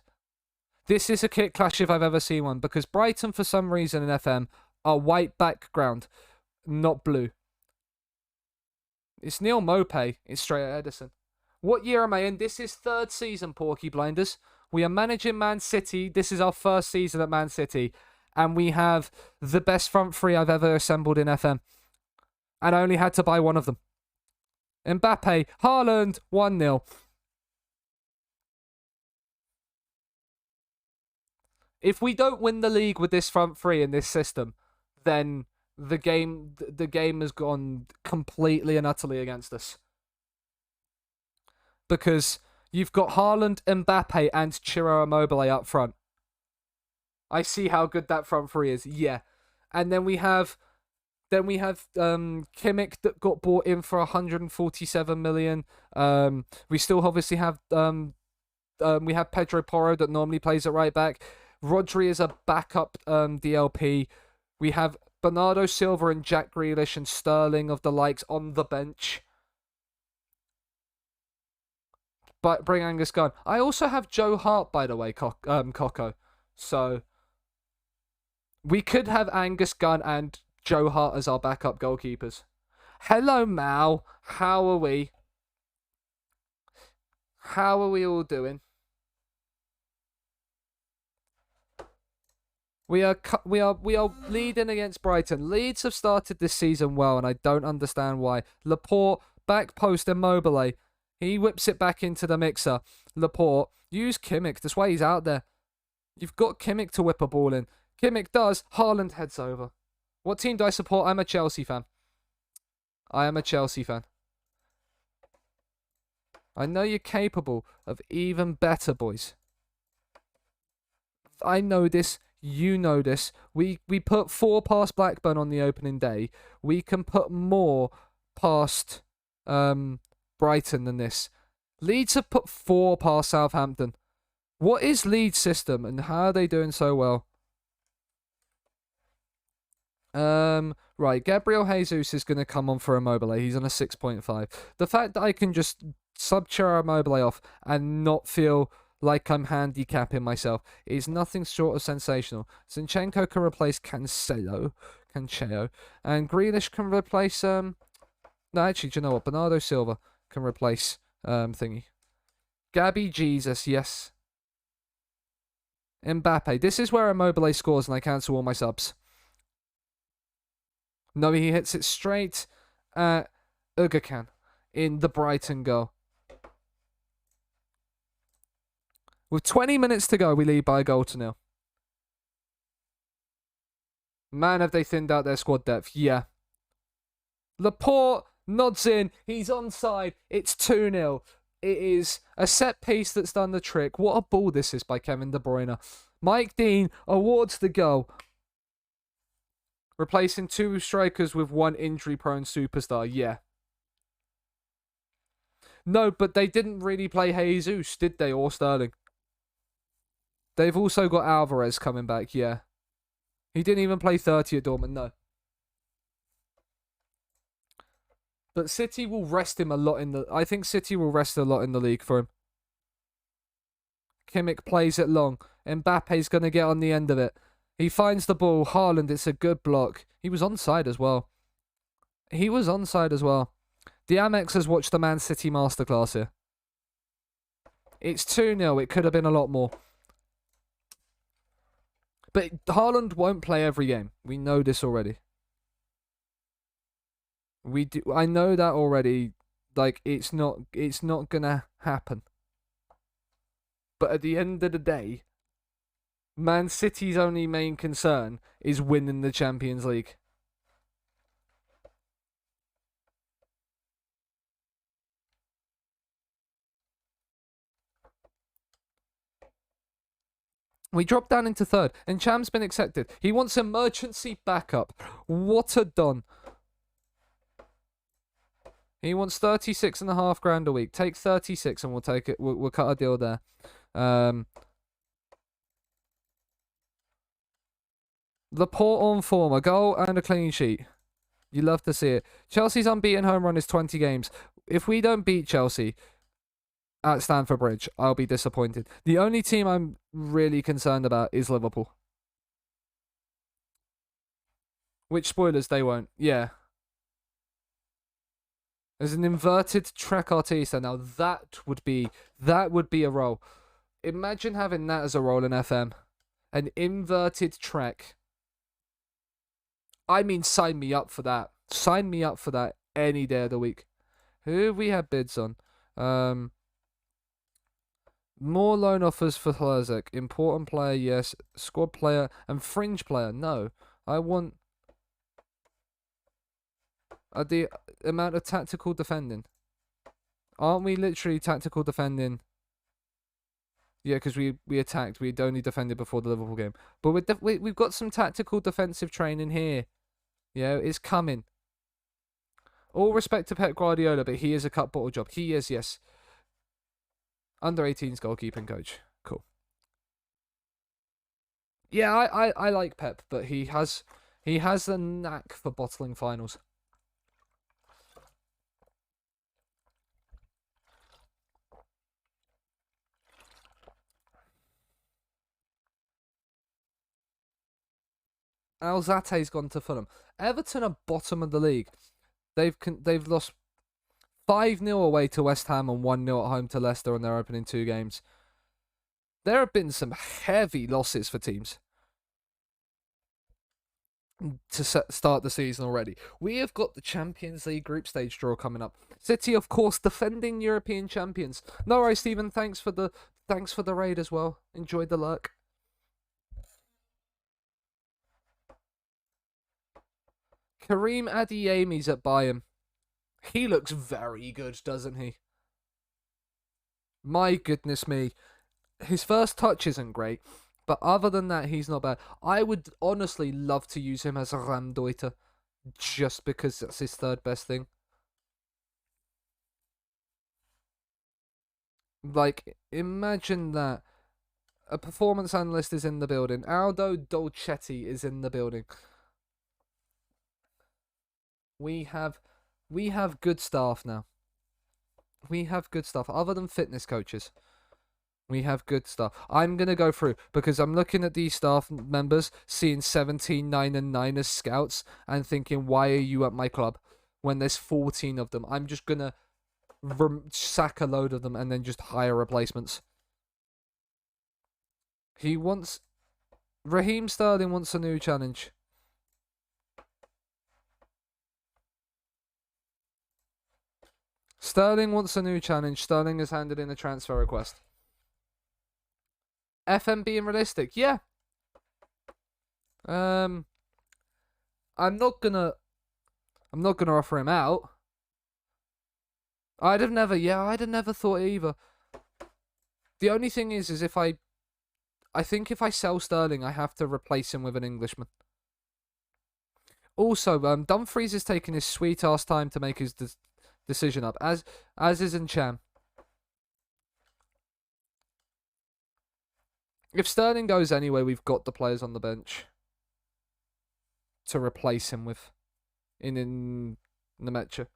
This is a kit clash if I've ever seen one, because Brighton, for some reason in FM, are white background, not blue. It's Neil Mopay. It's straight at Edison. What year am I in? This is third season, Porky Blinders. We are managing Man City. This is our first season at Man City. And we have the best front three I've ever assembled in FM. And I only had to buy one of them. Mbappe, Haaland, 1-0. If we don't win the league with this front three in this system, then the game has gone completely and utterly against us. Because you've got Haaland, Mbappe, and Ciro Immobile up front. I see how good that front three is. Yeah. And then we have Kimmich that got bought in for 147 million. We still obviously have we have Pedro Porro that normally plays at right back. Rodri is a backup DLP. We have Bernardo Silva and Jack Grealish and Sterling of the likes on the bench. But bring Angus Gunn. I also have Joe Hart, by the way, Coco. So we could have Angus Gunn and Joe Hart as our backup goalkeepers. Hello, Mal. How are we? How are we all doing? We are leading against Brighton. Leeds have started this season well, and I don't understand why. Laporte, back post Immobile. He whips it back into the mixer. Laporte, use Kimmich. That's why he's out there. You've got Kimmich to whip a ball in. Kimmich does. Haaland heads over. What team do I support? I'm a Chelsea fan. I am a Chelsea fan. I know you're capable of even better, boys. I know this. You know this. We put 4 past Blackburn on the opening day. We can put more past Brighton than this. Leeds have put 4 past Southampton. What is Leeds' system and how are they doing so well? Right, Gabriel Jesus is going to come on for Immobile. He's on a 6.5. The fact that I can just sub Ciro Immobile off and not feel like I'm handicapping myself is nothing short of sensational. Zinchenko can replace Cancelo, and Grealish can replace no, actually, do you know what? Bernardo Silva can replace thingy. Gabby Jesus, yes. Mbappe. This is where Immobile scores and I cancel all my subs. No, he hits it straight at Ugacan in the Brighton goal. With 20 minutes to go, we lead by a goal to 0. Man, have they thinned out their squad depth. Yeah. Laporte nods in. He's onside. It's 2-0. It is a set piece that's done the trick. What a ball this is by Kevin De Bruyne. Mike Dean awards the goal. Replacing 2 strikers with 1 injury-prone superstar. Yeah. No, but they didn't really play Jesus, did they? Or Sterling. They've also got Alvarez coming back, yeah. He didn't even play 30 at Dortmund, no. But City will rest him a lot in the... I think City will rest a lot in the league for him. Kimmich plays it long. Mbappe's going to get on the end of it. He finds the ball. Haaland, it's a good block. He was onside as well. The Amex has watched the Man City masterclass here. It's 2-0. It could have been a lot more. But Haaland won't play every game. We know this already. We do. I know that already. Like it's not gonna happen. But at the end of the day, Man City's only main concern is winning the Champions League. We dropped down into third, and Cham's been accepted. He wants emergency backup. What a don. He wants 36.5 grand a week. Take 36 and we'll take it. We'll cut a deal there. Laporte on form, a goal and a clean sheet. You love to see it. Chelsea's unbeaten home run is 20 games. If we don't beat Chelsea at Stamford Bridge, I'll be disappointed. The only team I'm really concerned about is Liverpool. Which spoilers, they won't. Yeah. There's an inverted Trek Artista. Now that would be a role. Imagine having that as a role in FM. An inverted Trek. I mean, sign me up for that. Sign me up for that any day of the week. Who have we had bids on? More loan offers for Herzog. Important player, yes. Squad player and fringe player, no. I want the amount of tactical defending. Aren't we literally tactical defending? Yeah, because we attacked. We'd only defended before the Liverpool game. But we've got some tactical defensive training here. Yeah, it's coming. All respect to Pep Guardiola, but he is a cut bottle job. He is, yes. Under 18's goalkeeping coach. Cool. Yeah, I like Pep, but he has the knack for bottling finals. Alzate's gone to Fulham. Everton are bottom of the league. They've lost 5-0 away to West Ham and 1-0 at home to Leicester on their opening 2 games. There have been some heavy losses for teams to start the season already. We have got the Champions League group stage draw coming up. City, of course, defending European champions. No worries, Stephen. Thanks for the raid as well. Enjoyed the lurk. Kareem Adeyemi's at Bayern. He looks very good, doesn't he? My goodness me. His first touch isn't great, but other than that, he's not bad. I would honestly love to use him as a Raumdeuter, just because that's his third best thing. Like, imagine that. A performance analyst is in the building. Aldo Dolcetti is in the building. We have good staff now. We have good staff. Other than fitness coaches, we have good staff. I'm going to go through because I'm looking at these staff members, seeing 17, 9 and 9 as scouts and thinking, why are you at my club when there's 14 of them? I'm just going to sack a load of them and then just hire replacements. Raheem Sterling wants a new challenge. Sterling wants a new challenge. Sterling has handed in a transfer request. FM being realistic, yeah. I'm not gonna offer him out. I'd have never thought it either. The only thing is if I think if I sell Sterling, I have to replace him with an Englishman. Also, Dumfries is taking his sweet ass time to make his decision up, as is Cham. If Sterling goes anyway, we've got the players on the bench to replace him with in Nemecha.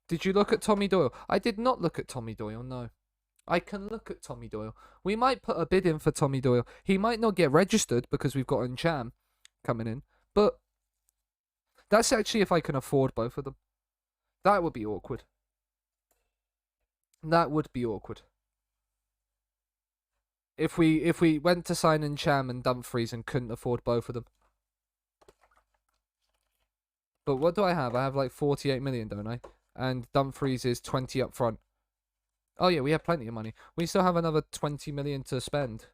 Did you look at Tommy Doyle? I did not look at Tommy Doyle, no. I can look at Tommy Doyle. We might put a bid in for Tommy Doyle. He might not get registered because we've got Cham coming in, but that's actually if I can afford both of them. That would be awkward. That would be awkward. If we went to sign Cham and Dumfries and couldn't afford both of them. But what do I have? I have like 48 million, don't I? And Dumfries is 20 up front. Oh yeah, we have plenty of money. We still have another 20 million to spend.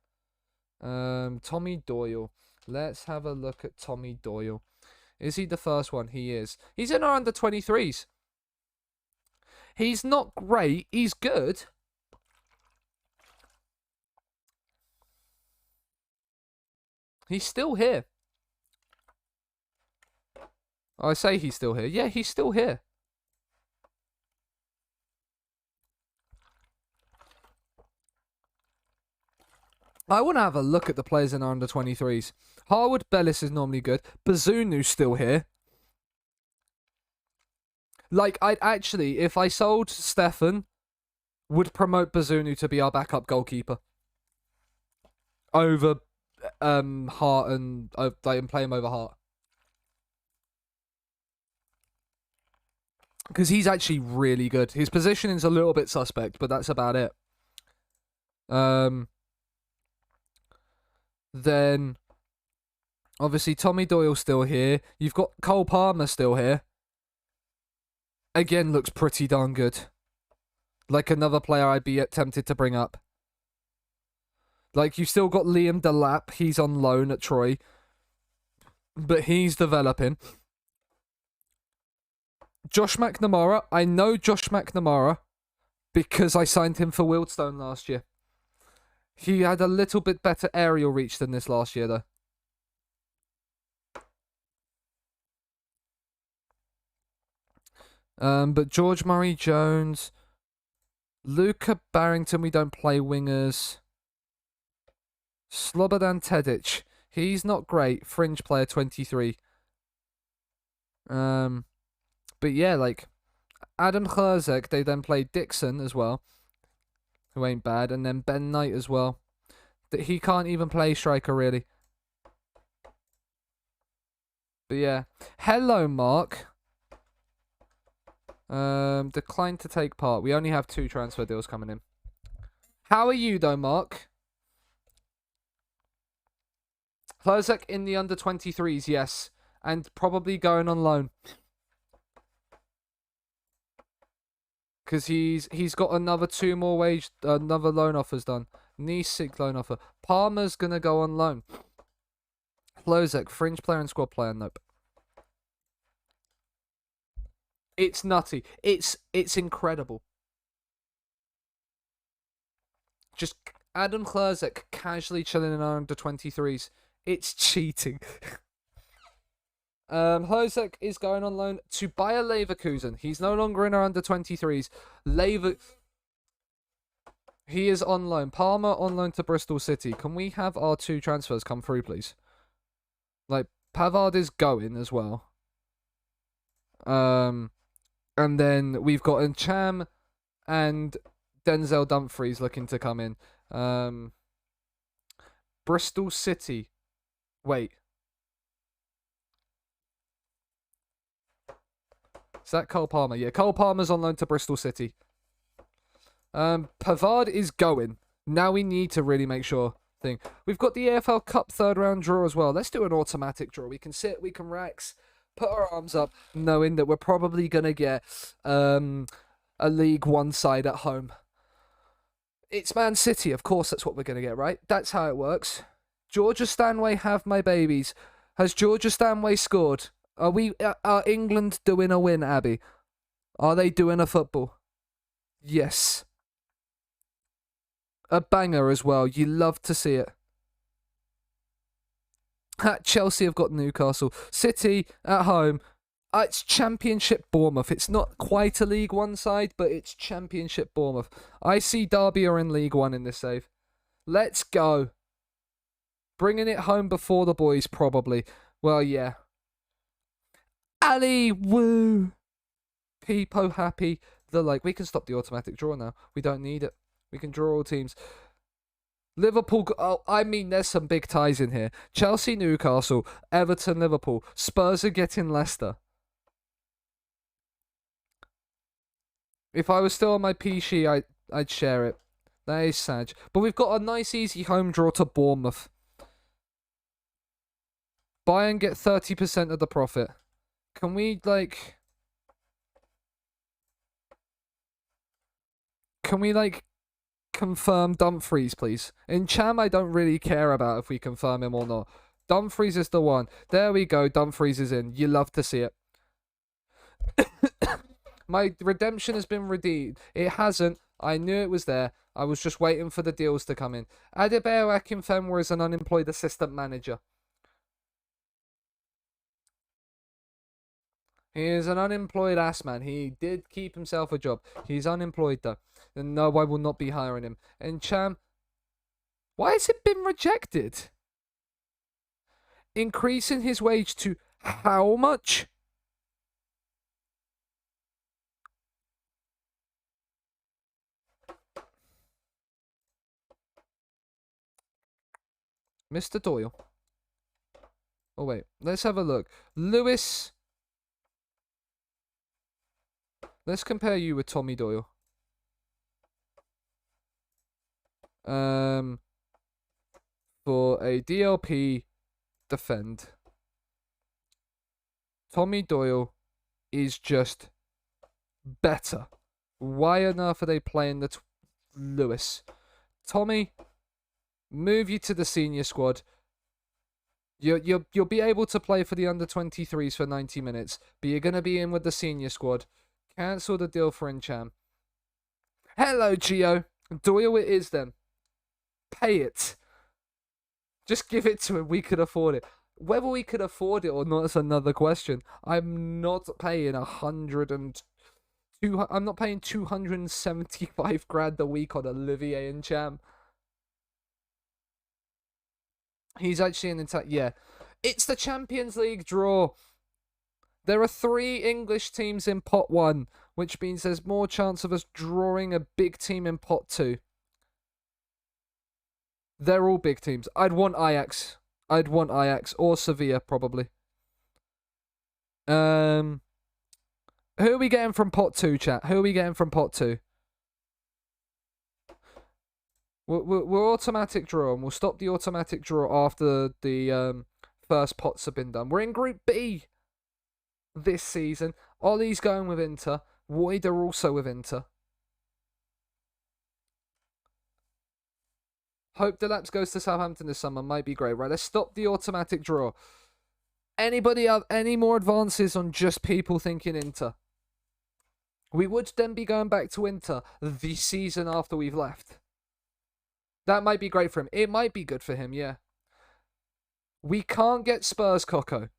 Tommy Doyle. Let's have a look at Tommy Doyle. Is he the first one? He is. He's in our under 23s. He's not great. He's good. He's still here. I say he's still here. Yeah, he's still here. I want to have a look at the players in our under 23s. Harwood Bellis is normally good. Bazunu's still here. Like, I'd actually, if I sold Stefan, would promote Bazunu to be our backup goalkeeper. Over Hart and play him over Hart. Because he's actually really good. His positioning's a little bit suspect, but that's about it. Then, obviously, Tommy Doyle's still here. You've got Cole Palmer still here. Again, looks pretty darn good. Like another player I'd be tempted to bring up. Like, you've still got Liam Delap. He's on loan at Troy. But he's developing. Josh McNamara. I know Josh McNamara because I signed him for Wildstone last year. He had a little bit better aerial reach than this last year, though. But George Murray-Jones, Luca Barrington, we don't play wingers. Slobodan Tedic, he's not great. Fringe player, 23. But yeah, like Adam Herzeg, they then played Dixon as well, who ain't bad, and then Ben Knight as well. He can't even play striker, really. But yeah. Hello, Mark. Declined to take part. We only have 2 transfer deals coming in. How are you, though, Mark? Herzeg in the under 23s, yes. And probably going on loan. Because he's got another 2 more another loan offers done. Nice 6 loan offer. Palmer's gonna go on loan. Lozek, fringe player and squad player, nope. It's nutty. It's incredible. Just Adam Herzeg casually chilling in our under 23s. It's cheating. Herzeg is going on loan to Bayer Leverkusen. He's no longer in our under 23s. He is on loan. Palmer on loan to Bristol City. Can we have our 2 transfers come through, please? Like, Pavard is going as well. And then we've got Ncham and Denzel Dumfries looking to come in. Bristol City. Wait. Is that Cole Palmer? Yeah, Cole Palmer's on loan to Bristol City. Pavard is going. Now we need to really make sure thing. We've got the AFL Cup 3rd round draw as well. Let's do an automatic draw. We can sit, we can relax, put our arms up, knowing that we're probably going to get a League One side at home. It's Man City, of course that's what we're going to get, right? That's how it works. Georgia Stanway, have my babies. Has Georgia Stanway scored? Are England doing a win, Abby? Are they doing a football? Yes. A banger as well. You love to see it. Chelsea have got Newcastle. City at home. It's Championship Bournemouth. It's not quite a League One side, but it's Championship Bournemouth. I see Derby are in League One in this save. Let's go. Bringing it home before the boys, probably. Well, yeah. Ali, woo. Peepo happy. We can stop the automatic draw now. We don't need it. We can draw all teams. Liverpool, there's some big ties in here. Chelsea, Newcastle, Everton, Liverpool. Spurs are getting Leicester. If I was still on my PC, I'd share it. That is sad. But we've got a nice, easy home draw to Bournemouth. Bayern get 30% of the profit. Can we, like... Can we, like, confirm Dumfries, please? In Cham, I don't really care about if we confirm him or not. Dumfries is the one. There we go. Dumfries is in. You love to see it. My redemption has been redeemed. It hasn't. I knew it was there. I was just waiting for the deals to come in. Adebayo Akinfenwa is an unemployed assistant manager. He is an unemployed ass man. He did keep himself a job. He's unemployed though. And no, I will not be hiring him. And Cham, why has it been rejected? Increasing his wage to how much? Mr. Doyle. Oh wait, let's have a look. Lewis. Let's compare you with Tommy Doyle. For a DLP defend. Tommy Doyle is just better. Why on earth are they playing the Lewis? Tommy, move you to the senior squad. You'll be able to play for the under 23s for 90 minutes, but you're gonna be in with the senior squad. Cancel the deal for Incham. Hello, Gio. Doyle it is then. Pay it. Just give it to him. We could afford it. Whether we could afford it or not is another question. I'm not paying I'm not paying 275 grand a week on Olivier Incham. He's actually an entire... Yeah. It's the Champions League draw. There are 3 English teams in pot 1, which means there's more chance of us drawing a big team in pot 2. They're all big teams. I'd want Ajax. Or Sevilla, probably. Who are we getting from pot 2, chat? Who are we getting from pot 2? We're automatic draw, and we'll stop the automatic draw after the first pots have been done. We're in Group B this season. Ollie's going with Inter. Woider also with Inter. Hope Delapse goes to Southampton this summer. Might be great. Right, let's stop the automatic draw. Anybody have any more advances on just people thinking Inter? We would then be going back to Inter the season after we've left. That might be great for him. It might be good for him, yeah. We can't get Spurs, Coco.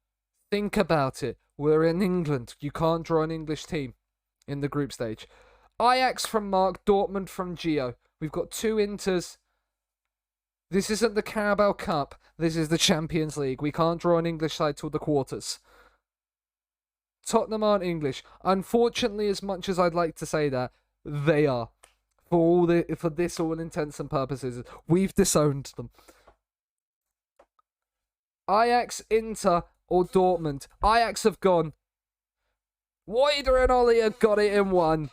Think about it. We're in England. You can't draw an English team in the group stage. Ajax from Mark, Dortmund from Gio. We've got 2 Inters. This isn't the Carabao Cup. This is the Champions League. We can't draw an English side till the quarters. Tottenham aren't English. Unfortunately, as much as I'd like to say that, they are. For all intents and purposes, we've disowned them. Ajax, Inter, or Dortmund. Ajax have gone. Woider and Ollie have got it in one.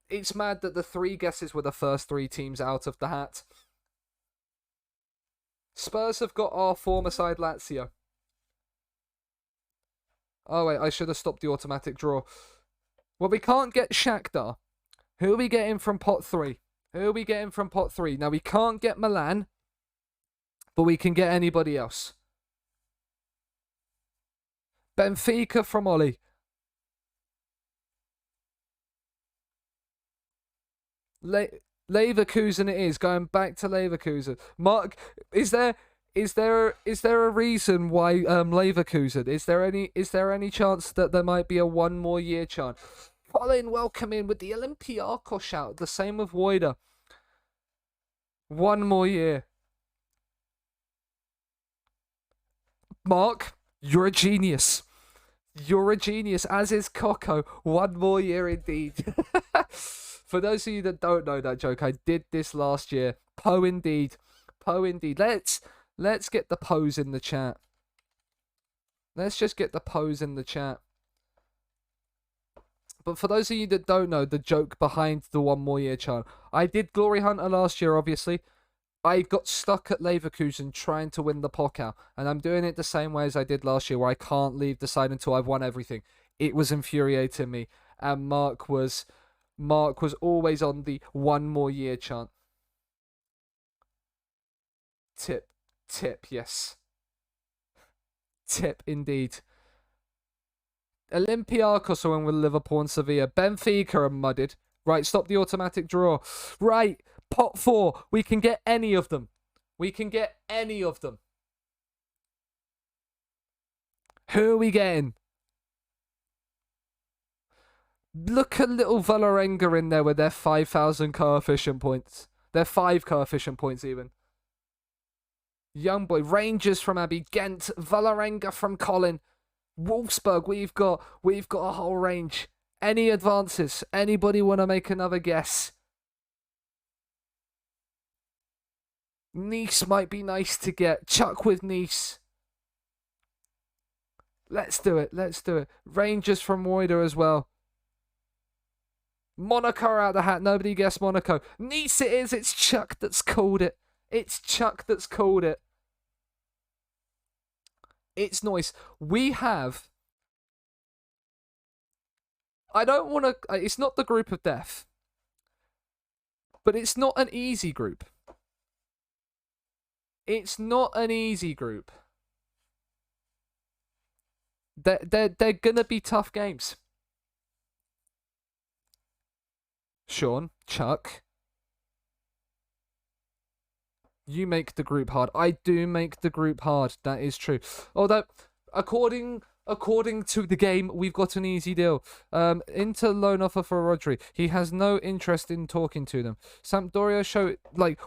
It's mad that the 3 guesses were the first 3 teams out of the hat. Spurs have got our former side Lazio. Oh wait, I should have stopped the automatic draw. Well, we can't get Shakhtar. Who are we getting from pot 3? Now, we can't get Milan, but we can get anybody else. Benfica from Ollie. Leverkusen it is. Going back to Leverkusen. Mark, is there a reason why Leverkusen? Is there any chance that there might be a 1 more year chance? Colin, welcome in with the Olympiacos shout. The same with Woider. 1 more year. Mark, you're a genius. You're a genius, as is Coco. 1 more year indeed. For those of you that don't know that joke, I did this last year. Poe indeed. Let's get the pose in the chat. Let's just get the pose in the chat. But for those of you that don't know the joke behind the 1 more year chant, I did Glory Hunter last year, obviously. I got stuck at Leverkusen trying to win the Pokal, and I'm doing it the same way as I did last year, where I can't leave the side until I've won everything. It was infuriating me, and Mark was always on the one more year chant. Tip, yes. Tip indeed. Olympiacos are in with Liverpool and Sevilla. Benfica are mudded. Right, stop the automatic draw. Right, pot 4. We can get any of them. Who are we getting? Look at little Valerenga in there with their 5,000 coefficient points. Their 5 coefficient points even. Young boy. Rangers from Abbey. Ghent. Valerenga from Colin. Wolfsburg. We've got a whole range. Any advances? Anybody want to make another guess? Nice might be nice to get. Chuck with Nice. Let's do it. Rangers from Royder as well. Monaco are out the hat. Nobody guessed Monaco. Nice it is. It's Chuck that's called it. It's nice. We have... I don't want to... It's not the group of death. But it's not an easy group. They're gonna be tough games. Sean, Chuck, you make the group hard. I do make the group hard. That is true. Although, according to the game, we've got an easy deal. Inter loan offer for Rodri. He has no interest in talking to them. Sampdoria show,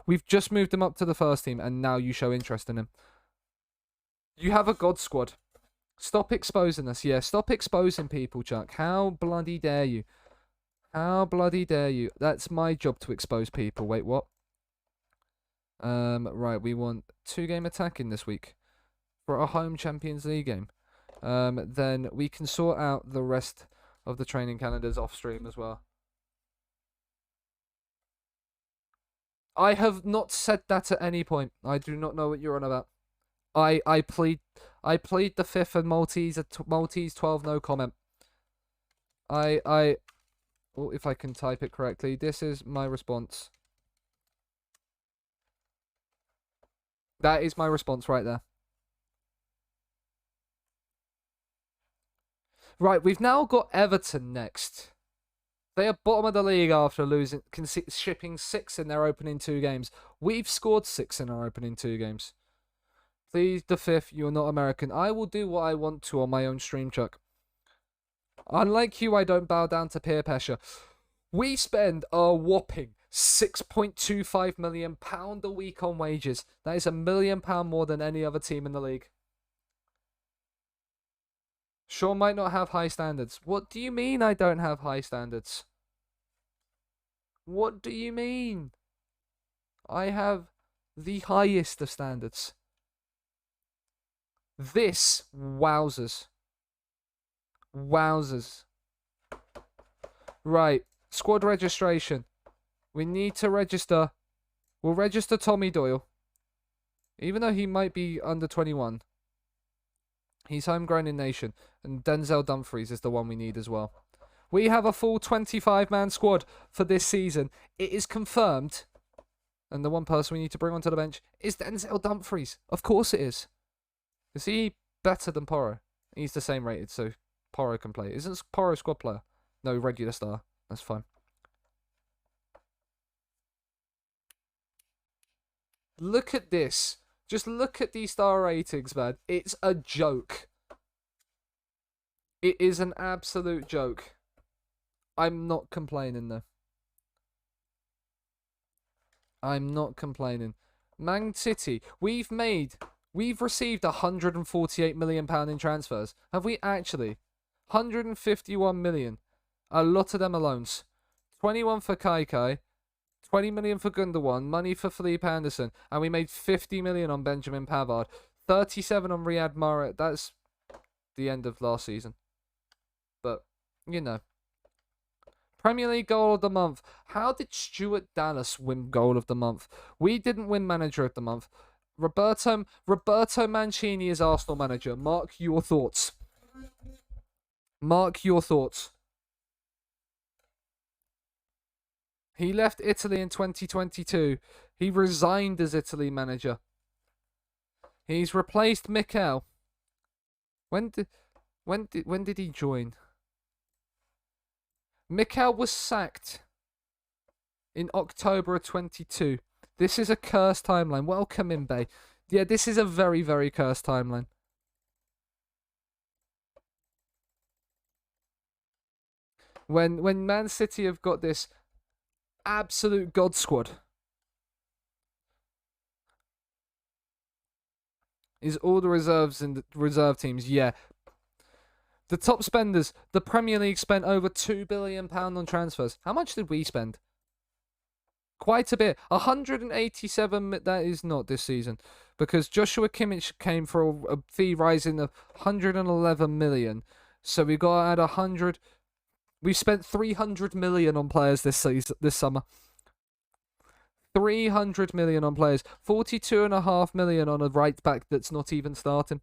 we've just moved him up to the first team, and now you show interest in him. You have a God squad. Stop exposing us. Yeah, stop exposing people, Chuck. How bloody dare you? That's my job to expose people. Wait, what? Right, we want 2-game attacking this week for our home Champions League game. Then we can sort out the rest of the training calendars off stream as well. I have not said that at any point. I do not know what you're on about. I plead the fifth and Maltese 12 no comment. Well, if I can type it correctly, this is my response. That is my response right there. Right, we've now got Everton next. They are bottom of the league after shipping 6 in their opening 2 games. We've scored 6 in our opening 2 games. Please, the 5th, you're not American. I will do what I want to on my own stream, Chuck. Unlike you, I don't bow down to peer pressure. We spend a whopping £6.25 million a week on wages. That is £1 million more than any other team in the league. Sean might not have high standards. What do you mean I don't have high standards? What do you mean? I have the highest of standards. This, wowzers. Right, squad registration. We need to register. We'll register Tommy Doyle. Even though he might be under 21. He's homegrown in nation. And Denzel Dumfries is the one we need as well. We have a full 25-man squad for this season. It is confirmed. And the one person we need to bring onto the bench is Denzel Dumfries. Of course it is. Is he better than Porro? He's the same rated, so Porro can play. Isn't Porro a squad player? No, regular star. That's fine. Look at this. Just look at these star ratings, man. It's a joke. It is an absolute joke. I'm not complaining, though. I'm not complaining. Man City, we've received £148 million in transfers. Have we actually? 151 million. A lot of them are loans. 21 for Kai, 20 million for Gundogan, money for Felipe Anderson, and we made 50 million on Benjamin Pavard, 37 on Riyad Mahrez. That's the end of last season. But, you know. Premier League Goal of the Month. How did Stuart Dallas win Goal of the Month? We didn't win Manager of the Month. Roberto Mancini is Arsenal manager. Mark your thoughts. Mark your thoughts. He left Italy in 2022. He resigned as Italy manager. He's replaced Mikel. When did he join? Mikel was sacked in October of 22. This is a cursed timeline. Welcome in, Bay. Yeah, this is a very, very cursed timeline. When Man City have got this absolute god squad, is all the reserves and the reserve teams. Yeah. The top spenders, the Premier League spent over £2 billion on transfers. How much did we spend? Quite a bit. 187, that is not this season. Because Joshua Kimmich came for a fee rising of 111 million. So we got to add 100. We spent 300 million on players this summer. 300 million on players. 42.5 million on a right back that's not even starting.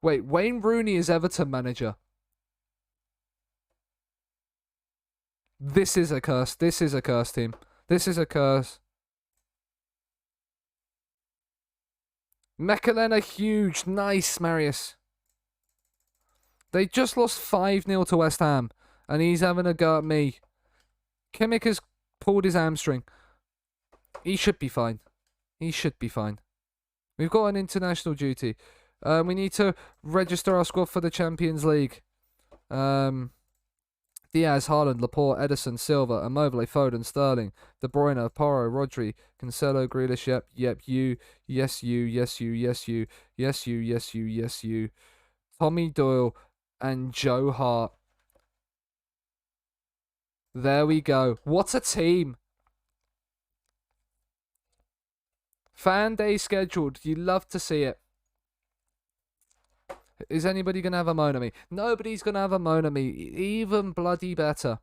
Wait, Wayne Rooney is Everton manager. This is a curse. This is a curse, team. This is a curse. Mechelena huge. Nice, Marius. They just lost 5-0 to West Ham, and he's having a go at me. Kimmich has pulled his hamstring. He should be fine. He should be fine. We've got an international duty. We need to register our squad for the Champions League. Diaz, Haaland, Laporte, Edison, Silva, Immobile, Foden, Sterling, De Bruyne, Porro, Rodri, Cancelo, Grealish, yep, you, yes, you, yes, you, yes, you, yes, you, yes, you, yes, you, Tommy Doyle, and Joe Hart. There we go. What a team. Fan day scheduled. You love to see it. Is anybody going to have a moan at me? Nobody's going to have a moan at me. Even bloody better.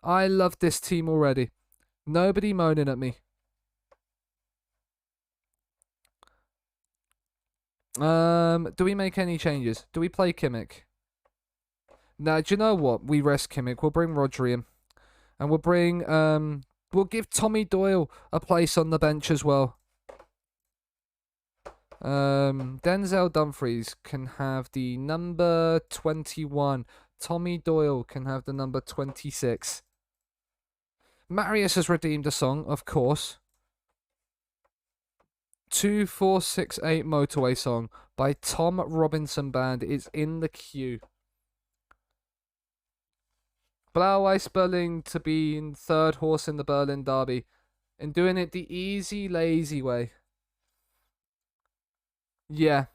I love this team already. Nobody moaning at me. Do we make any changes? Do we play Kimmich? Now, do you know what? We rest Kimmich. We'll bring Rodri in. And we'll bring... we'll give Tommy Doyle a place on the bench as well. Denzel Dumfries can have the number 21. Tommy Doyle can have the number 26. Marius has redeemed a song, of course. 2468 Motorway Song by Tom Robinson Band is in the queue. Blau-Weiß Berlin to be in third horse in the Berlin Derby and doing it the easy, lazy way. Yeah.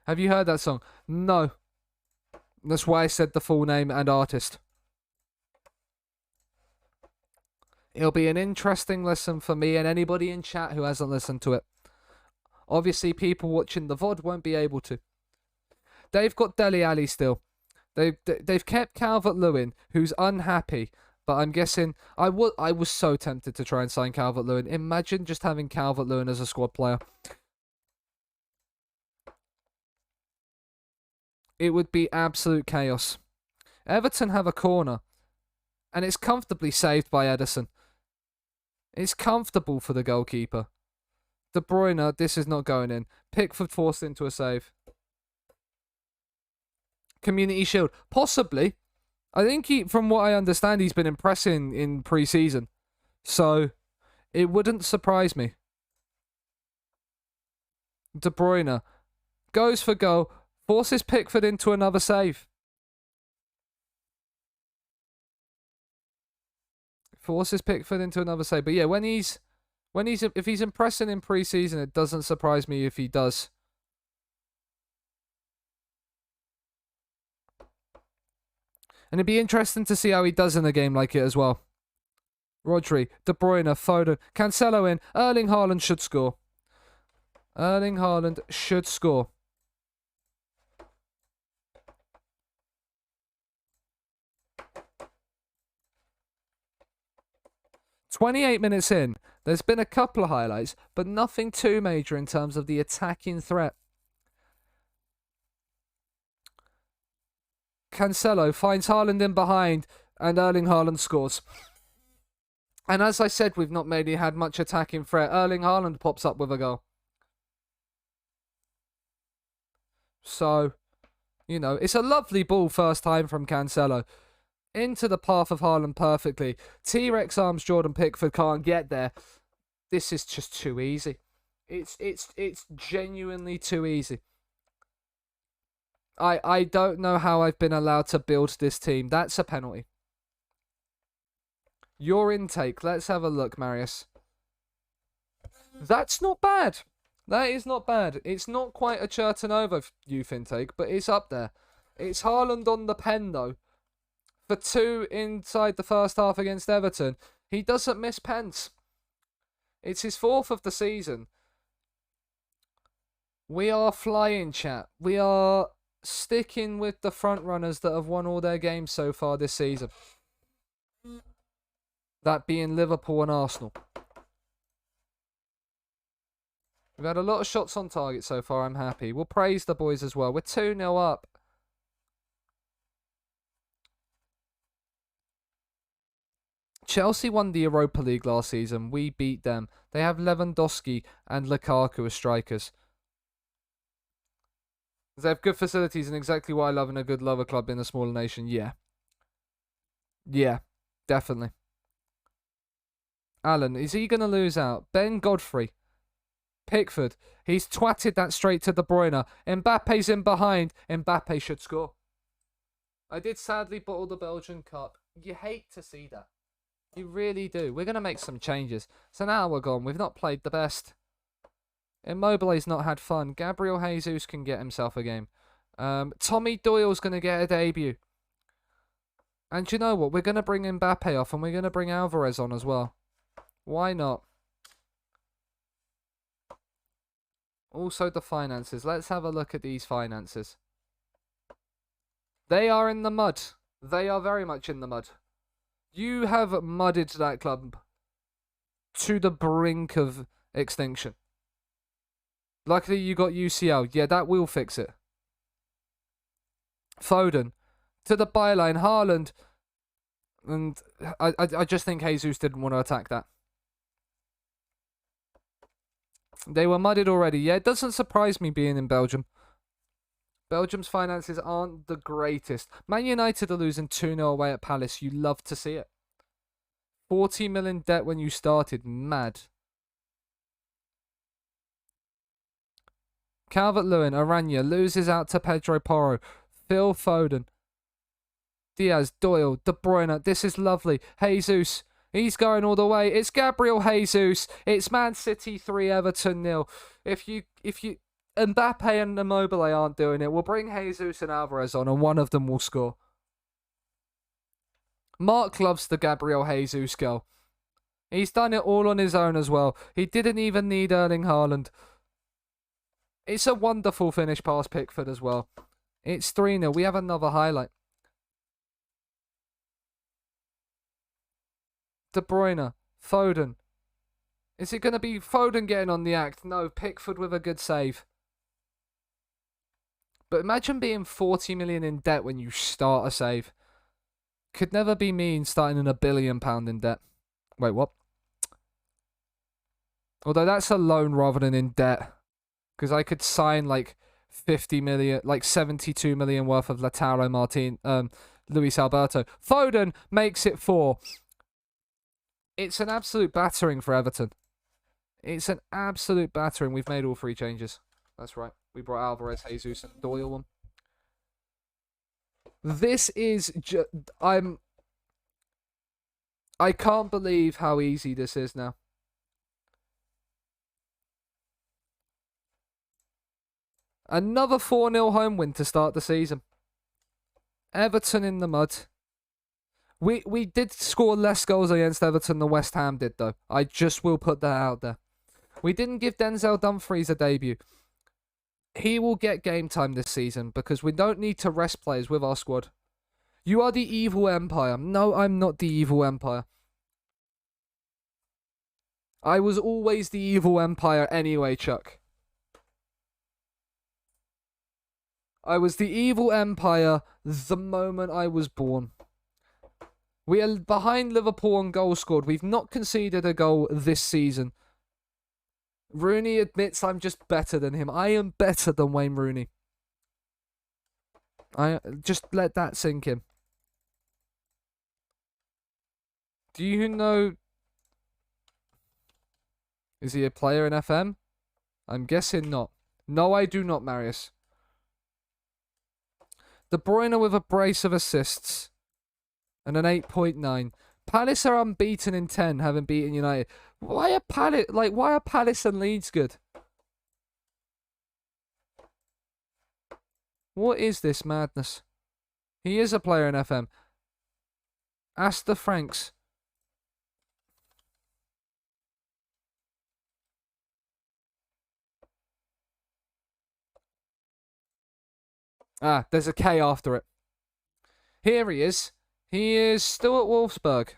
Have you heard that song? No. That's why I said the full name and artist. It'll be an interesting listen for me and anybody in chat who hasn't listened to it. Obviously, people watching the VOD won't be able to. They've got Dele Alli still. They've kept Calvert-Lewin, who's unhappy. But I'm guessing... I was so tempted to try and sign Calvert-Lewin. Imagine just having Calvert-Lewin as a squad player. It would be absolute chaos. Everton have a corner. And it's comfortably saved by Edison. It's comfortable for the goalkeeper. De Bruyne, this is not going in. Pickford forced into a save. Community Shield. Possibly. I think from what I understand, he's been impressing in pre-season. So, it wouldn't surprise me. De Bruyne goes for goal. Forces Pickford into another save. Forces Pickford into another save. But yeah, if he's impressing in pre-season, it doesn't surprise me if he does. And it'd be interesting to see how he does in a game like it as well. Rodri, De Bruyne, Foden, Cancelo in. Erling Haaland should score. Erling Haaland should score. "28 minutes in. There's been a couple of highlights, but nothing too major in terms of the attacking threat. Cancelo finds Haaland in behind, and Erling Haaland scores. And as I said, we've not really had much attacking threat. Erling Haaland pops up with a goal. So, you know, it's a lovely ball first time from Cancelo. Into the path of Haaland perfectly. T-Rex arms Jordan Pickford can't get there. This is just too easy. It's genuinely too easy. I don't know how I've been allowed to build this team. That's a penalty. Your intake. Let's have a look, Marius. That's not bad. That is not bad. It's not quite a Chertonova youth intake, but it's up there. It's Haaland on the pen, though. For 2 inside the first half against Everton. He doesn't miss pens. It's his 4th of the season. We are flying, chat. We are sticking with the front runners that have won all their games so far this season. That being Liverpool and Arsenal. We've had a lot of shots on target so far, I'm happy. We'll praise the boys as well. We're 2-0 up. Chelsea won the Europa League last season. We beat them. They have Lewandowski and Lukaku as strikers. They have good facilities and exactly what I love in a good lover club in a smaller nation. Yeah. Yeah, definitely. Alan, is he going to lose out? Ben Godfrey. Pickford. He's twatted that straight to De Bruyne. Mbappe's in behind. Mbappe should score. I did sadly bottle the Belgian Cup. You hate to see that. You really do. We're going to make some changes. So now we're gone. We've not played the best. Immobile's not had fun. Gabriel Jesus can get himself a game. Tommy Doyle's going to get a debut. And you know what? We're going to bring Mbappe off and we're going to bring Alvarez on as well. Why not? Also the finances. Let's have a look at these finances. They are in the mud. They are very much in the mud. You have mudded that club to the brink of extinction. Luckily you got UCL. Yeah, that will fix it. Foden. To the byline. Haaland. And I just think Jesus didn't want to attack that. They were mudded already. Yeah, it doesn't surprise me being in Belgium. Belgium's finances aren't the greatest. Man United are losing 2-0 away at Palace. You love to see it. 40 million debt when you started. Mad. Calvert-Lewin, Aranya loses out to Pedro Porro. Phil Foden. Diaz, Doyle, De Bruyne. This is lovely. Jesus. He's going all the way. It's Gabriel Jesus. It's Man City 3, Everton 0. If you Mbappe and Immobile aren't doing it, we'll bring Jesus and Alvarez on and one of them will score. Mark loves the Gabriel Jesus goal. He's done it all on his own as well. He didn't even need Erling Haaland. It's a wonderful finish past Pickford as well. It's 3-0. We have another highlight. De Bruyne, Foden. Is it going to be Foden getting on the act? No, Pickford with a good save. But imagine being 40 million in debt when you start a save. Could never be me starting in £1 billion in debt. Wait, what? Although that's a loan rather than in debt. Because I could sign like 50 million, like 72 million worth of Lautaro Martin, Luis Alberto. Foden makes it 4. It's an absolute battering for Everton. It's an absolute battering. We've made all 3 changes. That's right. We brought Alvarez, Jesus, and Doyle on. This is I can't believe how easy this is now. Another 4-0 home win to start the season. Everton in the mud. We did score less goals against Everton than West Ham did, though. I just will put that out there. We didn't give Denzel Dumfries a debut. He will get game time this season because we don't need to rest players with our squad. You are the evil empire. No, I'm not the evil empire. I was always the evil empire anyway, Chuck. I was the evil empire the moment I was born. We are behind Liverpool on goals scored. We've not conceded a goal this season. Rooney admits I'm just better than him. I am better than Wayne Rooney. I just let that sink in. Do you know... Is he a player in FM? I'm guessing not. No, I do not, Marius. De Bruyne with a brace of assists and an 8.9. Palace are unbeaten in 10, having beaten United. Why are Palace and Leeds good? What is this madness? He is a player in FM. Astor Franks. Ah, there's a K after it. Here he is. He is still at Wolfsburg.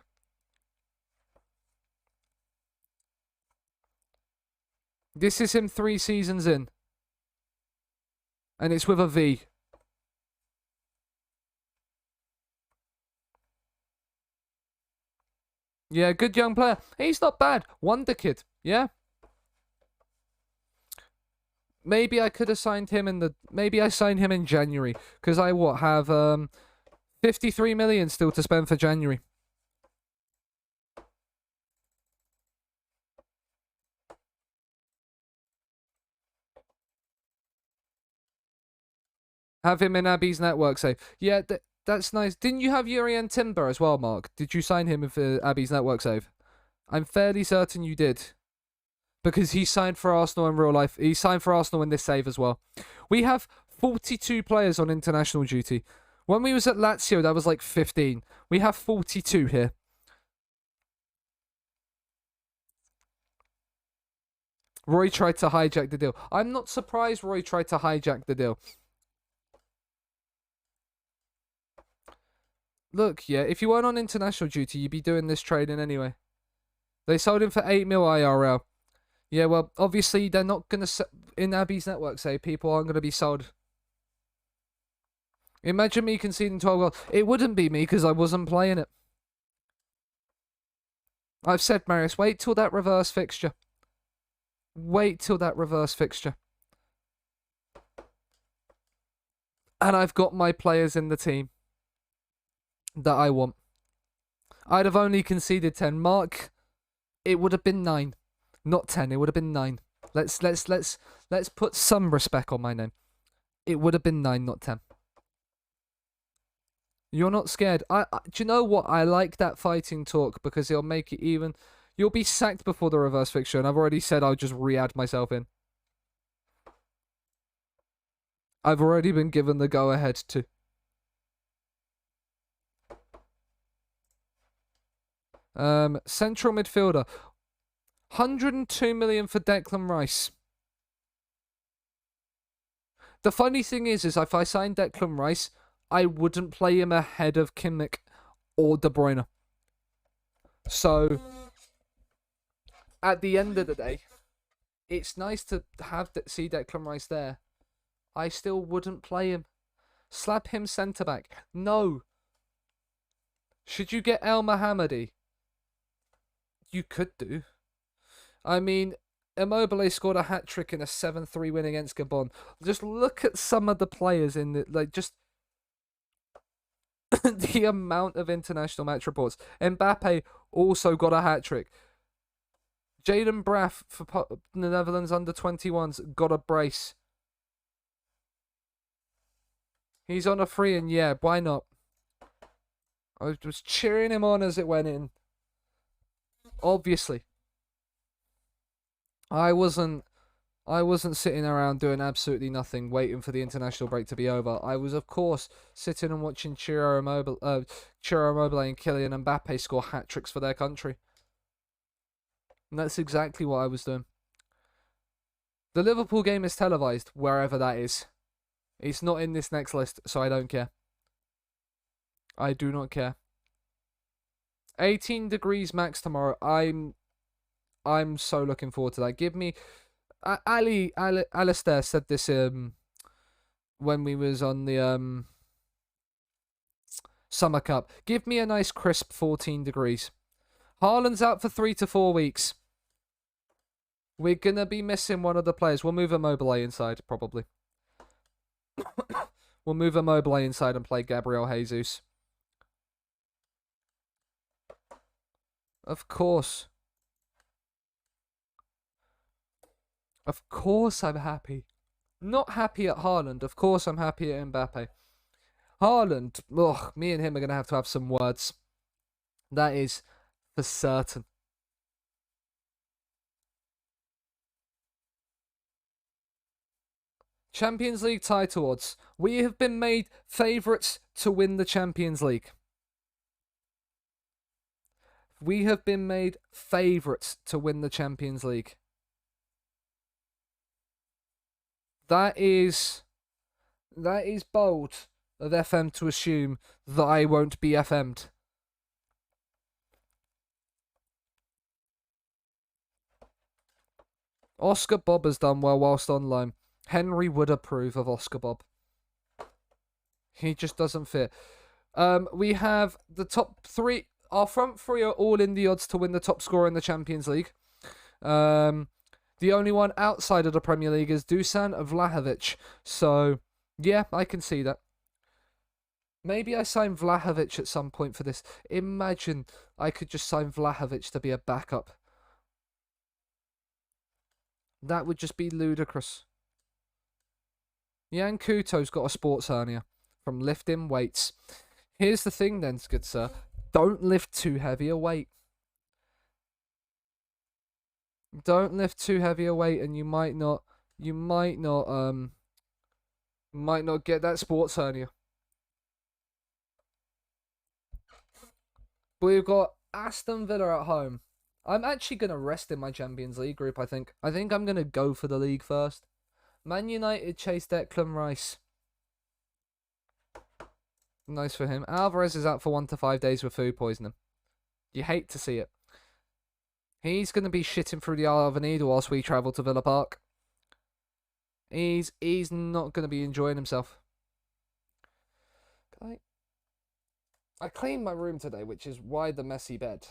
This is him 3 seasons in. And it's with a V. Yeah, good young player. He's not bad. Wonder kid. Yeah. Maybe I could have signed him in the... Maybe I signed him in January. Because I, have 53 million still to spend for January. Have him in Abby's network save. Yeah, that's nice. Didn't you have Urian Timber as well, Mark? Did you sign him for Abby's network save? I'm fairly certain you did. Because he signed for Arsenal in real life. He signed for Arsenal in this save as well. We have 42 players on international duty. When we was at Lazio, that was like 15. We have 42 here. Roy tried to hijack the deal. I'm not surprised Roy tried to hijack the deal. Look, yeah, if you weren't on international duty, you'd be doing this trading anyway. They sold him for 8 mil IRL. Yeah, well, obviously, they're not going to... In Abby's network, say, people aren't going to be sold. Imagine me conceding 12 goals. It wouldn't be me, because I wasn't playing it. I've said, Marius, wait till that reverse fixture. Wait till that reverse fixture. And I've got my players in the team that I want. I'd have only conceded 10. Mark, it would have been 9. Not 10, it would have been 9. Let's put some respect on my name. It would have been 9, not 10. You're not scared. Do you know what? I like that fighting talk because it'll make it even. You'll be sacked before the reverse fixture, and I've already said I'll just re-add myself in. I've already been given the go-ahead to. Central midfielder. 102 million for Declan Rice. The funny thing is if I signed Declan Rice, I wouldn't play him ahead of Kimmich or De Bruyne. So, at the end of the day, it's nice to see Declan Rice there. I still wouldn't play him. Slap him centre-back. No. Should you get El Mohammadi? You could do. I mean, Immobile scored a hat-trick in a 7-3 win against Gabon. Just look at some of the players in the... just the amount of international match reports. Mbappe also got a hat-trick. Jaden Braff for the Netherlands under-21s got a brace. He's on a free and yeah, why not? I was cheering him on as it went in. Obviously. I wasn't sitting around doing absolutely nothing, waiting for the international break to be over. I was, of course, sitting and watching Ciro Immobile and Kylian Mbappe score hat-tricks for their country. And that's exactly what I was doing. The Liverpool game is televised, wherever that is. It's not in this next list, so I don't care. I do not care. 18 degrees max tomorrow. I'm so looking forward to that. Give me... Alistair said this when we was on the Summer Cup. Give me a nice crisp 14 degrees. Haaland's out for 3 to 4 weeks. We're going to be missing one of the players. We'll move Immobile inside, probably. We'll move Immobile inside and play Gabriel Jesus. Of course. Of course I'm happy. Not happy at Haaland. Of course I'm happy at Mbappe. Haaland, ugh, me and him are going to have some words. That is for certain. Champions League title odds. We have been made favourites to win the Champions League. We have been made favourites to win the Champions League. That is bold of FM to assume that I won't be FM'd. Oscar Bob has done well whilst online. Henry would approve of Oscar Bob. He just doesn't fit. We have the top three. Our front three are all in the odds to win the top scorer in the Champions League. The only one outside of the Premier League is Dusan Vlahovic. So, yeah, I can see that. Maybe I sign Vlahovic at some point for this. Imagine I could just sign Vlahovic to be a backup. That would just be ludicrous. Jan Kuto's got a sports hernia from lifting weights. Here's the thing then, good sir. Don't lift too heavy a weight. Don't lift too heavy a weight and you might not get that sports hernia. But we've got Aston Villa at home. I'm actually going to rest in my Champions League group, I think. I think I'm going to go for the league first. Man United chase Declan Rice. Nice for him. Alvarez is out for 1 to 5 days with food poisoning. You hate to see it. He's going to be shitting through the Isle of Needle whilst we travel to Villa Park. He's not going to be enjoying himself. I cleaned my room today, which is why the messy bed.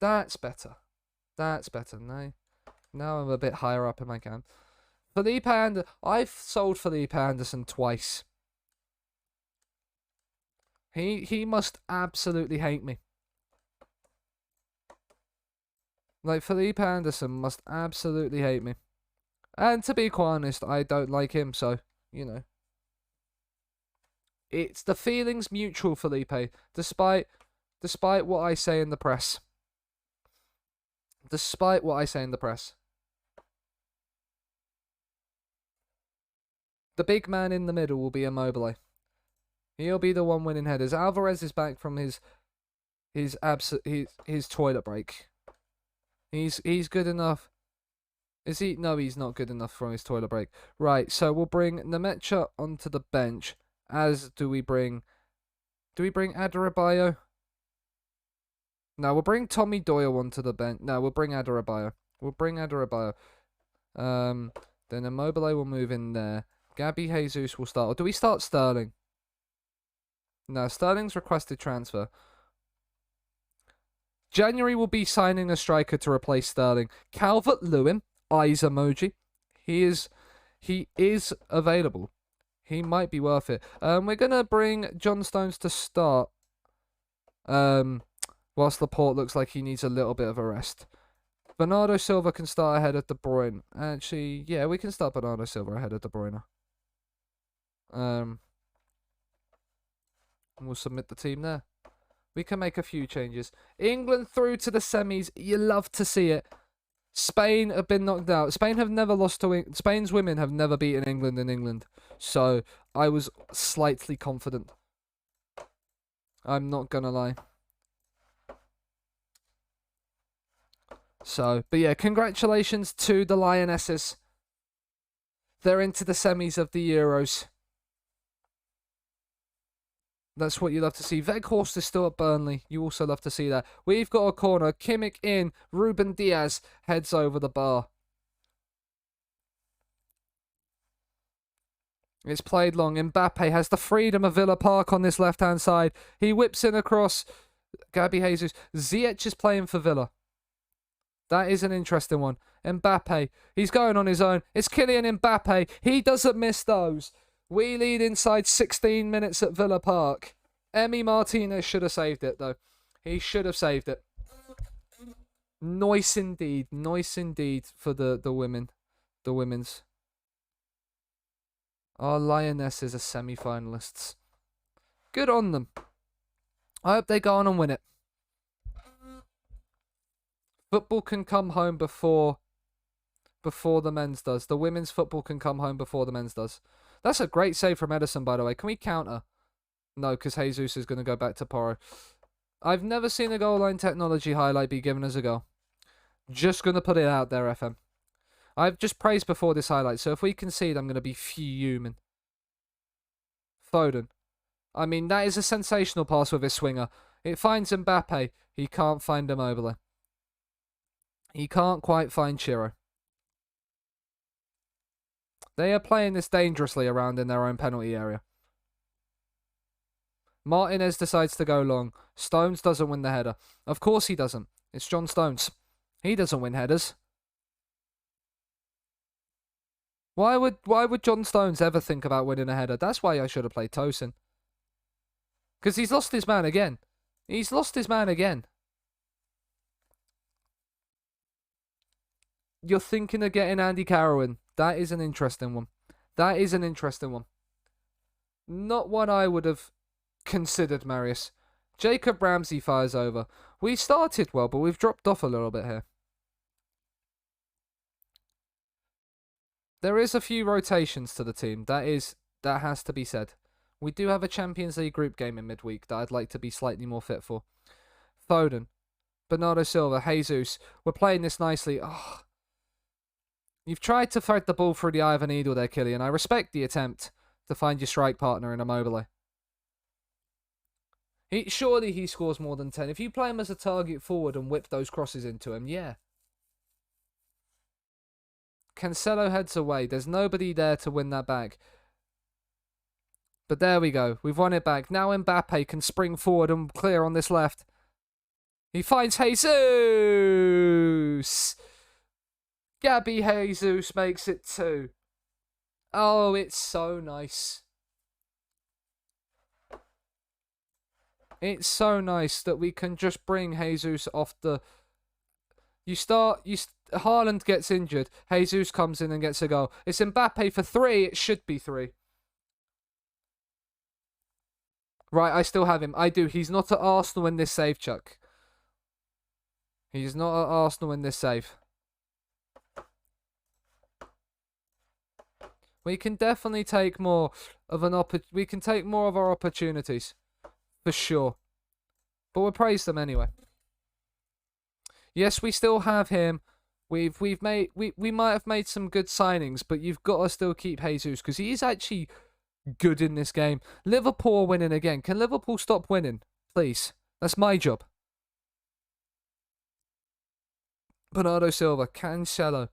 That's better. That's better. Now I'm a bit higher up in my game. I've sold Felipe Anderson twice. He must absolutely hate me. Like, Felipe Anderson must absolutely hate me. And to be quite honest, I don't like him, so, you know. It's the feelings mutual, Felipe, despite what I say in the press. Despite what I say in the press. The big man in the middle will be Immobile. He'll be the one winning headers. Alvarez is back from his toilet break. He's good enough. Is he? No, he's not good enough from his toilet break. Right, so we'll bring Nemecha onto the bench. As do we bring Adarabioyo? No, we'll bring Tommy Doyle onto the bench. No, we'll bring Adarabioyo. Then Immobile will move in there. Gabby Jesus will start. Or do we start Sterling? No, Sterling's requested transfer. January will be signing a striker to replace Sterling. Calvert-Lewin, eyes emoji. He is available. He might be worth it. We're gonna bring John Stones to start. Whilst Laporte looks like he needs a little bit of a rest. Bernardo Silva can start ahead of De Bruyne. Actually, yeah, we can start Bernardo Silva ahead of De Bruyne. We'll submit the team there. We can make a few changes. England through to the semis. You love to see it. Spain have been knocked out. Spain have never lost to Spain's women have never beaten England in England. So I was slightly confident. I'm not gonna lie. So, but yeah, congratulations to the Lionesses. They're into the semis of the Euros. That's what you love to see. Weghorst is still at Burnley. You also love to see that. We've got a corner. Kimmich in. Ruben Diaz heads over the bar. It's played long. Mbappe has the freedom of Villa Park on this left-hand side. He whips in across. Gabby Jesus. Ziyech is playing for Villa. That is an interesting one. Mbappe. He's going on his own. It's Kylian Mbappe. He doesn't miss those. We lead inside 16 minutes at Villa Park. Emi Martinez should have saved it, though. He should have saved it. Nice indeed. Nice indeed for the women. The women's. Our Lionesses are semi-finalists. Good on them. I hope they go on and win it. Football can come home before the men's does. The women's football can come home before the men's does. That's a great save from Edison, by the way. Can we counter? No, because Jesus is going to go back to Porro. I've never seen a goal line technology highlight be given as a goal. Just going to put it out there, FM. I've just praised before this highlight, so if we concede, I'm going to be fuming. Foden. I mean, that is a sensational pass with his swinger. It finds Mbappe. He can't find Immobile. He can't quite find Chiro. They are playing this dangerously around in their own penalty area. Martinez decides to go long. Stones doesn't win the header. Of course he doesn't. It's John Stones. He doesn't win headers. Why would John Stones ever think about winning a header? That's why I should have played Tosin. Because he's lost his man again. He's lost his man again. You're thinking of getting Andy Carroll in. That is an interesting one. That is an interesting one. Not one I would have considered, Marius. Jacob Ramsey fires over. We started well, but we've dropped off a little bit here. There is a few rotations to the team. That has to be said. We do have a Champions League group game in midweek that I'd like to be slightly more fit for. Foden. Bernardo Silva. Jesus. We're playing this nicely. Oh. You've tried to thread the ball through the eye of a needle there, Kylian. I respect the attempt to find your strike partner in Immobile. Surely he scores more than 10. If you play him as a target forward and whip those crosses into him, yeah. Cancelo heads away. There's nobody there to win that back. But there we go. We've won it back. Now Mbappe can spring forward and clear on this left. He finds Jesus. Gabby Jesus makes it 2. Oh, it's so nice. It's so nice that we can just bring Jesus off the... Haaland gets injured. Jesus comes in and gets a goal. It's Mbappe for 3. It should be 3. Right, I still have him. I do. He's not at Arsenal in this save, Chuck. He's not at Arsenal in this save. We can definitely take more of we can take more of our opportunities. For sure. But we'll praise them anyway. Yes, we still have him. We might have made some good signings, but you've got to still keep Jesus because he is actually good in this game. Liverpool are winning again. Can Liverpool stop winning? Please. That's my job. Bernardo Silva, Cancelo.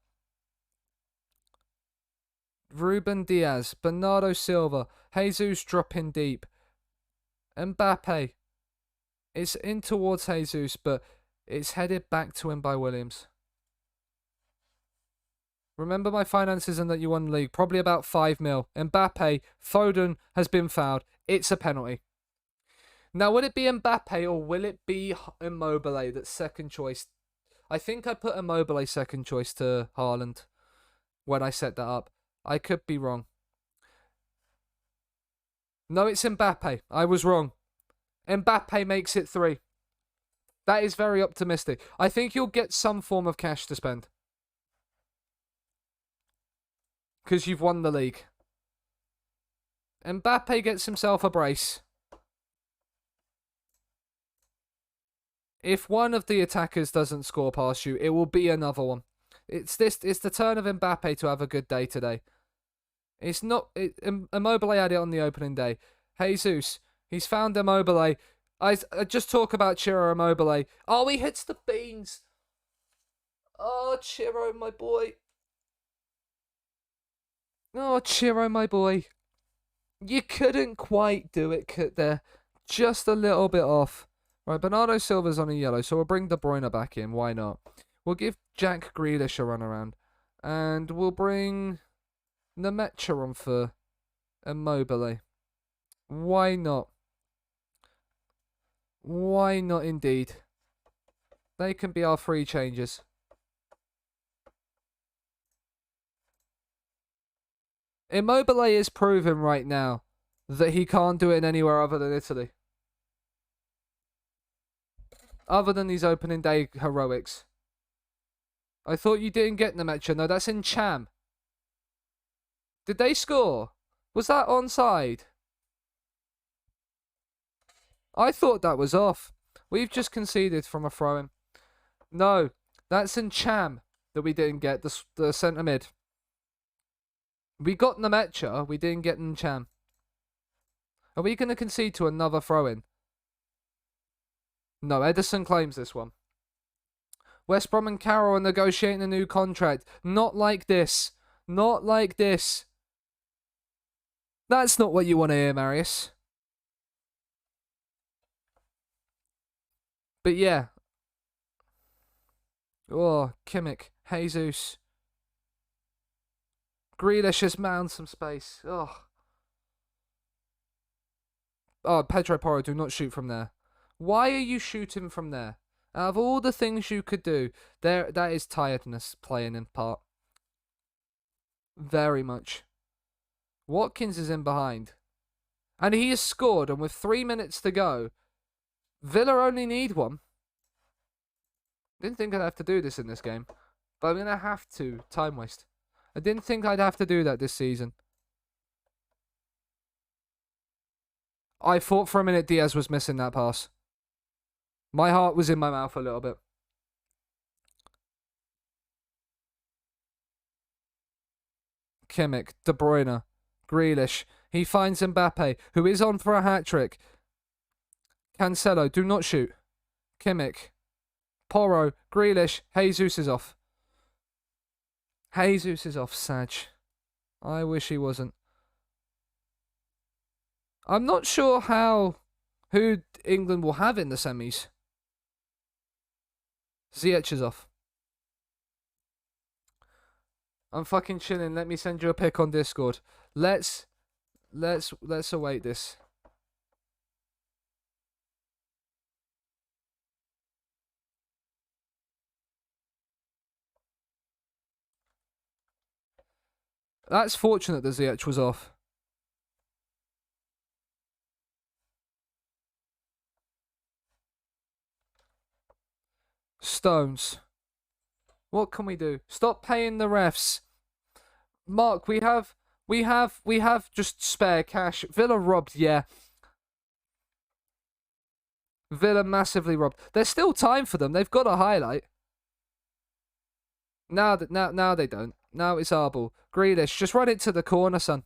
Ruben Diaz, Bernardo Silva, Jesus dropping deep. Mbappe. It's in towards Jesus, but it's headed back to him by Williams. Remember my finances and that you won the league. Probably about 5 mil. Mbappe, Foden has been fouled. It's a penalty. Now, will it be Mbappe or will it be Immobile that's second choice? I think I put Immobile second choice to Haaland when I set that up. I could be wrong. No, it's Mbappe. I was wrong. Mbappe makes it 3. That is very optimistic. I think you'll get some form of cash to spend. Because you've won the league. Mbappe gets himself a brace. If one of the attackers doesn't score past you, it will be another one. It's the turn of Mbappe to have a good day today. It's not. Immobile had it on the opening day. Jesus, he's found Immobile. I just talk about Ciro Immobile. Oh, he hits the beans. Oh, Ciro, my boy. Oh, Ciro, my boy. You couldn't quite do it, could there? Just a little bit off. Right, Bernardo Silva's on a yellow, so we'll bring De Bruyne back in. Why not? We'll give Jack Grealish a run around. And we'll bring Nemecha on for Immobile. Why not? Why not indeed? They can be our free changes. Immobile is proven right now that he can't do it anywhere other than Italy. Other than these opening day heroics. I thought you didn't get Nemecha. No, that's in Cham. Did they score? Was that onside? I thought that was off. We've just conceded from a throw-in. No, that's in Cham that we didn't get, the centre mid. We got Nemecha, we didn't get Cham. Are we going to concede to another throw-in? No, Edison claims this one. West Brom and Carroll are negotiating a new contract. Not like this. Not like this. That's not what you want to hear, Marius. But yeah. Oh, Kimmich, Jesus. Grealish has mounted some space. Oh. Oh, Pedro Porro, do not shoot from there. Why are you shooting from there? Out of all the things you could do, that is tiredness playing in part. Very much. Watkins is in behind. And he has scored, and with 3 minutes to go, Villa only need one. Didn't think I'd have to do this in this game, but I'm going to have to. Time waste. I didn't think I'd have to do that this season. I thought for a minute Diaz was missing that pass. My heart was in my mouth a little bit. Kimmich, De Bruyne, Grealish. He finds Mbappe, who is on for a hat-trick. Cancelo, do not shoot. Kimmich, Porro, Grealish, Jesus is off. Jesus is off, Saj. I wish he wasn't. I'm not sure who England will have in the semis. Ziyech is off. I'm fucking chilling. Let me send you a pic on Discord. Let's await this. That's fortunate that Ziyech was off. Stones. What can we do? Stop paying the refs. Mark, we have just spare cash. Villa robbed, yeah. Villa massively robbed. There's still time for them. They've got a highlight. Now they don't. Now it's our ball. Grealish, just run it to the corner, son.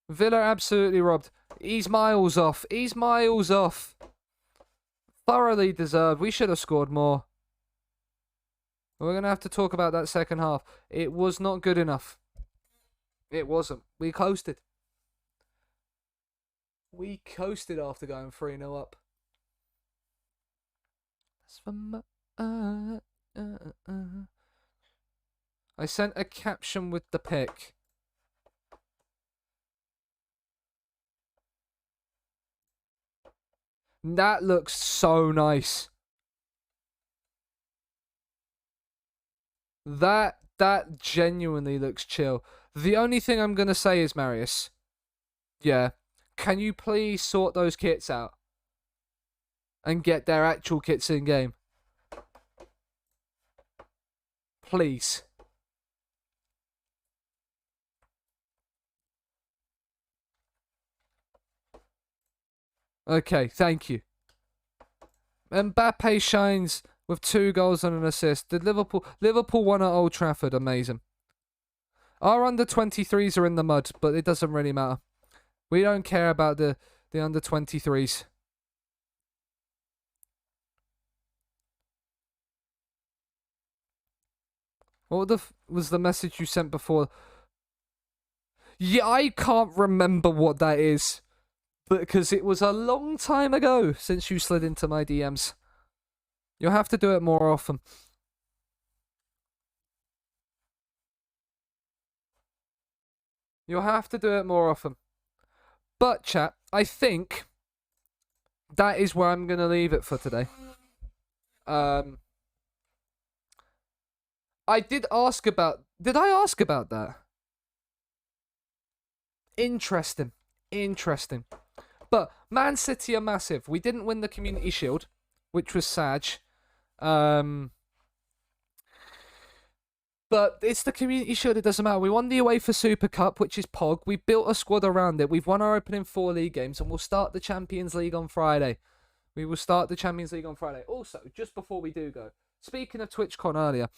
Villa absolutely robbed. He's miles off. He's miles off. Thoroughly deserved. We should have scored more. We're going to have to talk about that second half. It was not good enough. It wasn't. We coasted. We coasted after going 3-0 up. I sent a caption with the pic. That looks so nice. That genuinely looks chill. The only thing I'm going to say is, Marius, yeah, can you please sort those kits out and get their actual kits in game? Please. Okay, thank you. Mbappe shines with 2 goals and an assist. Did Liverpool won at Old Trafford? Amazing. Our under-23s are in the mud, but it doesn't really matter. We don't care about the under-23s. What was the message you sent before? Yeah, I can't remember what that is. Because it was a long time ago since you slid into my DMs. You'll have to do it more often. You'll have to do it more often. But, chat, I think that is where I'm going to leave it for today. I did ask about... Did I ask about that? Interesting. Interesting. But Man City are massive. We didn't win the Community Shield, which was sad. But it's the Community Shield, it doesn't matter. We won the UEFA Super Cup, which is POG. We built a squad around it. We've won our opening 4 league games, and we'll start the Champions League on Friday. We will start the Champions League on Friday. Also, just before we do go, speaking of TwitchCon earlier,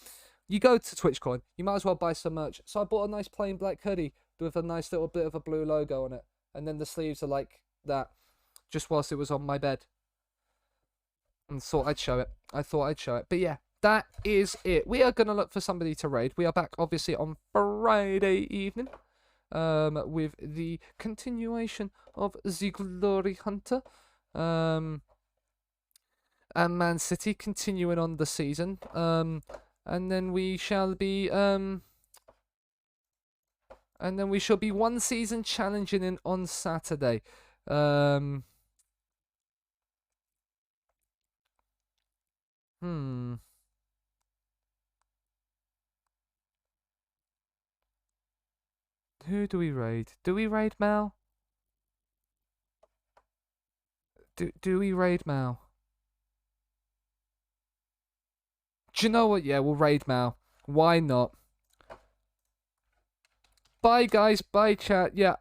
you go to TwitchCon, you might as well buy some merch. So I bought a nice plain black hoodie with a nice little bit of a blue logo on it. And then the sleeves are like that, just whilst it was on my bed. And thought I'd show it. But yeah, that is it. We are going to look for somebody to raid. We are back, obviously, on Friday evening. With the continuation of the Glory Hunter. And Man City continuing on the season. And then we shall be... and then we shall be one season challenging in on Saturday. Who do we raid? Do we raid Mal? Do we raid Mal? Do you know what? Yeah, we'll raid Mal. Why not? Bye, guys. Bye, chat. Yeah.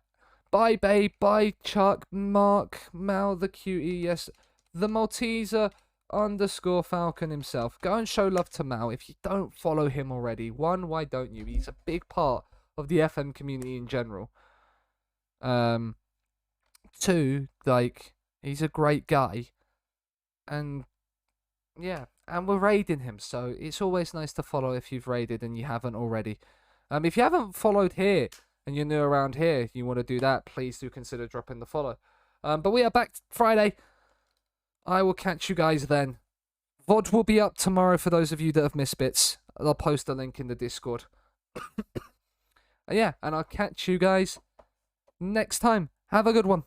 Bye, babe. Bye, Chuck. Mark. Mal the cutie. Yes. The Malteser _ Falcon himself. Go and show love to Mal if you don't follow him already. One, why don't you? He's a big part of the FM community in general. Two, like, he's a great guy. And, yeah. And we're raiding him, so it's always nice to follow if you've raided and you haven't already. If you haven't followed here and you're new around here, you want to do that, please do consider dropping the follow. But we are back Friday. I will catch you guys then. VOD will be up tomorrow for those of you that have missed bits. I'll post a link in the Discord. Yeah, and I'll catch you guys next time. Have a good one.